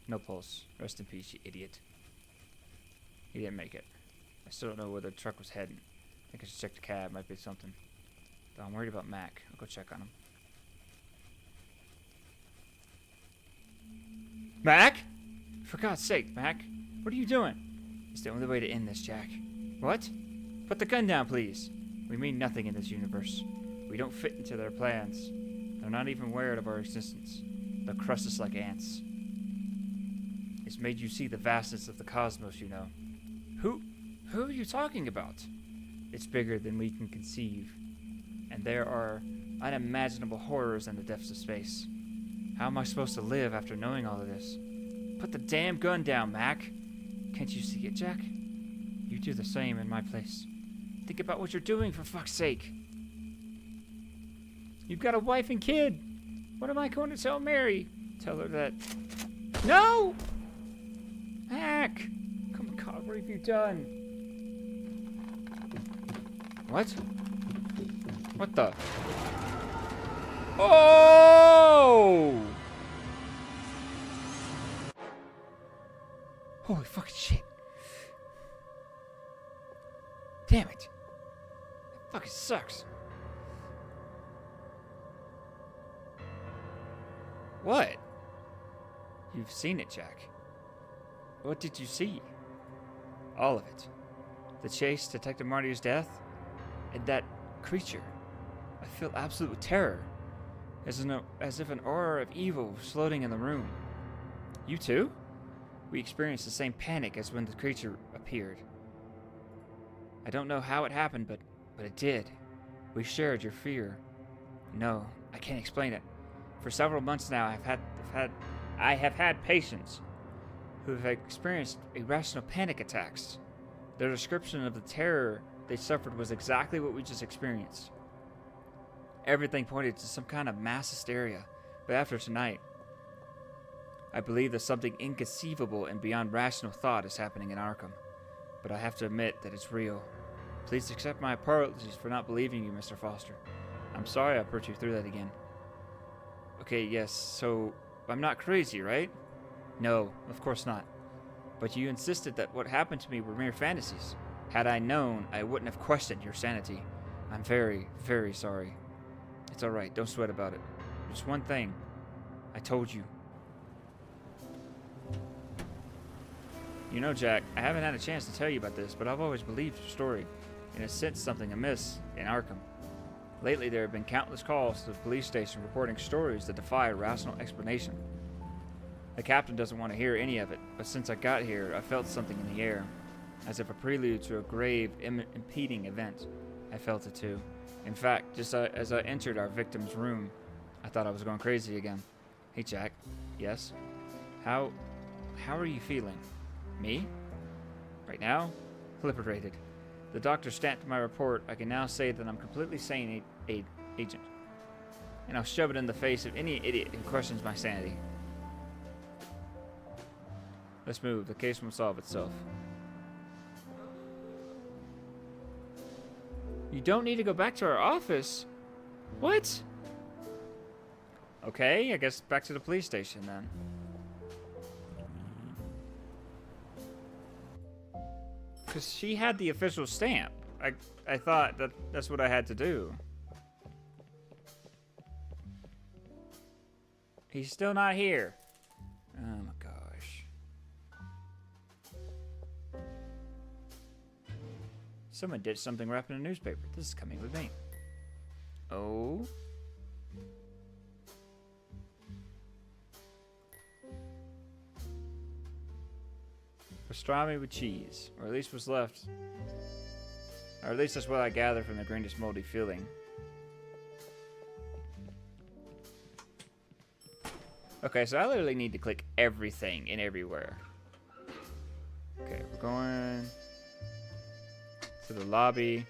No pulse. Rest in peace, you idiot. He didn't make it. I still don't know where the truck was heading. I think I should check the cab. Might be something. Though I'm worried about Mac. I'll go check on him. Mac? For God's sake, Mac. What are you doing? It's the only way to end this, Jack. What? Put the gun down, please. We mean nothing in this universe. We don't fit into their plans. They're not even aware of our existence. They'll crush us like ants. It's made you see the vastness of the cosmos, you know. Who are you talking about? It's bigger than we can conceive. And there are unimaginable horrors in the depths of space. How am I supposed to live after knowing all of this? Put the damn gun down, Mac. Can't you see it, Jack? You do the same in my place. Think about what you're doing, for fuck's sake. You've got a wife and kid. What am I going to tell Mary? Tell her that... No! Mac! Come on, God, what have you done? What? What the? Oh! Holy fucking shit. Damn it. That fucking sucks. What? You've seen it, Jack. What did you see? All of it. The chase, Detective Martyr's death, and that creature. I feel absolute terror, as if an aura of evil was floating in the room. You too? We experienced the same panic as when the creature appeared. I don't know how it happened, but it did. We shared your fear. No, I can't explain it. For several months now, I have had patients who have experienced irrational panic attacks. Their description of the terror they suffered was exactly what we just experienced. Everything pointed to some kind of mass hysteria, but after tonight, I believe that something inconceivable and beyond rational thought is happening in Arkham. But I have to admit that it's real. Please accept my apologies for not believing you, Mr. Foster. I'm sorry I put you through that again. Okay, yes, so I'm not crazy, right? No, of course not. But you insisted that what happened to me were mere fantasies. Had I known, I wouldn't have questioned your sanity. I'm very, very sorry. It's alright, don't sweat about it. Just one thing. I told you. You know, Jack, I haven't had a chance to tell you about this, but I've always believed your story, and it's sensed something amiss in Arkham. Lately, there have been countless calls to the police station reporting stories that defy rational explanation. The captain doesn't want to hear any of it, but since I got here, I felt something in the air, as if a prelude to a grave, impeding event. I felt it too. In fact, just as I entered our victim's room, I thought I was going crazy again. Hey, Jack. Yes? How are you feeling? Me? Right now? Liberated. The doctor stamped my report. I can now say that I'm completely sane, agent. And I'll shove it in the face of any idiot who questions my sanity. Let's move. The case won't solve itself. You don't need to go back to our office? What? Okay, I guess back to the police station then. Because she had the official stamp. I thought that's what I had to do. He's still not here. Oh my gosh. Someone did something wrapped in a newspaper. This is coming with me. Oh. Pastrami with cheese. Or at least what's left. Or at least that's what I gather from the greenish moldy filling. Okay, so I literally need to click everything and everywhere. Okay, we're going to the lobby.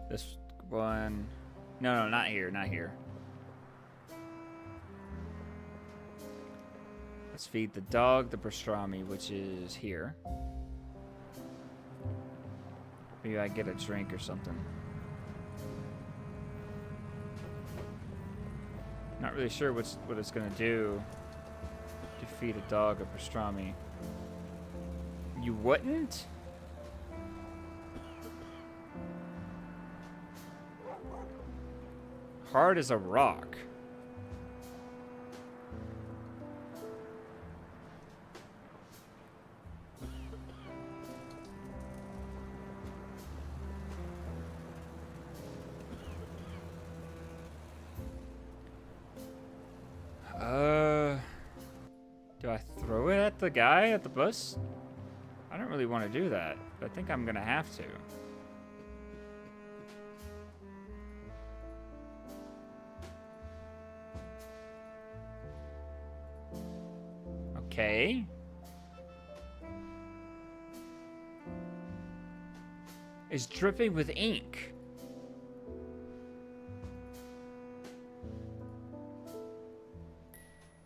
This one. No, not here, not here. Let's feed the dog the pastrami, which is here. Maybe I get a drink or something. Not really sure what it's gonna do to feed a dog a pastrami. You wouldn't? Hard as a rock. Do I throw it at the guy at the bus? I don't really want to do that, but I think I'm gonna have to. Okay. It's dripping with ink.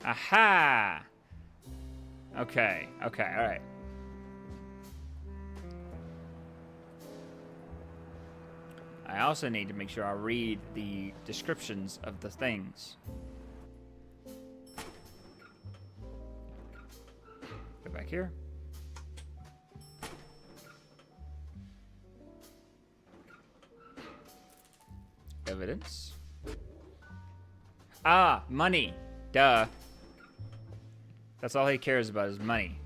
Aha! Okay, alright. I also need to make sure I read the descriptions of the things. Go back here. Evidence. Ah, money. Duh. That's all he cares about is money.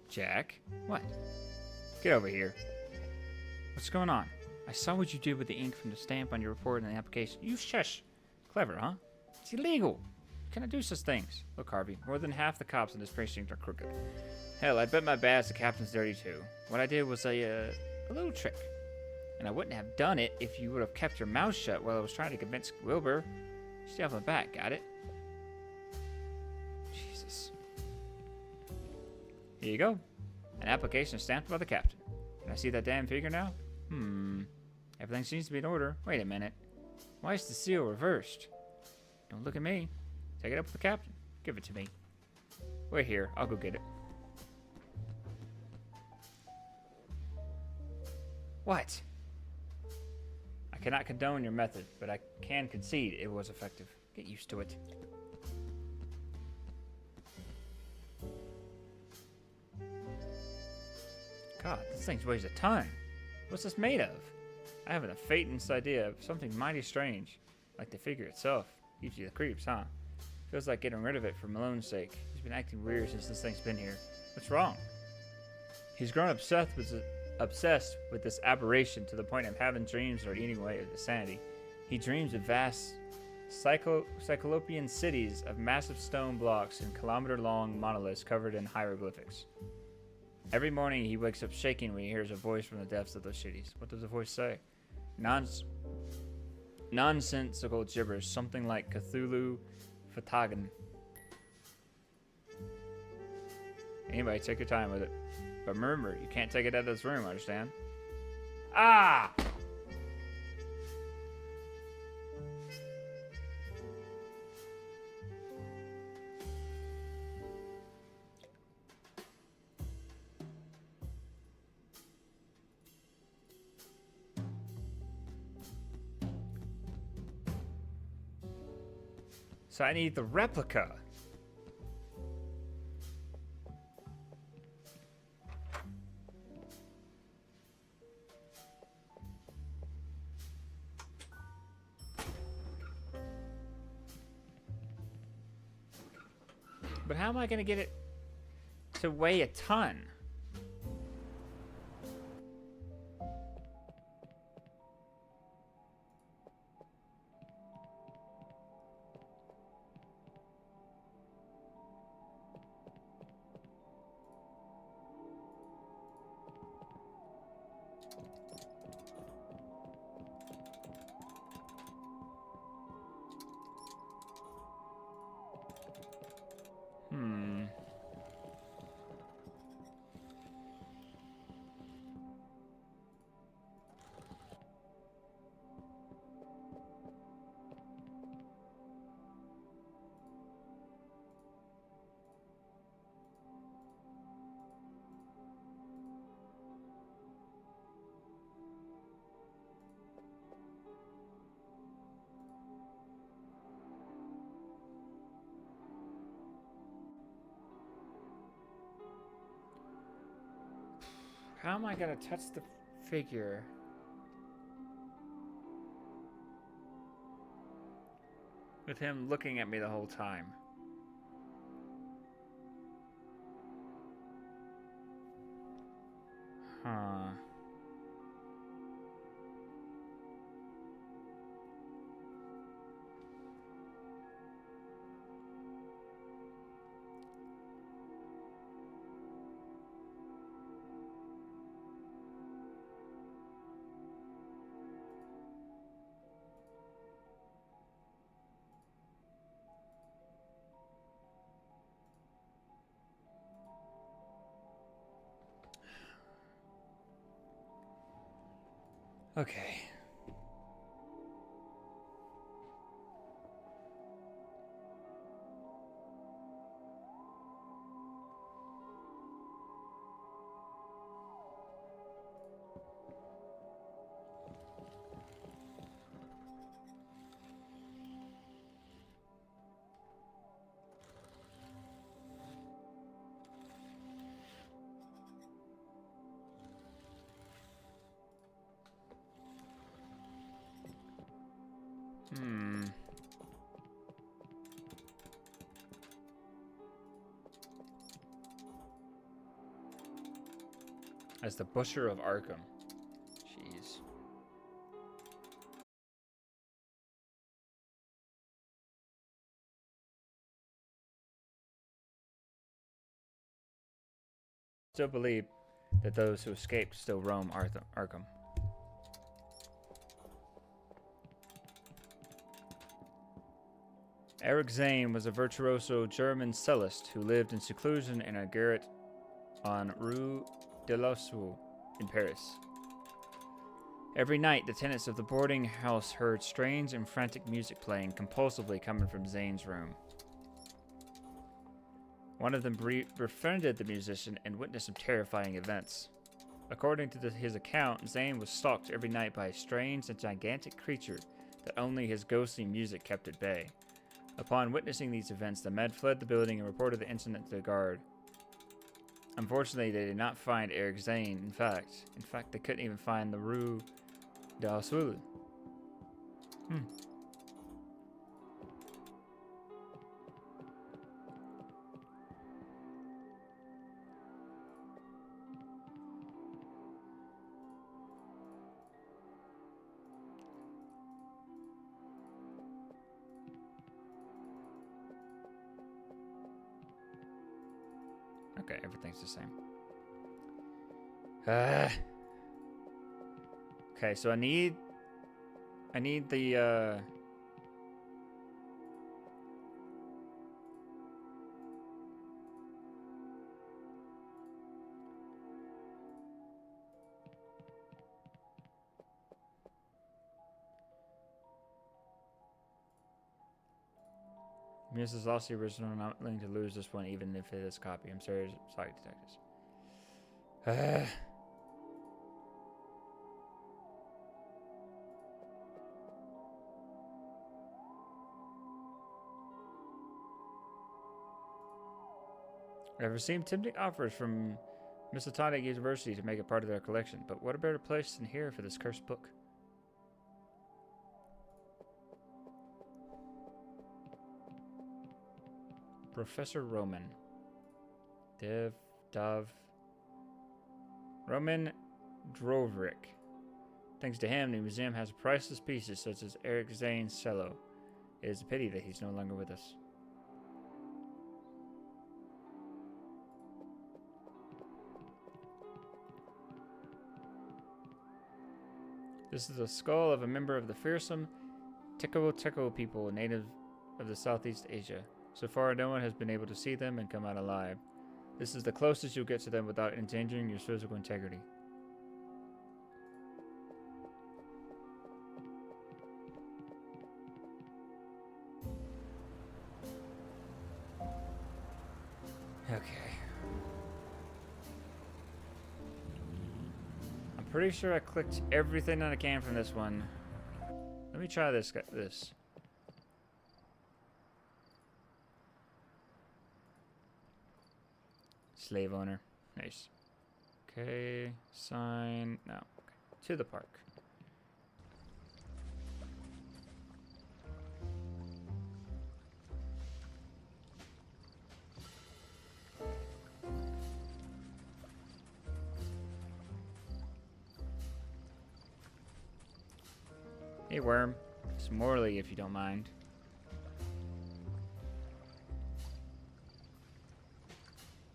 Jack? What? Get over here. What's going on? I saw what you did with the ink from the stamp on your report and the application. You shush. Clever, huh? It's illegal. You cannot do such things. Look, Harvey, more than half the cops in this precinct are crooked. Hell, I bet my badge the captain's dirty too. What I did was a little trick. And I wouldn't have done it if you would have kept your mouth shut while I was trying to convince Wilbur. Stay off my back, got it? Jesus. Here you go. An application stamped by the captain. Can I see that damn figure now? Everything seems to be in order. Wait a minute. Why is the seal reversed? Don't look at me. Take it up with the captain. Give it to me. Wait here. I'll go get it. What? I cannot condone your method, but I can concede it was effective. Get used to it. God, this thing weighs a ton. What's this made of? I have a faintest idea of something mighty strange. Like the figure itself. Gives you the creeps, huh? Feels like getting rid of it for Malone's sake. He's been acting weird since this thing's been here. What's wrong? He's grown obsessed with this aberration to the point of having dreams that are eating away at his sanity. He dreams of vast cyclopean cities of massive stone blocks and kilometer-long monoliths covered in hieroglyphics. Every morning he wakes up shaking when he hears a voice from the depths of those cities. What does the voice say? Nonsensical gibberish, something like Cthulhu Fatagan. Anyway, take your time with it. But remember, you can't take it out of this room, understand? Ah! So I need the replica. But how am I gonna get it to weigh a ton? How am I gonna touch the figure? With him looking at me the whole time. Huh. Okay. As the Butcher of Arkham. Jeez. Still believe that those who escaped still roam Arkham. Eric Zane was a virtuoso German cellist who lived in seclusion in a garret on Rue de l'Oiseau in Paris. Every night, the tenants of the boarding house heard strange and frantic music playing compulsively coming from Zane's room. One of them befriended the musician and witnessed some terrifying events. According to his account, Zane was stalked every night by a strange and gigantic creature that only his ghostly music kept at bay. Upon witnessing these events, the men fled the building and reported the incident to the guard. Unfortunately, they did not find Eric Zane. In fact, they couldn't even find the Rue d'Oiseau. Okay, everything's the same. Okay, so I need the This is also the original. I'm not willing to lose this one, even if it is a copy. I'm sorry, detectives. I've received tempting offers from Miskatonic University to make it part of their collection, but what a better place than here for this cursed book? Professor Roman. Roman Drovrik. Thanks to him, the museum has priceless pieces such as Eric Zane's cello. It is a pity that he's no longer with us. This is the skull of a member of the fearsome Teko people, native of the Southeast Asia. So far, no one has been able to see them and come out alive. This is the closest you'll get to them without endangering your physical integrity. Okay. I'm pretty sure I clicked everything I can from this one. Let me try this. Slave owner. Nice. Okay. Sign. No. Okay. To the park. Hey, worm. Some Morley, if you don't mind.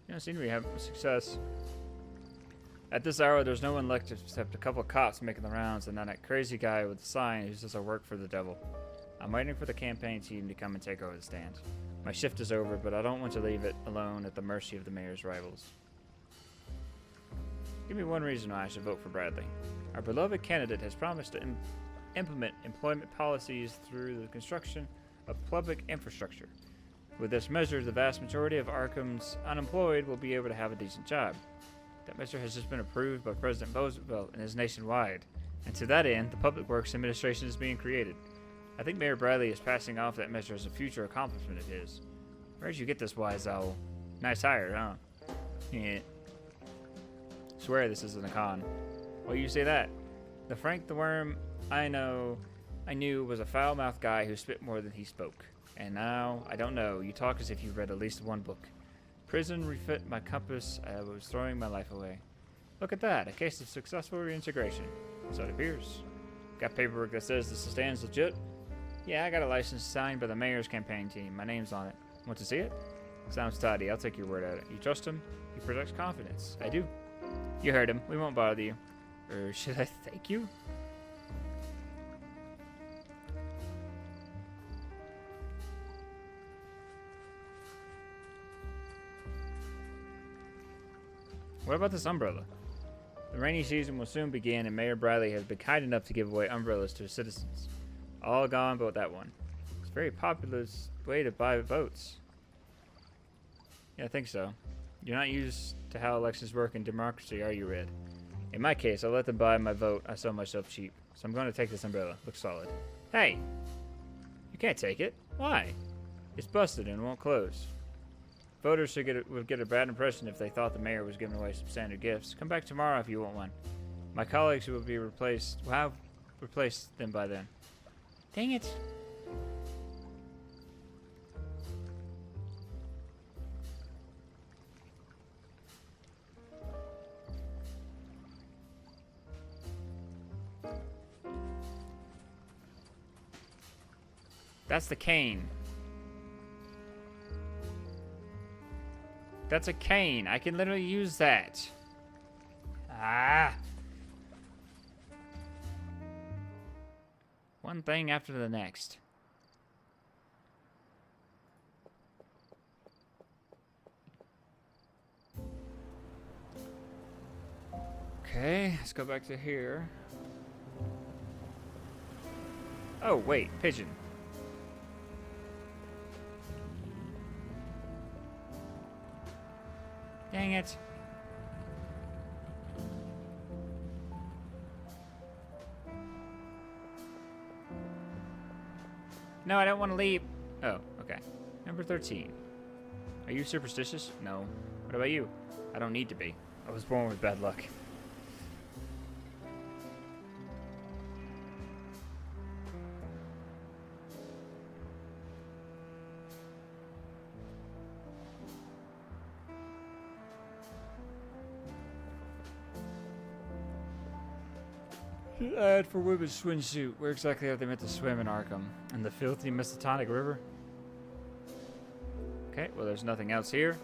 You don't seem to be having success. At this hour, there's no one left except a couple of cops making the rounds, and then that crazy guy with the sign who says I work for the devil. I'm waiting for the campaign team to come and take over the stand. My shift is over, but I don't want to leave it alone at the mercy of the mayor's rivals. Give me one reason why I should vote for Bradley. Our beloved candidate has promised to implement employment policies through the construction of public infrastructure. With this measure, the vast majority of Arkham's unemployed will be able to have a decent job. That measure has just been approved by President Roosevelt and is nationwide. And to that end, the Public Works Administration is being created. I think Mayor Bradley is passing off that measure as a future accomplishment of his. Where'd you get this wise owl? Nice hire, huh? Yeah. Swear this isn't a con. Well, you say that. The Frank the Worm I knew was a foul-mouthed guy who spit more than he spoke. And now, I don't know, you talk as if you've read at least one book. Prison refit my compass, I was throwing my life away. Look at that, a case of successful reintegration. So it appears. Got paperwork that says this stand's legit? Yeah, I got a license signed by the mayor's campaign team. My name's on it. Want to see it? Sounds tidy, I'll take your word at it. You trust him? He projects confidence. I do. You heard him, we won't bother you. Or should I thank you? What about this umbrella? The rainy season will soon begin, and Mayor Bradley has been kind enough to give away umbrellas to his citizens. All gone but that one. It's a very popular way to buy votes. Yeah, I think so. You're not used to how elections work in democracy, are you, Red? In my case, I'll let them buy my vote. I sell myself cheap. So I'm going to take this umbrella. Looks solid. Hey! You can't take it. Why? It's busted and won't close. Voters would get a bad impression if they thought the mayor was giving away substandard gifts. Come back tomorrow if you want one. My colleagues will have replaced them by then. Dang it. That's the cane. That's a cane. I can literally use that. Ah! One thing after the next. Okay, let's go back to here. Oh, wait, pigeon. Dang it. No, I don't want to leave. Oh, okay. Number 13. Are you superstitious? No. What about you? I don't need to be. I was born with bad luck. Ad for women's swimsuit. Where exactly are they meant to swim in Arkham? In the filthy Mistotonic River? Okay, well there's nothing else here.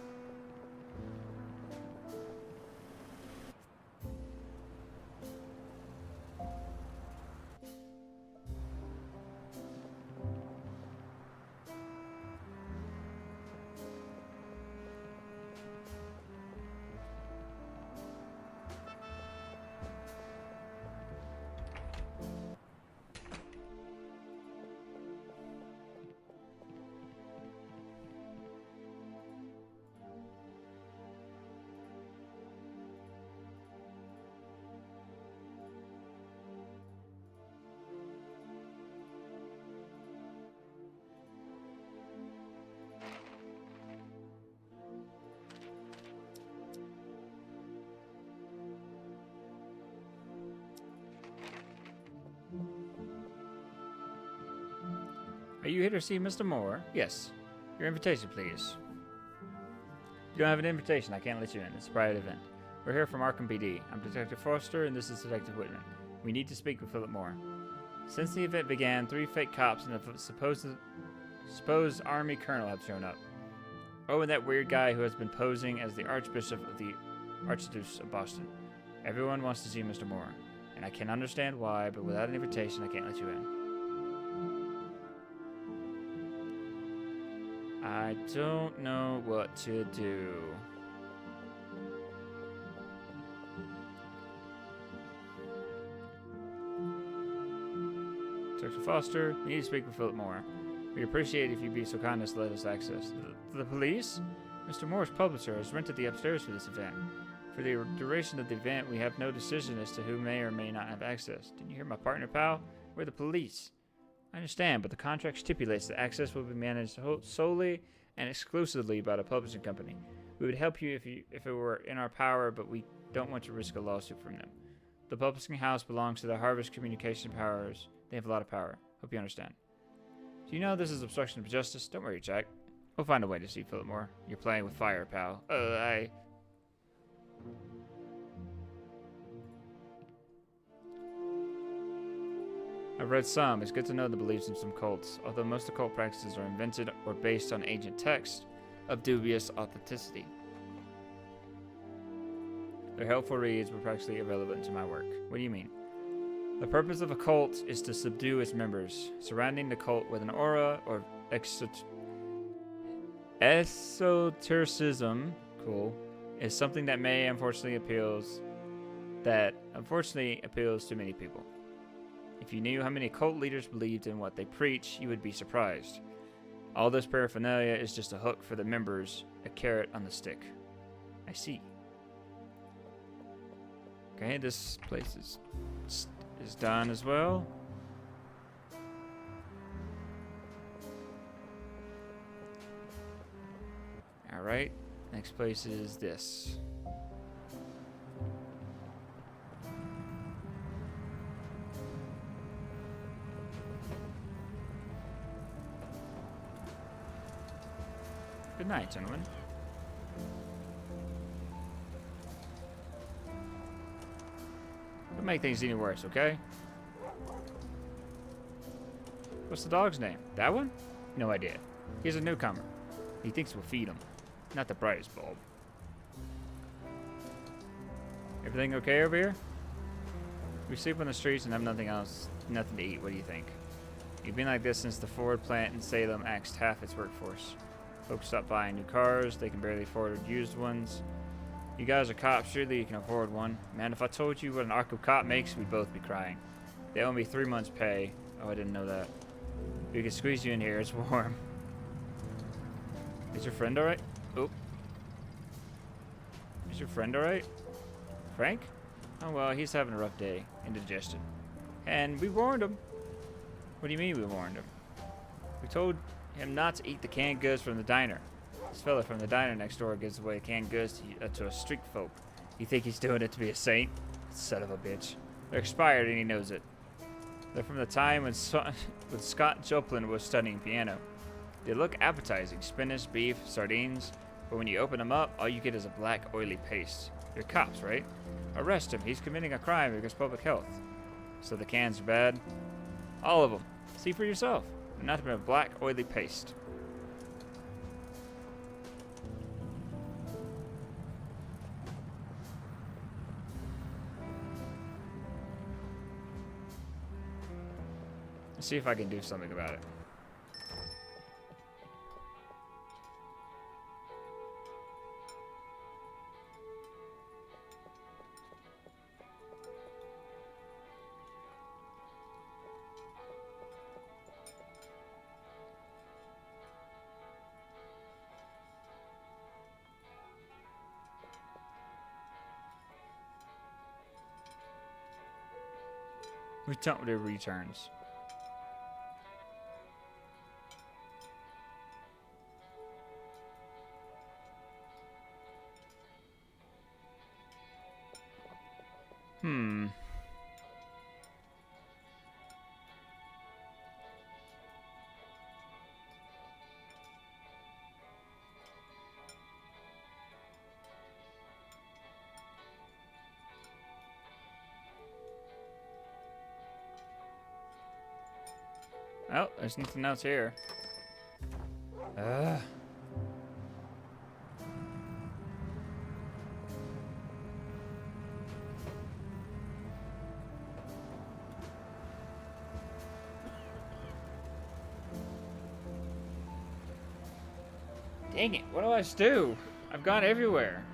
Are you here to see Mr. Moore? Yes. Your invitation, please. You don't have an invitation. I can't let you in. It's a private event. We're here from Arkham PD. I'm Detective Foster, and this is Detective Whitman. We need to speak with Philip Moore. Since the event began, 3 fake cops and a supposed army colonel have shown up. Oh, and that weird guy who has been posing as the Archbishop of the Archdiocese of Boston. Everyone wants to see Mr. Moore, and I can understand why, but without an invitation, I can't let you in. I don't know what to do. Dr. Foster, we need to speak with Philip Moore. We'd appreciate it if you'd be so kind as to let us access. The police? Mr. Moore's publisher has rented the upstairs for this event. For the duration of the event, we have no decision as to who may or may not have access. Didn't you hear my partner, pal? We're the police. I understand, but the contract stipulates that access will be managed solely and exclusively by the publishing company. We would help you if it were in our power, but we don't want to risk a lawsuit from them. The publishing house belongs to the Harvest Communication Powers. They have a lot of power. Hope you understand. Do you know this is obstruction of justice? Don't worry, Jack. We'll find a way to see Philip Moore. You're playing with fire, pal. I've read some. It's good to know the beliefs in some cults, although most occult practices are invented or based on ancient texts of dubious authenticity. They're helpful reads, but practically irrelevant to my work. What do you mean? The purpose of a cult is to subdue its members, surrounding the cult with an aura or esotericism. Cool. Is something that unfortunately appeals to many people. If you knew how many cult leaders believed in what they preach, you would be surprised. All this paraphernalia is just a hook for the members, a carrot on the stick. I see. Okay, this place is done as well. Alright, next place is this. Good night, gentlemen. Don't make things any worse, okay? What's the dog's name? That one? No idea. He's a newcomer. He thinks we'll feed him. Not the brightest bulb. Everything okay over here? We sleep on the streets and have nothing to eat. What do you think? You've been like this since the Ford plant in Salem axed half its workforce. Folks stop buying new cars. They can barely afford used ones. You guys are cops. Surely you can afford one. Man, if I told you what an Arkham cop makes, we'd both be crying. They owe me 3 months' pay. Oh, I didn't know that. We can squeeze you in here. It's warm. Is your friend alright? Oh. Is your friend alright? Frank? Oh, well, he's having a rough day. Indigestion. And we warned him. What do you mean we warned him? We told him not to eat the canned goods from the diner. This fella from the diner next door gives away canned goods to us street folk. You think he's doing it to be a saint? Son of a bitch. They're expired and he knows it. They're from the time when Scott Joplin was studying piano. They look appetizing. Spinach, beef, sardines. But when you open them up, all you get is a black, oily paste. You're cops, right? Arrest him. He's committing a crime against public health. So the cans are bad? All of them. See for yourself. Nothing but black, oily paste. Let's see if I can do something about it. Return to returns. Oh, there's nothing else here. Dang it, what do I do? I've gone everywhere.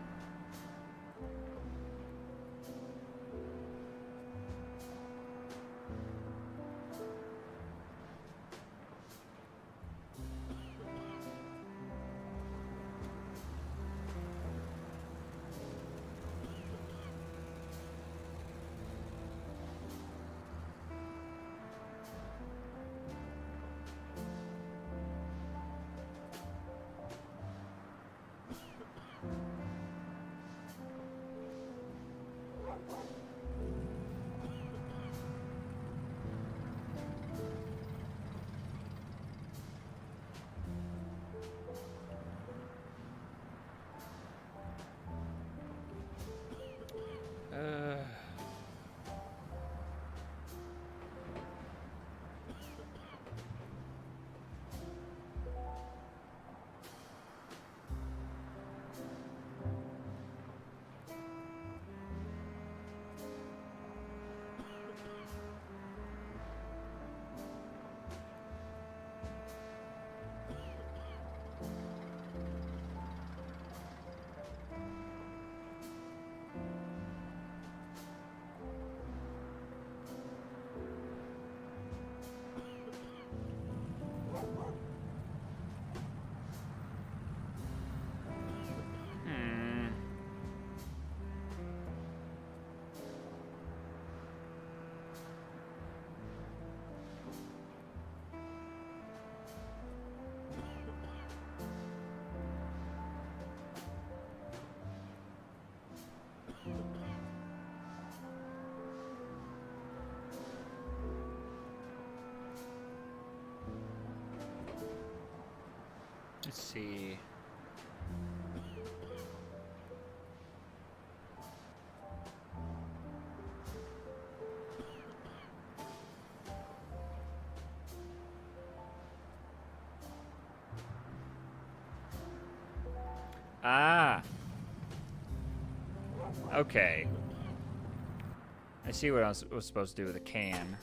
Let's see. Ah. Okay. I see what I was supposed to do with a can.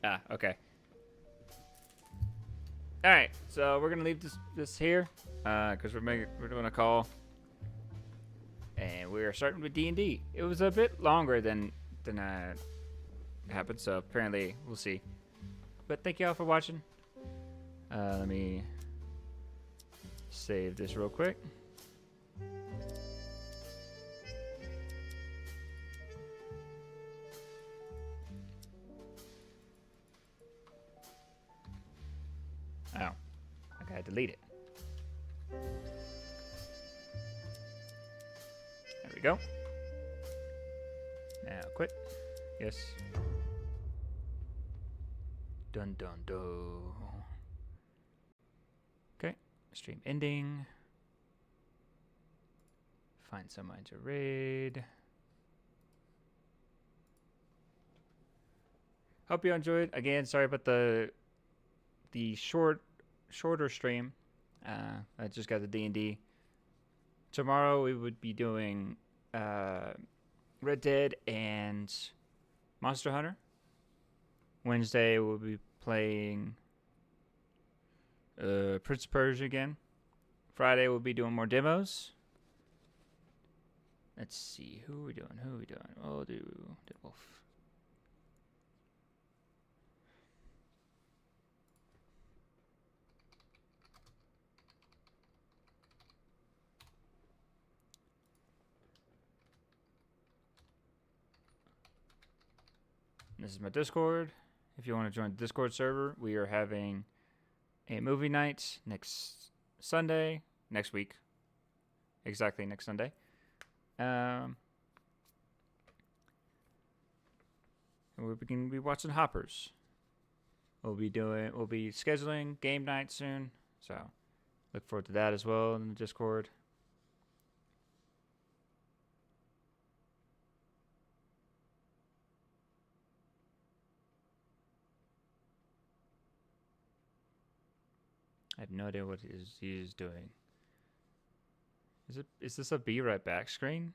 Ah, okay. All right, so we're gonna leave this here, because we're doing a call, and we are starting with D&D. It was a bit longer than happened, so apparently we'll see. But thank you all for watching. Let me save this real quick. Oh, I gotta delete it. There we go. Now quit. Yes. Dun dun dun. Okay, stream ending. Find someone to raid. Hope you enjoyed. Again, sorry about the shorter stream. I just got the D&D. Tomorrow we would be doing Red Dead and Monster Hunter. Wednesday we'll be playing Prince of Persia again. Friday we'll be doing more demos. Let's see, who are we doing? We'll do the Wolf. This is my Discord. If you want to join the Discord server, we are having a movie night next Sunday, next week. Exactly next Sunday. And we're going to be watching Hoppers. We'll be scheduling game night soon. So look forward to that as well in the Discord. I have no idea what he is doing. Is this a be right back screen?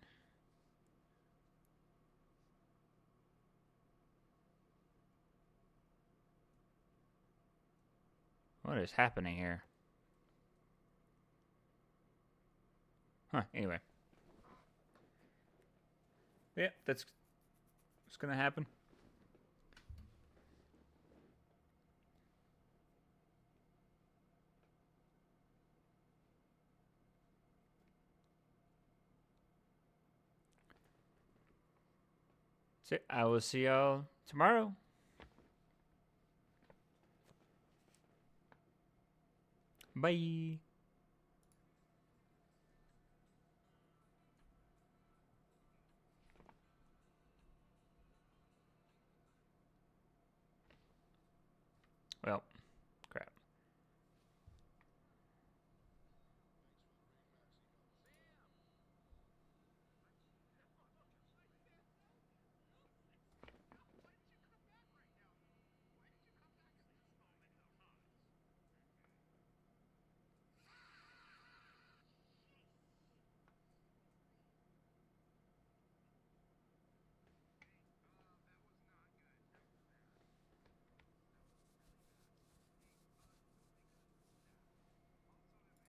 What is happening here? Huh, anyway. Yeah, that's what's gonna happen. So I will see y'all tomorrow. Bye. Well.